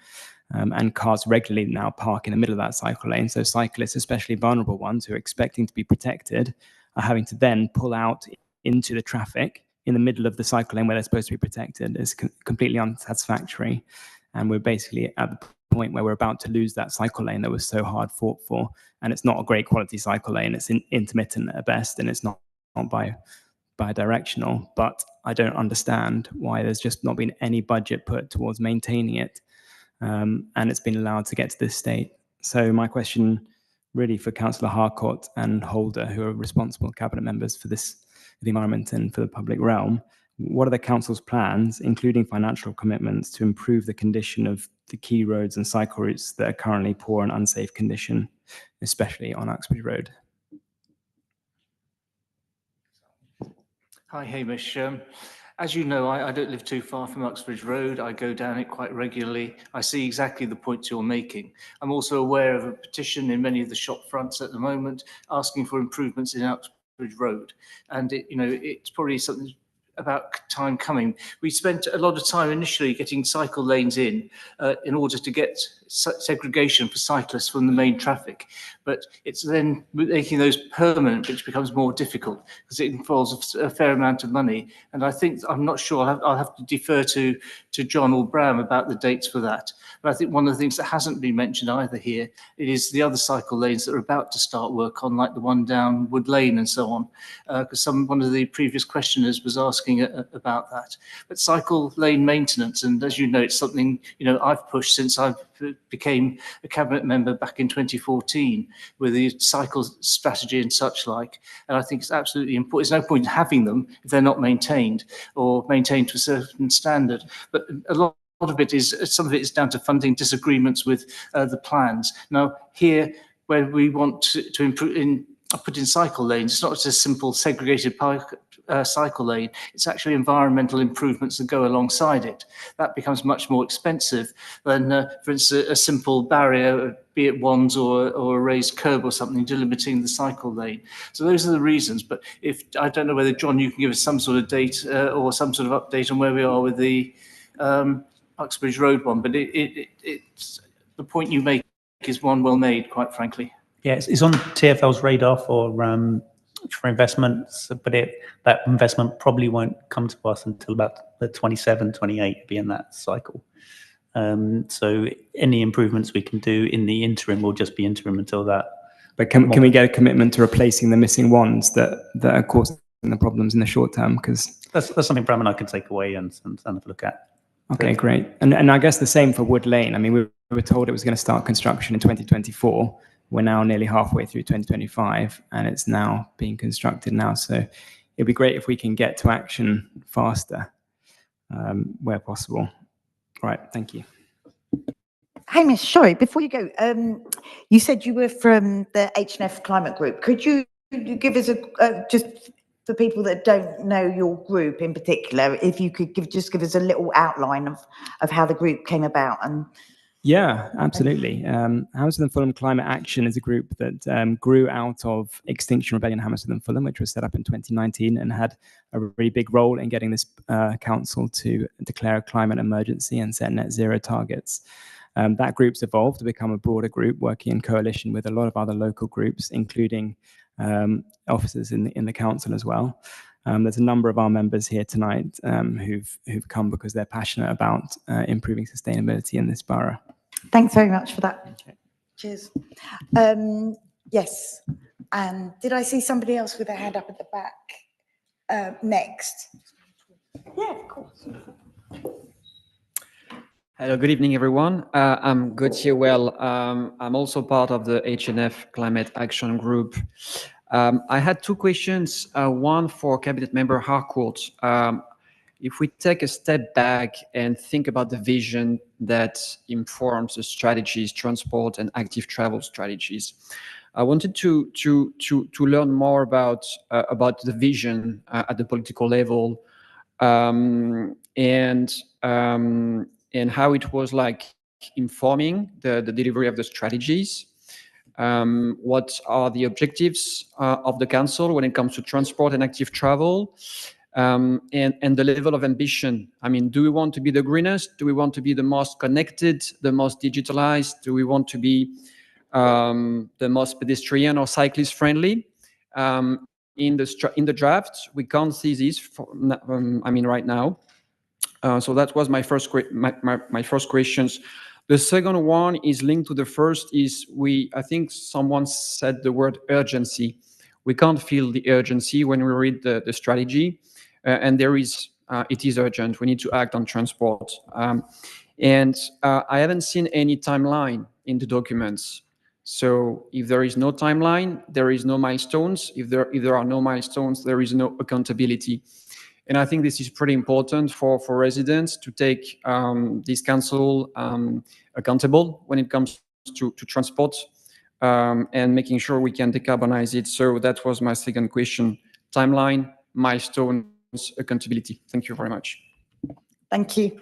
Speaker 16: And cars regularly now park in the middle of that cycle lane. So cyclists, especially vulnerable ones who are expecting to be protected, are having to then pull out into the traffic in the middle of the cycle lane where they're supposed to be protected. Is completely unsatisfactory. And we're basically at the point where we're about to lose that cycle lane that was so hard fought for. And it's not a great quality cycle lane. It's intermittent at best, and it's not bi-directional. But I don't understand why there's just not been any budget put towards maintaining it. And it's been allowed to get to this state. So my question really for Councillor Harcourt and Holder, who are responsible cabinet members for this, the environment and for the public realm, what are the council's plans, including financial commitments, to improve the condition of the key roads and cycle routes that are currently poor and unsafe condition, especially on Uxbridge Road?
Speaker 17: Hi, Hamish. As you know, I don't live too far from Uxbridge Road. I go down it quite regularly. I see exactly the points you're making. I'm also aware of a petition in many of the shop fronts at the moment asking for improvements in Uxbridge Road. And it's probably something about time coming. We spent a lot of time initially getting cycle lanes in order to get segregation for cyclists from the main traffic. But it's then making those permanent which becomes more difficult because it involves a fair amount of money. And I'm not sure, I'll have to defer to John or Bram about the dates for that. But I think one of the things that hasn't been mentioned either here, it is the other cycle lanes that are about to start work on, like the one down Wood Lane and so on, because one of the previous questioners was asking about that. But cycle lane maintenance, and as you know, it's something I've pushed since I became a cabinet member back in 2014 with the cycle strategy and such like. And I think it's absolutely important. There's no point in having them if they're not maintained or maintained to a certain standard. But a lot of it is, some of it is down to funding disagreements with the plans. Now here, where we want to improve put in cycle lanes, it's not just a simple segregated cycle lane, it's actually environmental improvements that go alongside it. That becomes much more expensive than, for instance, a simple barrier, be it wands or a raised curb or something, delimiting the cycle lane. So those are the reasons. But I don't know whether, John, you can give us some sort of date or some sort of update on where we are with the Uxbridge Road one, but it's the point you make is one well made, quite frankly.
Speaker 6: Yes, it's on TfL's radar for investments, but that investment probably won't come to us until about the 27, 28, be in that cycle. So any improvements we can do in the interim will just be interim until that.
Speaker 16: But can we get a commitment to replacing the missing ones that are causing the problems in the short term? Because
Speaker 6: that's something Bram and I can take away and have a look at.
Speaker 16: Okay, great. And I guess the same for Wood Lane. I mean, we were told it was going to start construction in 2024. We're now nearly halfway through 2025, and it's now being constructed now. So it'd be great if we can get to action faster where possible. All right, thank you.
Speaker 1: Hamish, sorry, before you go, you said you were from the H&F Climate Group. Could you give us just for people that don't know your group in particular, if you could give us a little outline of how the group came about? And
Speaker 16: yeah, absolutely. Hammersmith and Fulham Climate Action is a group that grew out of Extinction Rebellion Hammersmith and Fulham, which was set up in 2019 and had a really big role in getting this council to declare a climate emergency and set net zero targets. That group's evolved to become a broader group working in coalition with a lot of other local groups, including officers in the council as well. There's a number of our members here tonight who've come because they're passionate about improving sustainability in this borough.
Speaker 1: Thanks very much for that. Okay. Cheers. Yes, and did I see somebody else with their hand up at the back next? Yeah, of course.
Speaker 18: Hello, good evening, everyone. I'm Gauthier Well. I'm also part of the H&F Climate Action Group. I had two questions, one for Cabinet Member Harcourt. If we take a step back and think about the vision that informs the strategies, transport and active travel strategies, I wanted to learn more about the vision at the political level, and how it was like informing the delivery of the strategies. What are the objectives of the council when it comes to transport and active travel, and the level of ambition? I mean, do we want to be the greenest? Do we want to be the most connected, the most digitalized? Do we want to be the most pedestrian or cyclist friendly? In the draft, we can't see this right now. So that was my first my first questions. The second one is linked to the first. I think someone said the word urgency. We can't feel the urgency when we read the strategy, and it is urgent. We need to act on transport, and I haven't seen any timeline in the documents. So if there is no timeline, there is no milestones. If there are no milestones, there is no accountability. And I think this is pretty important for residents to take this council accountable when it comes to transport, and making sure we can decarbonize it. So that was my second question: timeline, milestones, accountability. Thank you very much.
Speaker 1: Thank you.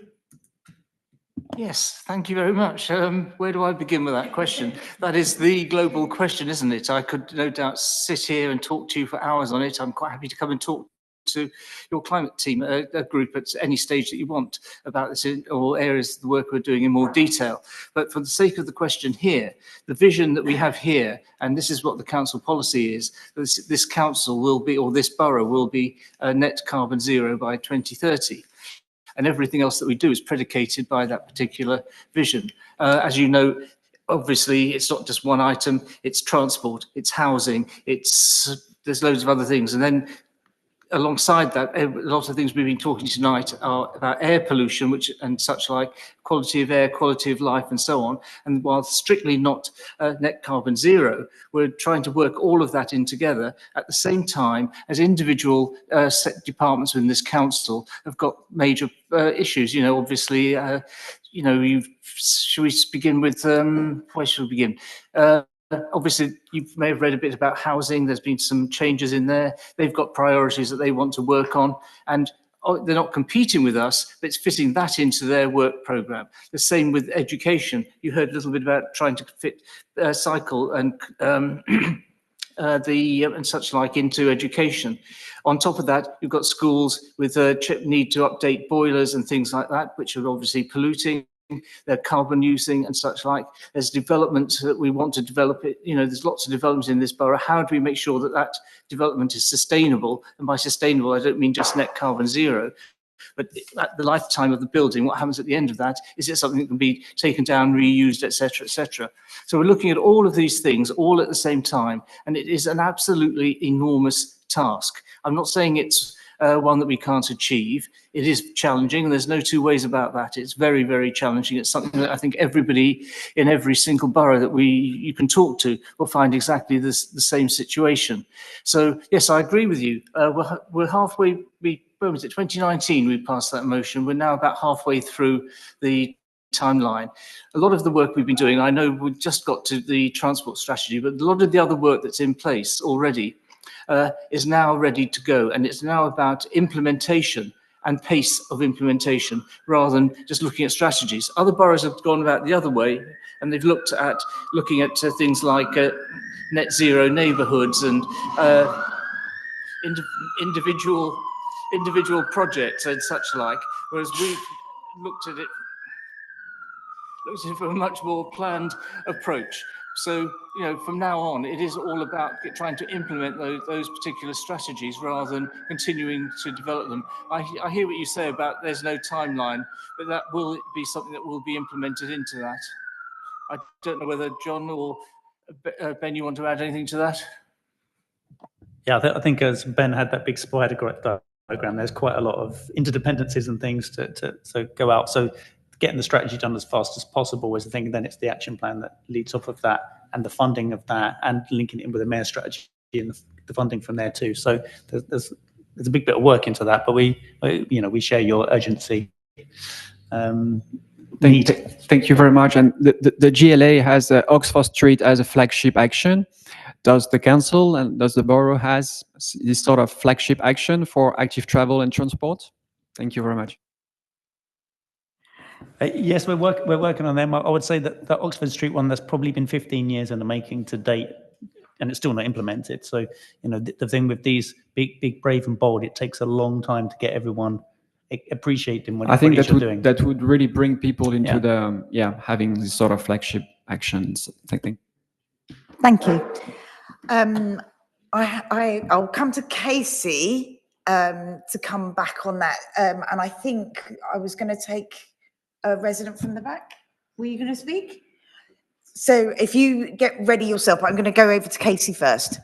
Speaker 17: Yes, thank you very much. Where do I begin with that question? That is the global question, isn't it? I could no doubt sit here and talk to you for hours on it. I'm quite happy to come and talk to your climate team, a group at any stage that you want about this or areas of the work we're doing in more detail. But for the sake of the question here, the vision that we have here, and this is what the council policy is, this council will be, or this borough will be net carbon zero by 2030. And everything else that we do is predicated by that particular vision. As you know, obviously, it's not just one item, it's transport, it's housing, there's loads of other things. And then alongside that, a lot of things we've been talking tonight are about air pollution, and such like quality of air, quality of life, and so on. And while strictly not net carbon zero, we're trying to work all of that in together at the same time as individual departments within this council have got major issues. You know, obviously, you know, should we begin with, where should we begin? Obviously, you may have read a bit about housing. There's been some changes in there. They've got priorities that they want to work on, and they're not competing with us, but it's fitting that into their work programme. The same with education. You heard a little bit about trying to fit cycle and and such like into education. On top of that, you've got schools with need to update boilers and things like that, which are obviously polluting. They're carbon using and such like. There's development that we want to develop it. You know, there's lots of development in this borough. How do we make sure that that development is sustainable? And by sustainable, I don't mean just net carbon zero, but at the lifetime of the building, what happens at the end of that? Is it something that can be taken down, reused, etc., etc.? So we're looking at all of these things all at the same time, and it is an absolutely enormous task. I'm not saying it's one that we can't achieve. It is challenging, and there's no two ways about that. It's very, very challenging. It's something that I think everybody in every single borough that you can talk to will find exactly the same situation. So yes, I agree with you. We're halfway. When was it? 2019 we passed that motion. We're now about halfway through the timeline. A lot of the work we've been doing, I know we've just got to the transport strategy, but a lot of the other work that's in place already is now ready to go, and it's now about implementation and pace of implementation rather than just looking at strategies. Other boroughs have gone about the other way, and they've looking at things like net zero neighbourhoods and individual projects and such like, whereas we've looked at it from a much more planned approach. So, you know, from now on, it is all about trying to implement those particular strategies rather than continuing to develop them. I hear what you say about there's no timeline, but that will be something that will be implemented into that. I don't know whether John or Ben, you want to add anything to that?
Speaker 6: Yeah, I think as Ben had that big spider diagram, there's quite a lot of interdependencies and things to go out. So getting the strategy done as fast as possible is the thing. Then it's the action plan that leads off of that, and the funding of that, and linking it in with the mayor strategy and the funding from there too. So there's a big bit of work into that, but we share your urgency.
Speaker 18: Thank you very much. And the GLA has Oxford Street as a flagship action. Does the council and does the borough has this sort of flagship action for active travel and transport? Thank you very much.
Speaker 6: Yes, we're working on them. I would say that the Oxford Street one, that's probably been 15 years in the making to date, and it's still not implemented. So, you know, the thing with these big, brave and bold, it takes a long time to get everyone appreciating what,
Speaker 18: I think
Speaker 6: what you're doing.
Speaker 18: that would really bring people into
Speaker 6: Yeah.
Speaker 18: having this sort of flagship actions. Thank you.
Speaker 1: Thank you. I'll come to Casey to come back on that. And I think I was going to take a resident from the back. Were you going to speak? So if you get ready yourself, I'm going to go over to Casey first.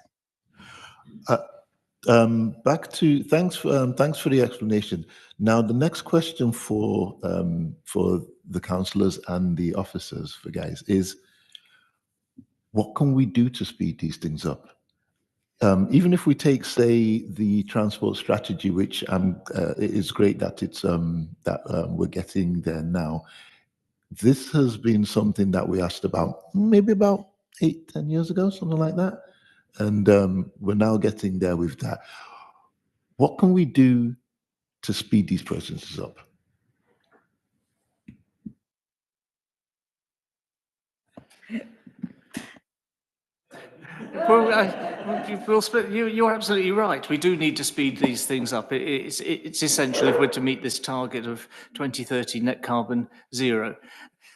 Speaker 8: Back to thanks for the explanation. Now the next question for the councillors and the officers, for guys, is what can we do to speed these things up? Even if we take, say, the transport strategy, which it is great that it's we're getting there now. This has been something that we asked about maybe about 8-10 years ago, something like that, and we're now getting there with that. What can we do to speed these processes up?
Speaker 17: Well, you're absolutely right. We do need to speed these things up. It's essential if we're to meet this target of 2030 net carbon zero.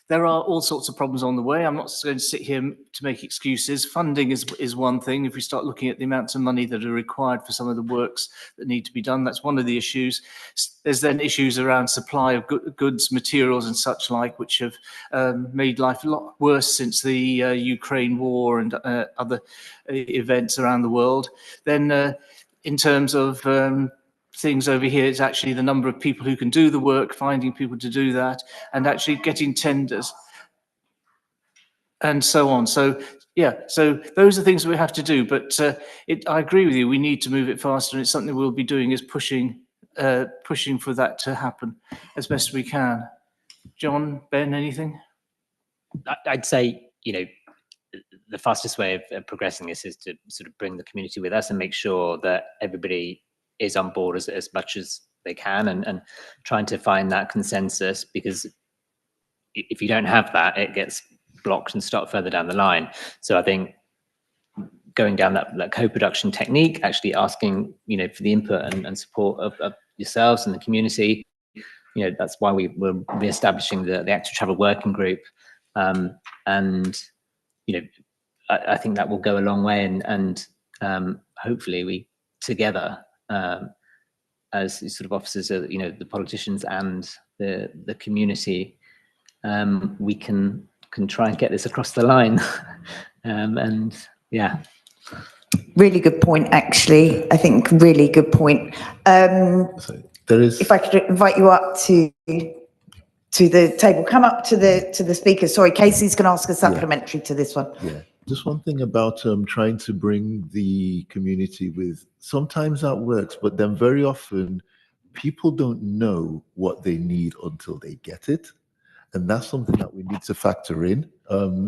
Speaker 17: There are all sorts of problems on the way. I'm not going to sit here to make excuses. Funding is one thing. If we start looking at the amounts of money that are required for some of the works that need to be done, that's one of the issues. There's then issues around supply of goods, materials and such like, which have made life a lot worse since the Ukraine war and other events around the world. Then in terms of things over here, it's actually the number of people who can do the work, finding people to do that, and actually getting tenders and so on. So yeah, so those are things that we have to do, but I agree with you, we need to move it faster, and it's something we'll be doing, is pushing for that to happen as best we can. John, Ben, anything?
Speaker 2: I'd say, you know, the fastest way of progressing this is to sort of bring the community with us and make sure that everybody is on board as much as they can, and trying to find that consensus, because if you don't have that, it gets blocked and stopped further down the line. So I think going down that co-production technique, actually asking, you know, for the input and support of yourselves and the community, you know, that's why we're re-establishing the active travel working group, and you know, I think that will go a long way, and hopefully we together, as sort of officers, you know, the politicians and the community, we can try and get this across the line. And yeah.
Speaker 1: Really good point, actually. I think really good point.
Speaker 8: There is,
Speaker 1: if I could invite you up to the table, come up to the speaker. Sorry, Casey's going to ask a supplementary to this one.
Speaker 8: Yeah, just one thing about trying to bring the community with. Sometimes that works, but then very often people don't know what they need until they get it, and that's something that we need to factor in.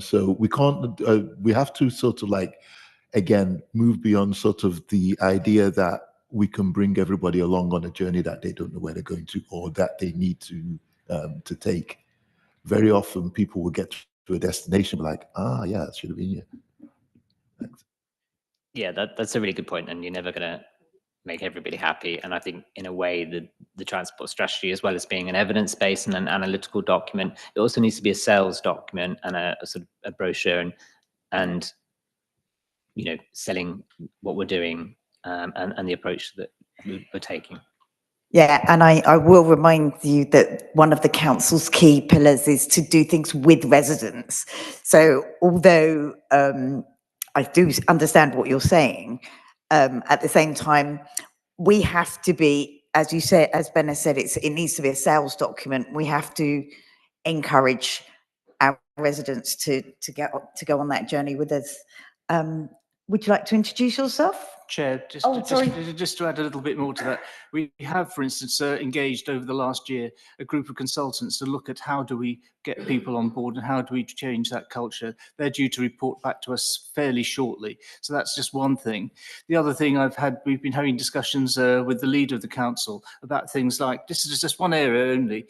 Speaker 8: So we can't. We have to sort of like, again, move beyond sort of the idea that we can bring everybody along on a journey that they don't know where they're going to, or that they need to take. Very often people will get to a destination like, yeah, that should have been here. Thanks.
Speaker 2: Yeah, that's a really good point, and you're never going to make everybody happy. And I think in a way the transport strategy, as well as being an evidence-based and an analytical document, it also needs to be a sales document and a sort of a brochure, and you know, selling what we're doing, and the approach that we're taking.
Speaker 1: Yeah, and I will remind you that one of the council's key pillars is to do things with residents. So although I do understand what you're saying, at the same time, we have to be, as you said, as Ben has said, it needs to be a sales document. We have to encourage our residents to go on that journey with us. Would you like to introduce yourself?
Speaker 17: Chair, just,
Speaker 1: Oh, sorry.
Speaker 17: just to add a little bit more to that, we have, for instance, engaged over the last year a group of consultants to look at how do we get people on board and how do we change that culture. They're due to report back to us fairly shortly. So that's just one thing. The other thing we've been having discussions with the leader of the council about things like, this is just one area only,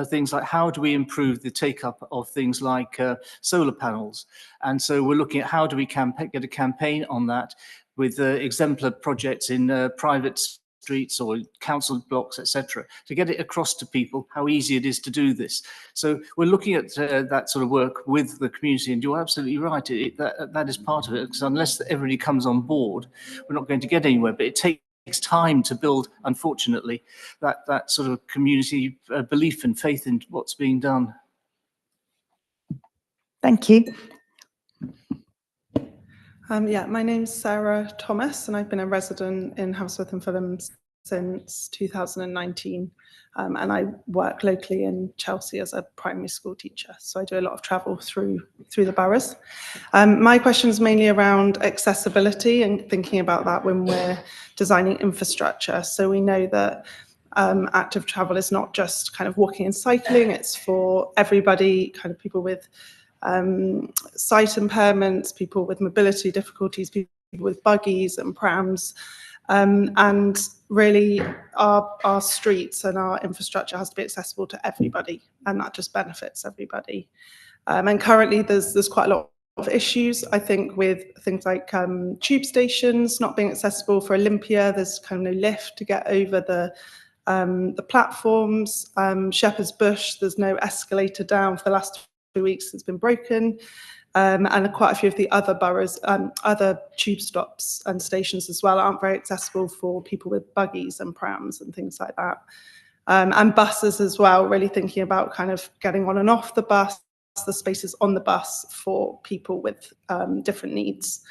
Speaker 17: things like how do we improve the take-up of things like solar panels. And so we're looking at how do we get a campaign on that with exemplar projects in private streets or council blocks, etc., to get it across to people how easy it is to do this. So we're looking at that sort of work with the community, and you're absolutely right, that is part of it, because unless everybody comes on board, we're not going to get anywhere, but it takes time to build, unfortunately, that sort of community belief and faith in what's being done.
Speaker 1: Thank you.
Speaker 19: Yeah, my name's Sarah Thomas, and I've been a resident in Hammersmith and Fulham since 2019. And I work locally in Chelsea as a primary school teacher. So I do a lot of travel through the boroughs. My question is mainly around accessibility and thinking about that when we're designing infrastructure. So we know that active travel is not just kind of walking and cycling, it's for everybody, kind of people with sight impairments, people with mobility difficulties, people with buggies and prams. And really our streets and our infrastructure has to be accessible to everybody, and that just benefits everybody. And currently there's quite a lot of issues, I think, with things like tube stations not being accessible. For Olympia, there's kind of no lift to get over the platforms. Shepherd's Bush, there's no escalator down for the last 2 weeks, it's been broken. And quite a few of the other boroughs, other tube stops and stations as well, aren't very accessible for people with buggies and prams and things like that. And buses as well, really thinking about kind of getting on and off the bus, the spaces on the bus for people with different needs.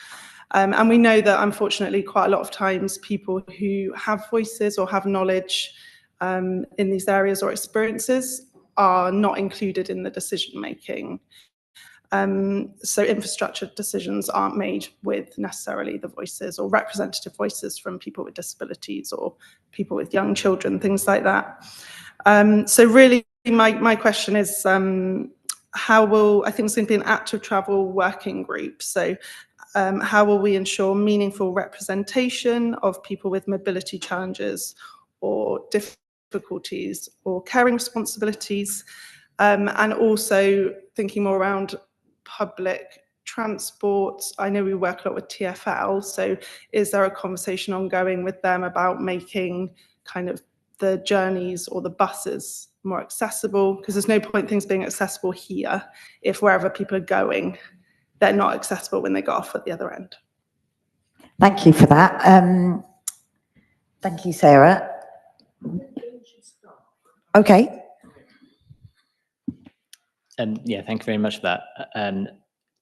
Speaker 19: And we know that unfortunately quite a lot of times people who have voices or have knowledge in these areas or experiences are not included in the decision making. So infrastructure decisions aren't made with necessarily the voices or representative voices from people with disabilities or people with young children, things like that. So really my question is, how will, I think it's going to be an active travel working group. So how will we ensure meaningful representation of people with mobility challenges or difficulties or caring responsibilities? And also thinking more around public transport. I know we work a lot with TfL, so is there a conversation ongoing with them about making kind of the journeys or the buses more accessible? Because there's no point things being accessible here if wherever people are going, they're not accessible when they get off at the other end.
Speaker 1: Thank you for that. Thank you, Sarah. Okay.
Speaker 2: Yeah, thank you very much for that.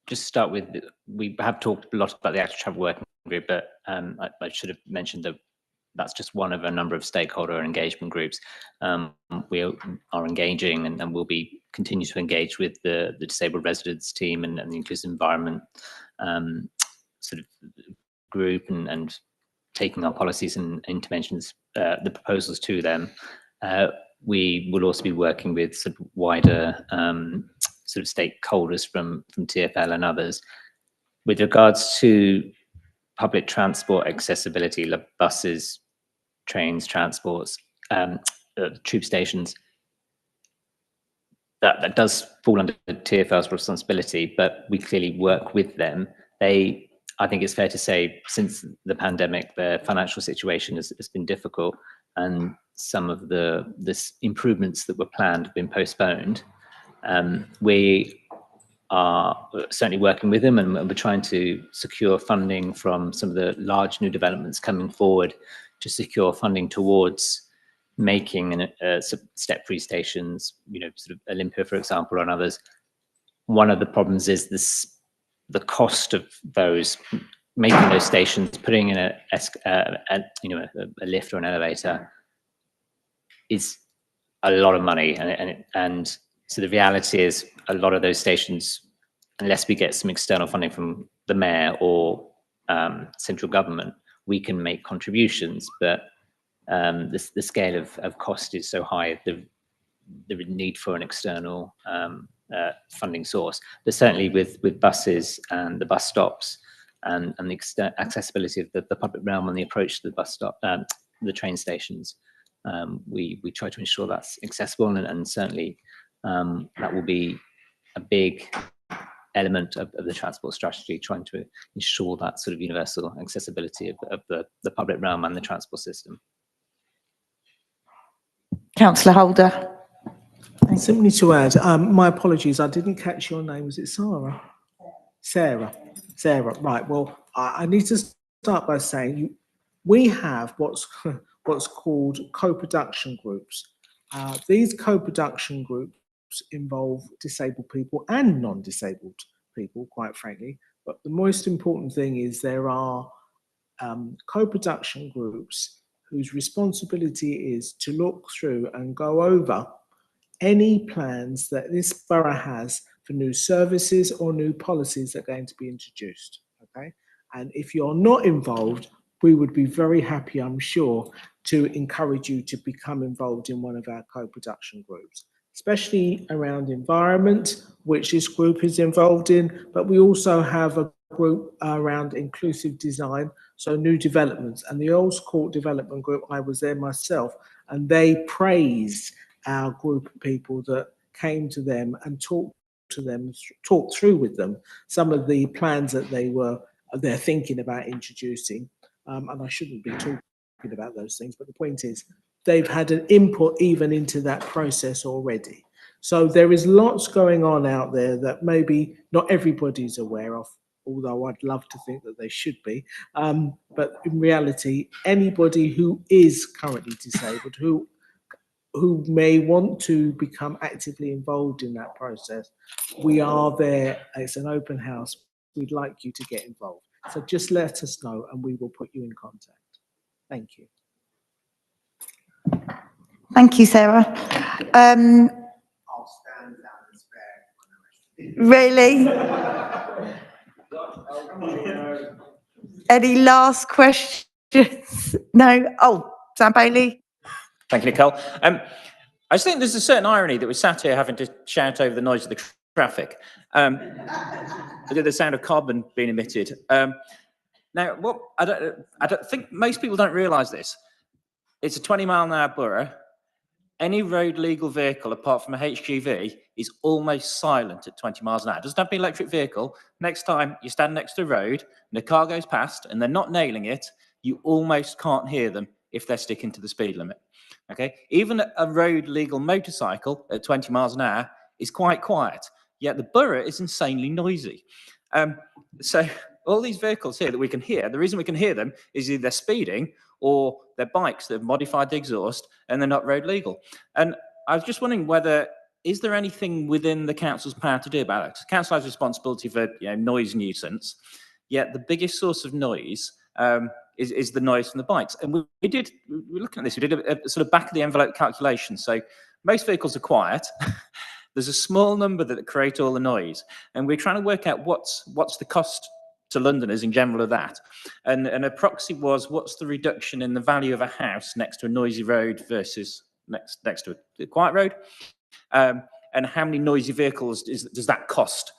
Speaker 2: Just start with, we have talked a lot about the active travel working group, but I should have mentioned that that's just one of a number of stakeholder engagement groups. We are engaging and will be continue to engage with the disabled residents team and the inclusive environment sort of group and taking our policies and interventions, the proposals to them. We will also be working with sort of wider sort of stakeholders from TfL and others. With regards to public transport accessibility, like buses, trains, transports, tube stations, that does fall under TfL's responsibility, but we clearly work with them. I think it's fair to say, since the pandemic, their financial situation has been difficult, and some of the improvements that were planned have been postponed. We are certainly working with them, and we're trying to secure funding from some of the large new developments coming forward to secure funding towards making step-free stations, sort of Olympia, for example, and others. One of the problems is the cost of those, making those stations, putting in a lift or an elevator is a lot of money, and so the reality is a lot of those stations, unless we get some external funding from the mayor or central government, we can make contributions, but the scale of cost is so high, the need for an external funding source. But certainly with buses and the bus stops and the accessibility of the public realm and the approach to the bus stop, the train stations, we try to ensure that's accessible, and certainly that will be a big element of the transport strategy, trying to ensure that sort of universal accessibility of the public realm and the transport system.
Speaker 1: Councillor Holder.
Speaker 20: Simply to add, my apologies, I didn't catch your name. Was it Sarah? Sarah. Sarah, right. Well, I need to start by saying we have what's called co-production groups. These co-production groups involve disabled people and non-disabled people, quite frankly. But the most important thing is there are co-production groups whose responsibility is to look through and go over any plans that this borough has for new services or new policies that are going to be introduced, okay? And if you're not involved, we would be very happy, I'm sure, to encourage you to become involved in one of our co-production groups, especially around environment, which this group is involved in, but we also have a group around inclusive design, so new developments. And the Earls Court Development Group, I was there myself, and they praised our group of people that came to them and talked through with them some of the plans that they're thinking about introducing. And I shouldn't be talking about those things, but the point is they've had an input even into that process already. So there is lots going on out there that maybe not everybody's aware of, although I'd love to think that they should be. But in reality, anybody who is currently disabled, who may want to become actively involved in that process, we are there. It's an open house. We'd like you to get involved. So just let us know and we will put you in contact. Thank you.
Speaker 1: Thank you, Sarah.
Speaker 21: I'll stand down and spare.
Speaker 1: Really? Any last questions? No? Oh, Sam Bailey.
Speaker 10: Thank you, Nicole. I just think there's a certain irony that we're sat here having to shout over the noise of the traffic. The sound of carbon being emitted. Now, what I don't think most people don't realise this. It's a 20-mile-an-hour borough. Any road legal vehicle, apart from a HGV, is almost silent at 20 miles an hour. It doesn't have to be an electric vehicle. Next time you stand next to a road and a car goes past and they're not nailing it, you almost can't hear them if they're sticking to the speed limit. Okay, even a road legal motorcycle at 20 miles an hour is quite quiet, yet the borough is insanely noisy. So all these vehicles here that we can hear, the reason we can hear them is either they're speeding or they're bikes that have modified the exhaust and they're not road legal. And I was just wondering is there anything within the council's power to do about it? The council has responsibility for noise nuisance, yet the biggest source of noise is the noise from the bikes. And we're looking at this, we did a sort of back of the envelope calculation. So most vehicles are quiet. There's a small number that create all the noise. And we're trying to work out what's the cost to Londoners in general of that. And a proxy was, what's the reduction in the value of a house next to a noisy road versus next to a quiet road? And how many noisy vehicles does that cost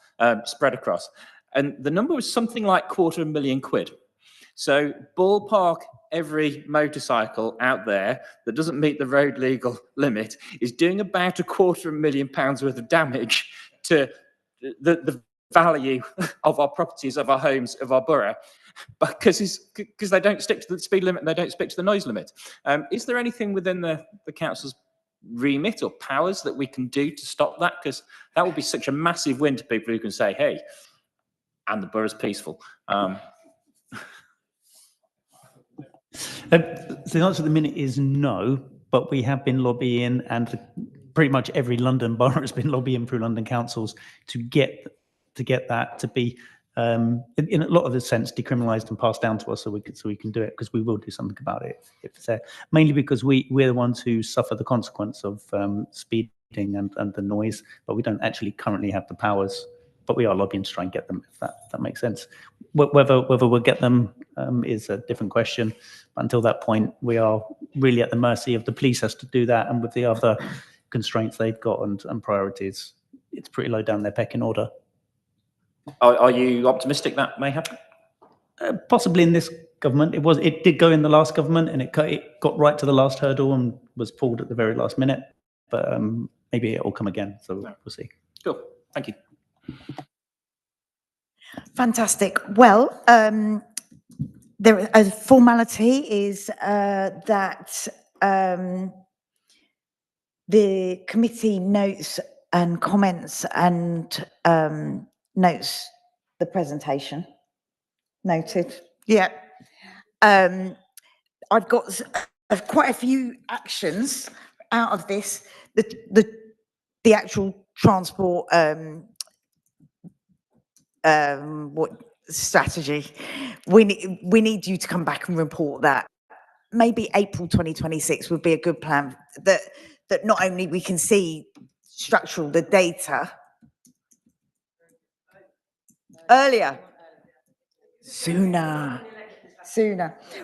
Speaker 10: spread across? And the number was something like £250,000. So ballpark, every motorcycle out there that doesn't meet the road legal limit is doing about £250,000 worth of damage to the value of our properties, of our homes, of our borough, because they don't stick to the speed limit and they don't stick to the noise limit. Is there anything within the council's remit or powers that we can do to stop that? Because that would be such a massive win to people who can say, hey, and the borough's peaceful.
Speaker 6: The answer at the minute is no, but we have been lobbying, and pretty much every London borough has been lobbying through London councils to get that to be, in a lot of the sense, decriminalised and passed down to us, so we can do it, because we will do something about it if it's there. Mainly because we're the ones who suffer the consequence of speeding and the noise, but we don't actually currently have the powers but we are lobbying to try and get them, if that makes sense. Whether we'll get them is a different question. But until that point, we are really at the mercy of the police as to do that, and with the other constraints they've got and priorities, it's pretty low down their pecking order.
Speaker 10: Are you optimistic that may happen?
Speaker 6: Possibly in this government. It did go in the last government, and it got right to the last hurdle and was pulled at the very last minute. But maybe it will come again. So we'll see.
Speaker 10: Cool. Thank you.
Speaker 1: Fantastic. Well, a formality is that the committee notes and comments and notes the presentation. Noted. Yeah. I've got quite a few actions out of this. The actual transport what strategy. We need you to come back and report that. Maybe April 2026 would be a good plan. That not only we can see the data earlier, sooner.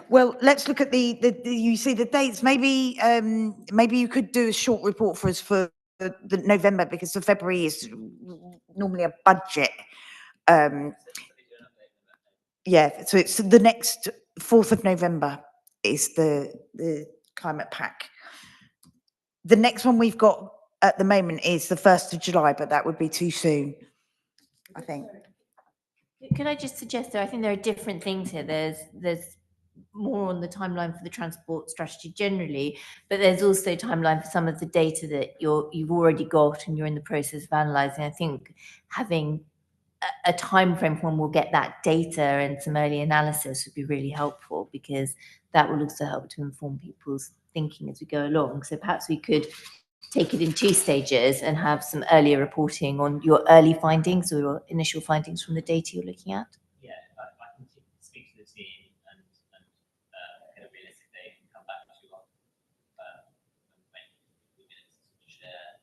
Speaker 1: Well, let's look at you see the dates. Maybe you could do a short report for us for the November, because the February is normally a budget. Yeah, so it's the next 4th of November is the climate PAC. The next one we've got at the moment is the 1st of July, but that would be too soon, I think.
Speaker 3: Could I just suggest, though, I think there are different things here. There's more on the timeline for the transport strategy generally, but there's also a timeline for some of the data that you've already got and you're in the process of analysing. I think having a time frame for when we'll get that data and some early analysis would be really helpful, because that will also help to inform people's thinking as we go along. So perhaps we could take it in 2 stages and have some earlier reporting on your early findings or your initial findings from the data you're looking at.
Speaker 2: Yeah, I can speak to the team and get a realistic date and come back to you on minutes to share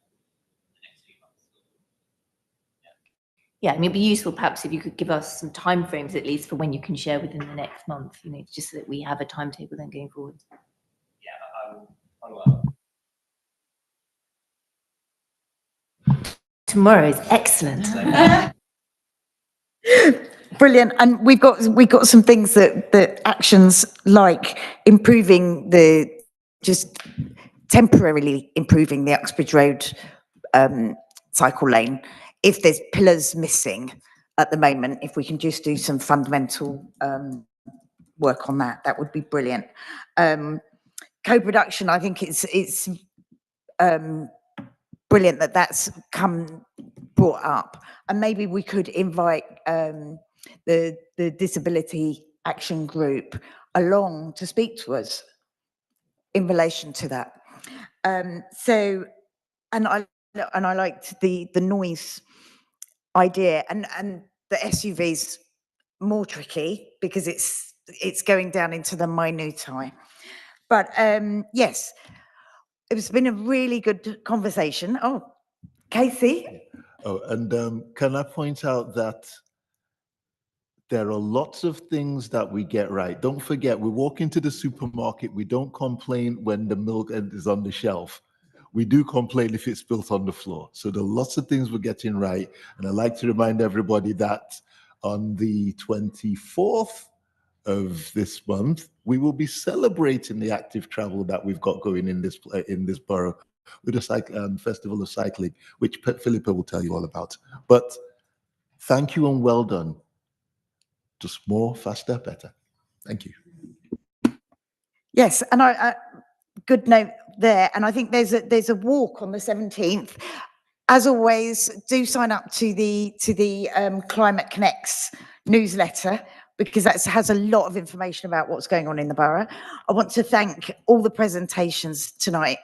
Speaker 2: the next few months.
Speaker 3: Yeah, I mean, it'd be useful perhaps if you could give us some timeframes at least for when you can share within the next month, just so that we have a timetable then going forward.
Speaker 2: Yeah, I will follow up.
Speaker 3: Tomorrow is excellent.
Speaker 1: Brilliant. And we've got some things that actions like just temporarily improving the Uxbridge Road cycle lane. If there's pillars missing at the moment, if we can just do some fundamental work on that, that would be brilliant. Co-production, I think it's brilliant that that's brought up, and maybe we could invite the Disability Action Group along to speak to us in relation to that. So, and I liked the noise idea, and the SUV's more tricky because it's going down into the minutiae. But yes, it's been a really good conversation. Oh, Casey.
Speaker 8: Oh, and can I point out that there are lots of things that we get right. Don't forget, we walk into the supermarket, we don't complain when the milk is on the shelf. We do complain if it's spilled on the floor. So there are lots of things we're getting right. And I'd like to remind everybody that on the 24th of this month, we will be celebrating the active travel that we've got going in this borough with the Festival of Cycling, which Philippa will tell you all about. But thank you and well done. Just more, faster, better. Thank you.
Speaker 1: Yes, and I good note there. And I think there's a walk on the 17th. As always, do sign up to the Climate Connects newsletter, because that has a lot of information about what's going on in the borough. I want to thank all the presentations tonight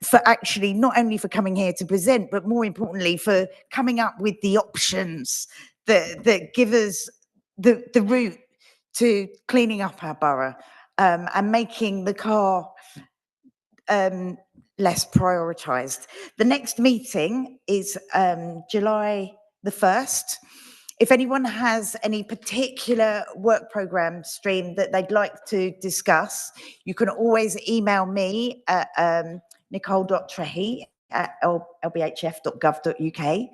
Speaker 1: for actually not only for coming here to present, but more importantly for coming up with the options that give us the route to cleaning up our borough and making the car less prioritised. The next meeting is July the 1st. If anyone has any particular work programme stream that they'd like to discuss, you can always email me at nicole.trehy@lbhf.gov.uk.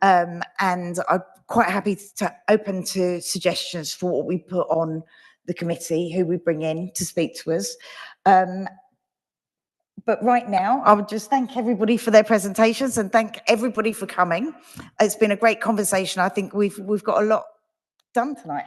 Speaker 1: And I'm quite happy to open to suggestions for what we put on the committee, who we bring in to speak to us. But right now, I would just thank everybody for their presentations and thank everybody for coming. It's been a great conversation. I think we've got a lot done tonight.